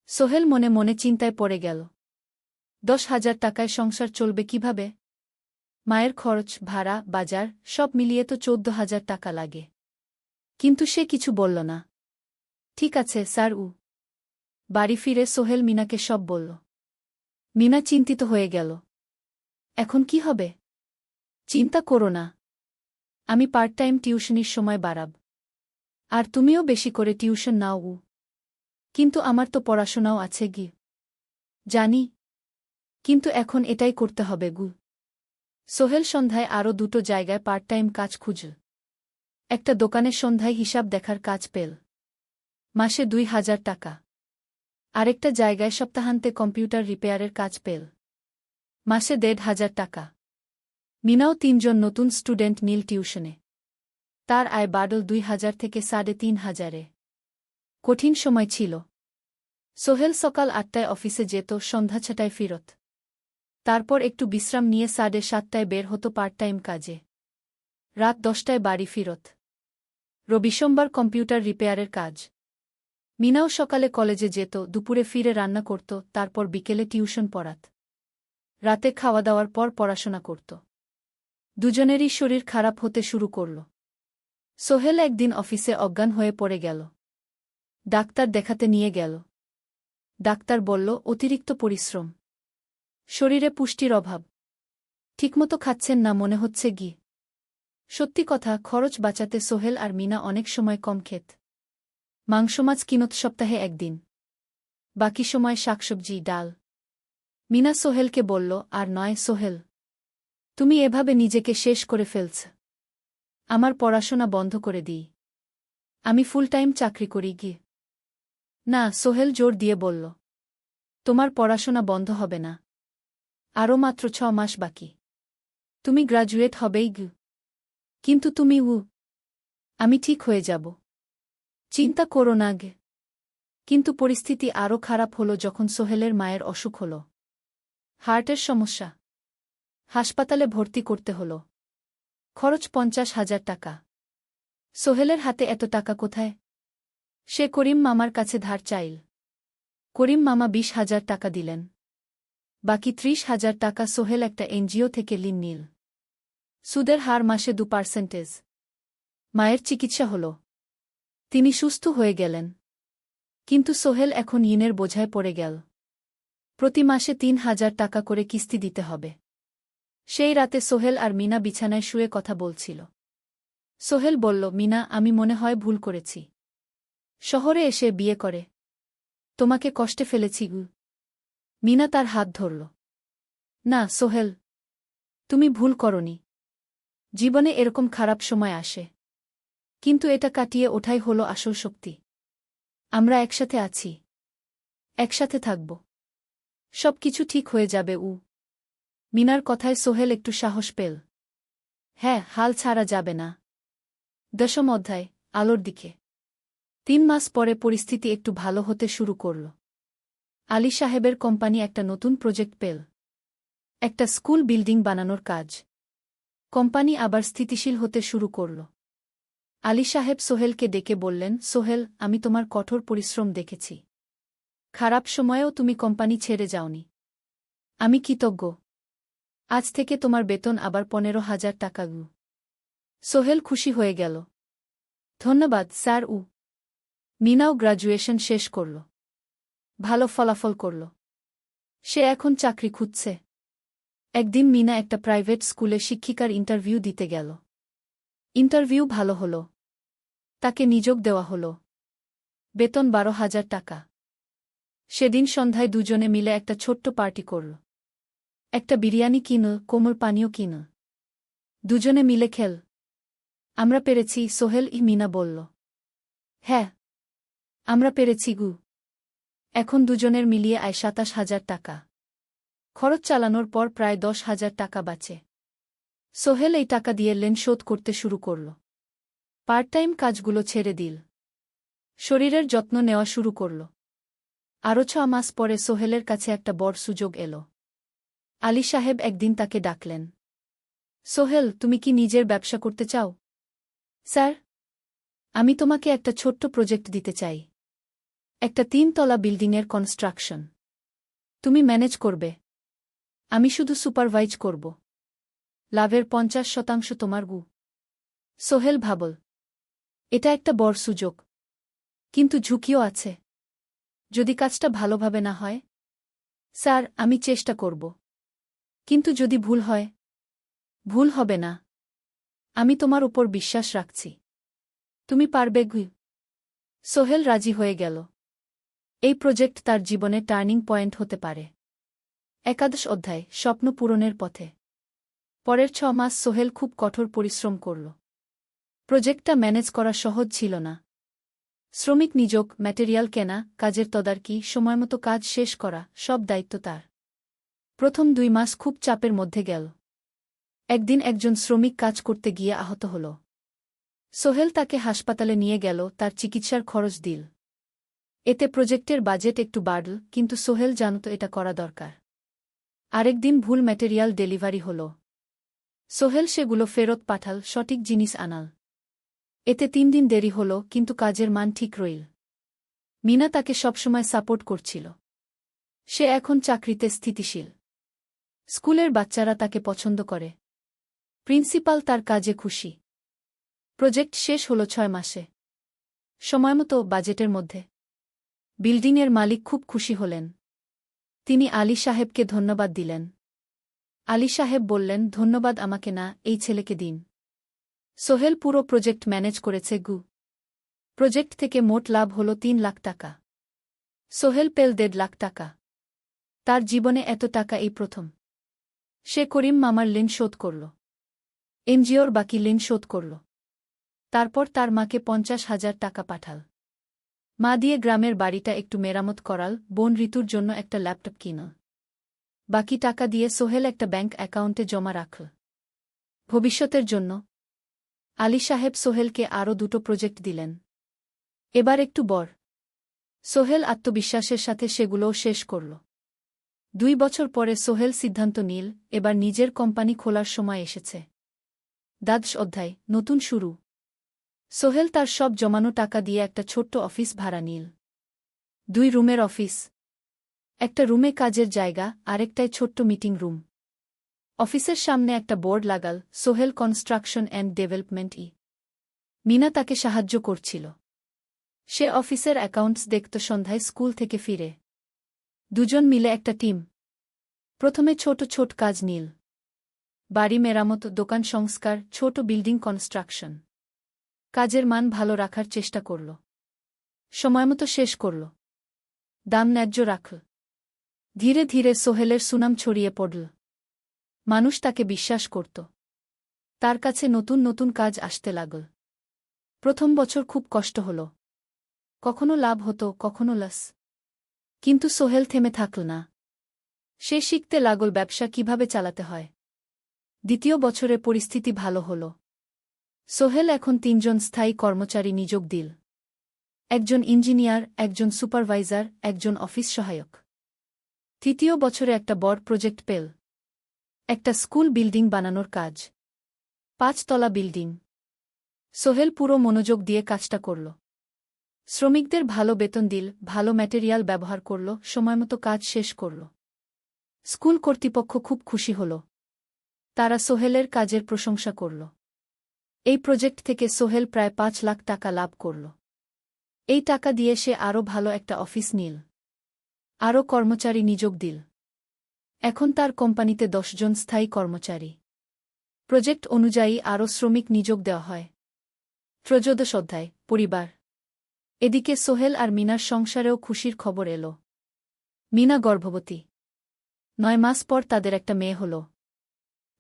সোহেল মনে মনে চিন্তায় পড়ে গেল। 10,000 টাকায় সংসার চলবে কিভাবে? মায়ের খরচ, ভাড়া, বাজার সব মিলিয়ে তো 14,000 টাকা লাগে। কিন্তু সে কিছু বলল না। ঠিক আছে স্যার। বাড়ি ফিরে সোহেল মিনাকে সব বলল। মিনা চিন্তিত হয়ে গেল। এখন কি হবে? চিন্তা করো না। আমি পার্ট টাইম টিউশনির সময় বাড়াব। আর তুমিও বেশি করে টিউশন নাও। কিন্তু আমার তো পড়াশোনাও আছে গি। জানি। কিন্তু এখন এটাই করতে হবে গু। সোহেল সন্ধ্যায় আরও 2টো জায়গায় পার্ট টাইম কাজ খুঁজল। একটা দোকানের সন্ধ্যায় হিসাব দেখার কাজ পেল। মাসে 2,000 টাকা। আরেকটা জায়গায় সপ্তাহান্তে কম্পিউটার রিপেয়ারের কাজ পেল। মাসে 1,500 টাকা। মিনাও 3 জন নতুন স্টুডেন্ট নিল টিউশনে। তার আয় বাড়ল 2,000 থেকে 3,500-এ। কঠিন সময় ছিল। সোহেল সকাল 8টায় অফিসে যেত, সন্ধ্যা 6টায় ফিরত। তারপর একটু বিশ্রাম নিয়ে 7:30টায় বের হতো পার্ট টাইম কাজে। রাত 10টায় বাড়ি ফিরত। রবি সোমবার কম্পিউটার রিপেয়ারের কাজ। মিনাও সকালে কলেজে যেত, দুপুরে ফিরে রান্না করত, তারপর বিকেলে টিউশন পড়াত। রাতে খাওয়া দাওয়ার পর পড়াশোনা করত। দুজনেরই শরীর খারাপ হতে শুরু করল। সোহেল একদিন অফিসে অজ্ঞান হয়ে পড়ে গেল। ডাক্তার দেখাতে নিয়ে গেল। ডাক্তার বলল, অতিরিক্ত পরিশ্রম। শরীরে পুষ্টির অভাব। ঠিকমতো খাচ্ছেন না মনে হচ্ছে গি। সত্যি কথা, খরচ বাঁচাতে সোহেল আর মিনা অনেক সময় কম খেত। মাংস মাছ কিনত সপ্তাহে 1 দিন। বাকি সময় শাকসবজি, ডাল। মিনা সোহেলকে বলল, আর নয় সোহেল। তুমি এভাবে নিজেকে শেষ করে ফেলছ। আমার পড়াশোনা বন্ধ করে দিই। আমি ফুল টাইম চাকরি করি গি। না, সোহেল জোর দিয়ে বলল। তোমার পড়াশোনা বন্ধ হবে না। আরও মাত্র 6 মাস বাকি। তুমি গ্রাজুয়েট হবেই গু। কিন্তু তুমি আমি ঠিক হয়ে যাব। চিন্তা করো না গে। কিন্তু পরিস্থিতি আরও খারাপ হলো যখন সোহেলের মায়ের অসুখ হল। হার্টের সমস্যা। হাসপাতালে ভর্তি করতে হল। খরচ 50,000 টাকা। সোহেলের হাতে এত টাকা কোথায়? সে করিম মামার কাছে ধার চাইল। করিম মামা 20,000 টাকা দিলেন। বাকি 30,000 টাকা সোহেল একটা এনজিও থেকে ঋণ নিল। সুদের হার মাসে 2%। মায়ের চিকিৎসা হল। তিনি সুস্থ হয়ে গেলেন। কিন্তু সোহেল এখন ঋণের বোঝায় পড়ে গেল। প্রতি মাসে 3,000 টাকা করে কিস্তি দিতে হবে। সেই রাতে সোহেল আর মিনা বিছানায় শুয়ে কথা বলছিল। সোহেল বলল, মিনা, আমি মনে হয় ভুল করেছি। শহরে এসে বিয়ে করে তোমাকে কষ্টে ফেলেছি গু। মিনা তার হাত ধরল। না সোহেল, তুমি ভুল করনি। জীবনে এরকম খারাপ সময় আসে, কিন্তু এটা কাটিয়ে ওঠাই হলো আসল শক্তি। আমরা একসাথে আছি, একসাথে থাকব। সব কিছু ঠিক হয়ে যাবে। মিনার কথায় সোহেল একটু সাহস পেল। হ্যাঁ, হাল ছাড়া যাবে না। 10ম অধ্যায়, আলোর দিকে। 3 মাস পরে পরিস্থিতি একটু ভালো হতে শুরু করল। আলী সাহেবের কোম্পানি একটা নতুন প্রজেক্ট পেল। একটা স্কুল বিল্ডিং বানানোর কাজ। কোম্পানি আবার স্থিতিশীল হতে শুরু করল। আলী সাহেব সোহেলকে ডেকে বললেন, সোহেল, আমি তোমার কঠোর পরিশ্রম দেখেছি। খারাপ সময়েও তুমি কোম্পানি ছেড়ে যাওনি। আমি কৃতজ্ঞ। আজ থেকে তোমার বেতন আবার 15,000 টাকা গু। সোহেল খুশি হয়ে গেল। ধন্যবাদ স্যার। মিনাও গ্রাজুয়েশন শেষ করল। ভালো ফলাফল করল। সে এখন চাকরি খুঁজছে। একদিন মিনা একটা প্রাইভেট স্কুলে শিক্ষিকার ইন্টারভিউ দিতে গেল। ইন্টারভিউ ভালো হল। তাকে নিযোগ দেওয়া হল। বেতন 12,000 টাকা। সেদিন সন্ধ্যায় দুজনে মিলে একটা ছোট্ট পার্টি করল। একটা বিরিয়ানি কিনল, কোমল পানীয় কিনল। দুজনে মিলে খেল। আমরা পেরেছি সোহেল, মিনা বলল। হ্যাঁ, আমরা পেরেছি গু। এখন দুজনের মিলিয়ে আয় 27,000 টাকা। খরচ চালানোর পর প্রায় 10,000 টাকা বাঁচে। সোহেল এই টাকা দিয়ে লেন শোধ করতে শুরু করল। পার্ট টাইম কাজগুলো ছেড়ে দিল। শরীরের যত্ন নেওয়া শুরু করল। আরও 6 মাস পরে সোহেলের কাছে একটা বড় সুযোগ এল। আলী সাহেব একদিন তাকে ডাকলেন। সোহেল, তুমি কি নিজের ব্যবসা করতে চাও? স্যার, আমি তোমাকে একটা ছোট্ট প্রজেক্ট দিতে চাই। একটা 3 তলা বিল্ডিংয়ের কনস্ট্রাকশন। তুমি ম্যানেজ করবে, আমি শুধু সুপারভাইজ করব। লাভের 50% তোমার গু। সোহেল ভাবল, এটা একটা বড় সুযোগ, কিন্তু ঝুঁকিও আছে। যদি কাজটা ভালোভাবে না হয়? স্যার, আমি চেষ্টা করব। কিন্তু যদি ভুল হয়? ভুল হবে না। আমি তোমার উপর বিশ্বাস রাখছি। তুমি পারবে গু। সোহেল রাজি হয়ে গেল। এই প্রজেক্ট তার জীবনে টার্নিং পয়েন্ট হতে পারে। 11 অধ্যায়, স্বপ্ন পূরণের পথে। পরের 6 মাস সোহেল খুব কঠোর পরিশ্রম করল। প্রজেক্টটা ম্যানেজ করা সহজ ছিল না। শ্রমিক নিযোগ, ম্যাটেরিয়াল কেনা, কাজের তদারকি, সময়মতো কাজ শেষ করা, সব দায়িত্ব তার। প্রথম 2 মাস খুব চাপের মধ্যে গেল। একদিন একজন শ্রমিক কাজ করতে গিয়ে আহত হল। সোহেল তাকে হাসপাতালে নিয়ে গেল, তার চিকিৎসার খরচ দিল। এতে প্রজেক্টের বাজেট একটু বাড়ল, কিন্তু সোহেল জানত এটা করা দরকার। আরেকদিন ভুল ম্যাটেরিয়াল ডেলিভারি হল। সোহেল সেগুলো ফেরত পাঠাল, সঠিক জিনিস আনাল। এতে 3 দিন দেরি হল, কিন্তু কাজের মান ঠিক রইল। মিনা তাকে সবসময় সাপোর্ট করছিল। সে এখন চাকরিতে স্থিতিশীল। স্কুলের বাচ্চারা তাকে পছন্দ করে। প্রিন্সিপাল তার কাজে খুশি। প্রজেক্ট শেষ হল 6 মাসে। সময়মতো, বাজেটের মধ্যে। বিল্ডিংয়ের মালিক খুব খুশি হলেন। তিনি আলী সাহেবকে ধন্যবাদ দিলেন। আলী সাহেব বললেন, ধন্যবাদ আমাকে না, এই ছেলেকে দিন। সোহেল পুরো প্রজেক্ট ম্যানেজ করেছে গু। প্রজেক্ট থেকে মোট লাভ হল 3 লাখ টাকা। সোহেল পেল 1.5 লাখ টাকা। তার জীবনে এত টাকা এই প্রথম। সে করিম মামার ঋণ শোধ করল। এনজিওর বাকি ঋণ শোধ করল। তারপর তার মাকে 50,000 টাকা পাঠাল। মা দিয়ে গ্রামের বাড়িটা একটু মেরামত করাল, বোন ঋতুর জন্য একটা ল্যাপটপ কিনল। বাকি টাকা দিয়ে সোহেল একটা ব্যাংক অ্যাকাউন্টে জমা রাখল ভবিষ্যতের জন্য। আলী সাহেব সোহেলকে আরও 2টো প্রজেক্ট দিলেন। এবার একটু বড়। সোহেল আত্মবিশ্বাসের সাথে সেগুলোও শেষ করল। 2 বছর পরে সোহেল সিদ্ধান্ত নিল, এবার নিজের কোম্পানি খোলার সময় এসেছে। দ্বাদশ অধ্যায়, নতুন শুরু। সোহেল তার সব জমানো টাকা দিয়ে একটা ছোট্ট অফিস ভাড়া নিল। 2 রুমের অফিস। একটা রুমে কাজের জায়গা, আরেকটায় ছোট্ট মিটিং রুম। অফিসের সামনে একটা বোর্ড লাগাল, Sohel construction and development. Mina তাকে সাহায্য করছিল। সে অফিসের অ্যাকাউন্টস দেখত সন্ধ্যায় স্কুল থেকে ফিরে। 2জন মিলে একটা টিম। প্রথমে ছোট ছোট কাজ নিল। বাড়ি মেরামত, দোকান সংস্কার, ছোট বিল্ডিং কনস্ট্রাকশন। কাজের মান ভালো রাখার চেষ্টা করল। সময়মতো শেষ করল। দাম ন্যায্য রাখল। ধীরে ধীরে সোহেলের সুনাম ছড়িয়ে পড়ল। মানুষ তাকে বিশ্বাস করত। তার কাছে নতুন নতুন কাজ আসতে লাগল। প্রথম বছর খুব কষ্ট হল। কখনো লাভ হতো, কখনো লস। কিন্তু সোহেল থেমে থাকল না। সে শিখতে লাগল ব্যবসা কিভাবে চালাতে হয়। দ্বিতীয় বছরে পরিস্থিতি ভালো হল। সোহেল এখন 3জন স্থায়ী কর্মচারী নিয়োগ দিল। একজন ইঞ্জিনিয়ার, একজন সুপারভাইজার, একজন অফিস সহায়ক। তৃতীয় বছরে একটা বড় প্রজেক্ট পেল। একটা স্কুল বিল্ডিং বানানোর কাজ। 5 তলা বিল্ডিং। সোহেল পুরো মনোযোগ দিয়ে কাজটা করল। শ্রমিকদের ভালো বেতন দিল, ভালো ম্যাটেরিয়াল ব্যবহার করল, সময়মতো কাজ শেষ করল। স্কুল কর্তৃপক্ষ খুব খুশি হল। তারা সোহেলের কাজের প্রশংসা করল। এই প্রজেক্ট থেকে সোহেল প্রায় 5 লাখ টাকা লাভ করল। এই টাকা দিয়ে সে আরও ভালো একটা অফিস নিল। আরও কর্মচারী নিয়োগ দিল। এখন তার কোম্পানিতে 10 জন স্থায়ী কর্মচারী। প্রজেক্ট অনুযায়ী আরও শ্রমিক নিয়োগ দেওয়া হয়। ত্রয়োদশ অধ্যায়, পরিবার। এদিকে সোহেল আর মিনার সংসারেও খুশির খবর এল। মিনা গর্ভবতী। 9 মাস পর তাদের একটা মেয়ে হল।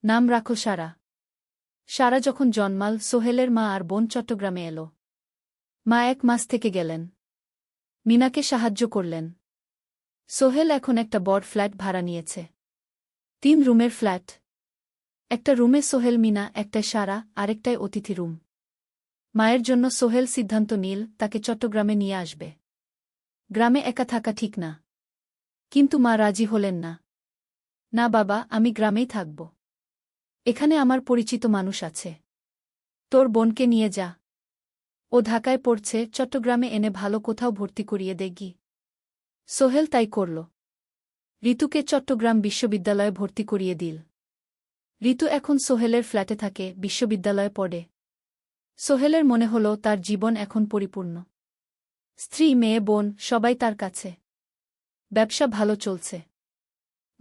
নাম রাখল সারা। সারা যখন জন্মাল, সোহেলের মা আর বোন চট্টগ্রামে এল। মা 1 মাস থেকে গেলেন। মিনাকে সাহায্য করলেন। সোহেল এখন একটা বড় ফ্ল্যাট ভাড়া নিয়েছে। 3 রুমের ফ্ল্যাট। একটা রুমে সোহেল, মিনা, একটায় সারা, আরেকটায় অতিথি রুম। মায়ের জন্য সোহেল সিদ্ধান্ত নিল তাকে চট্টগ্রামে নিয়ে আসবে। গ্রামে একা থাকা ঠিক না। কিন্তু মা রাজি হলেন না। না বাবা, আমি গ্রামেই থাকব। এখানে আমার পরিচিত মানুষ আছে। তোর বোনকে নিয়ে যা। ও ঢাকায় পড়ছে, চট্টগ্রামে এনে ভালো কোথাও ভর্তি করিয়ে দেগি। সোহেল তাই করল। ঋতুকে চট্টগ্রাম বিশ্ববিদ্যালয়ে ভর্তি করিয়ে দিল। ঋতু এখন সোহেলের ফ্ল্যাটে থাকে, বিশ্ববিদ্যালয়ে পড়ে। সোহেলের মনে হল তার জীবন এখন পরিপূর্ণ। স্ত্রী, মেয়ে, বোন সবাই তার কাছে। ব্যবসা ভালো চলছে।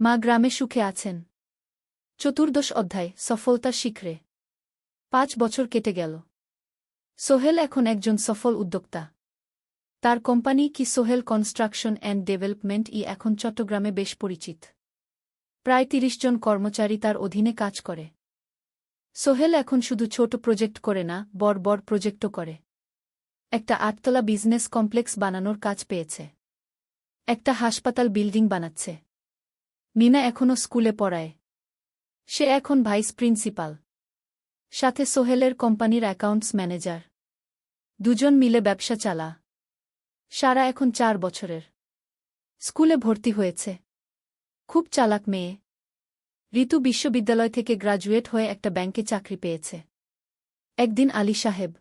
মা গ্রামে সুখে আছেন। চতুর্দশ অধ্যায়, সফলতার শিখরে। 5 বছর কেটে গেল। সোহেল এখন একজন সফল উদ্যোক্তা। তার কোম্পানি কি সোহেল কনস্ট্রাকশন অ্যান্ড ডেভেলপমেন্ট এখন চট্টগ্রামে বেশ পরিচিত। প্রায় 30 জন কর্মচারী তার অধীনে কাজ করে। সোহেল এখন শুধু ছোট প্রজেক্ট করে না, বড় বড় প্রজেক্টও করে। একটা 8 তলা বিজনেস কমপ্লেক্স বানানোর কাজ পেয়েছে। একটা হাসপাতাল বিল্ডিং বানাচ্ছে। মিনা এখনও স্কুলে পড়ায়। সে এখন ভাইস প্রিন্সিপাল। সাথে সোহেলের কোম্পানির অ্যাকাউন্টস ম্যানেজার। 2জন মিলে ব্যবসা চালা। সারা এখন 4 বছরের। স্কুলে ভর্তি হয়েছে। খুব চালাক মেয়ে। ঋতু বিশ্ববিদ্যালয় থেকে গ্রাজুয়েট হয়ে একটা ব্যাংকে চাকরি পেয়েছে। একদিন আলী সাহেব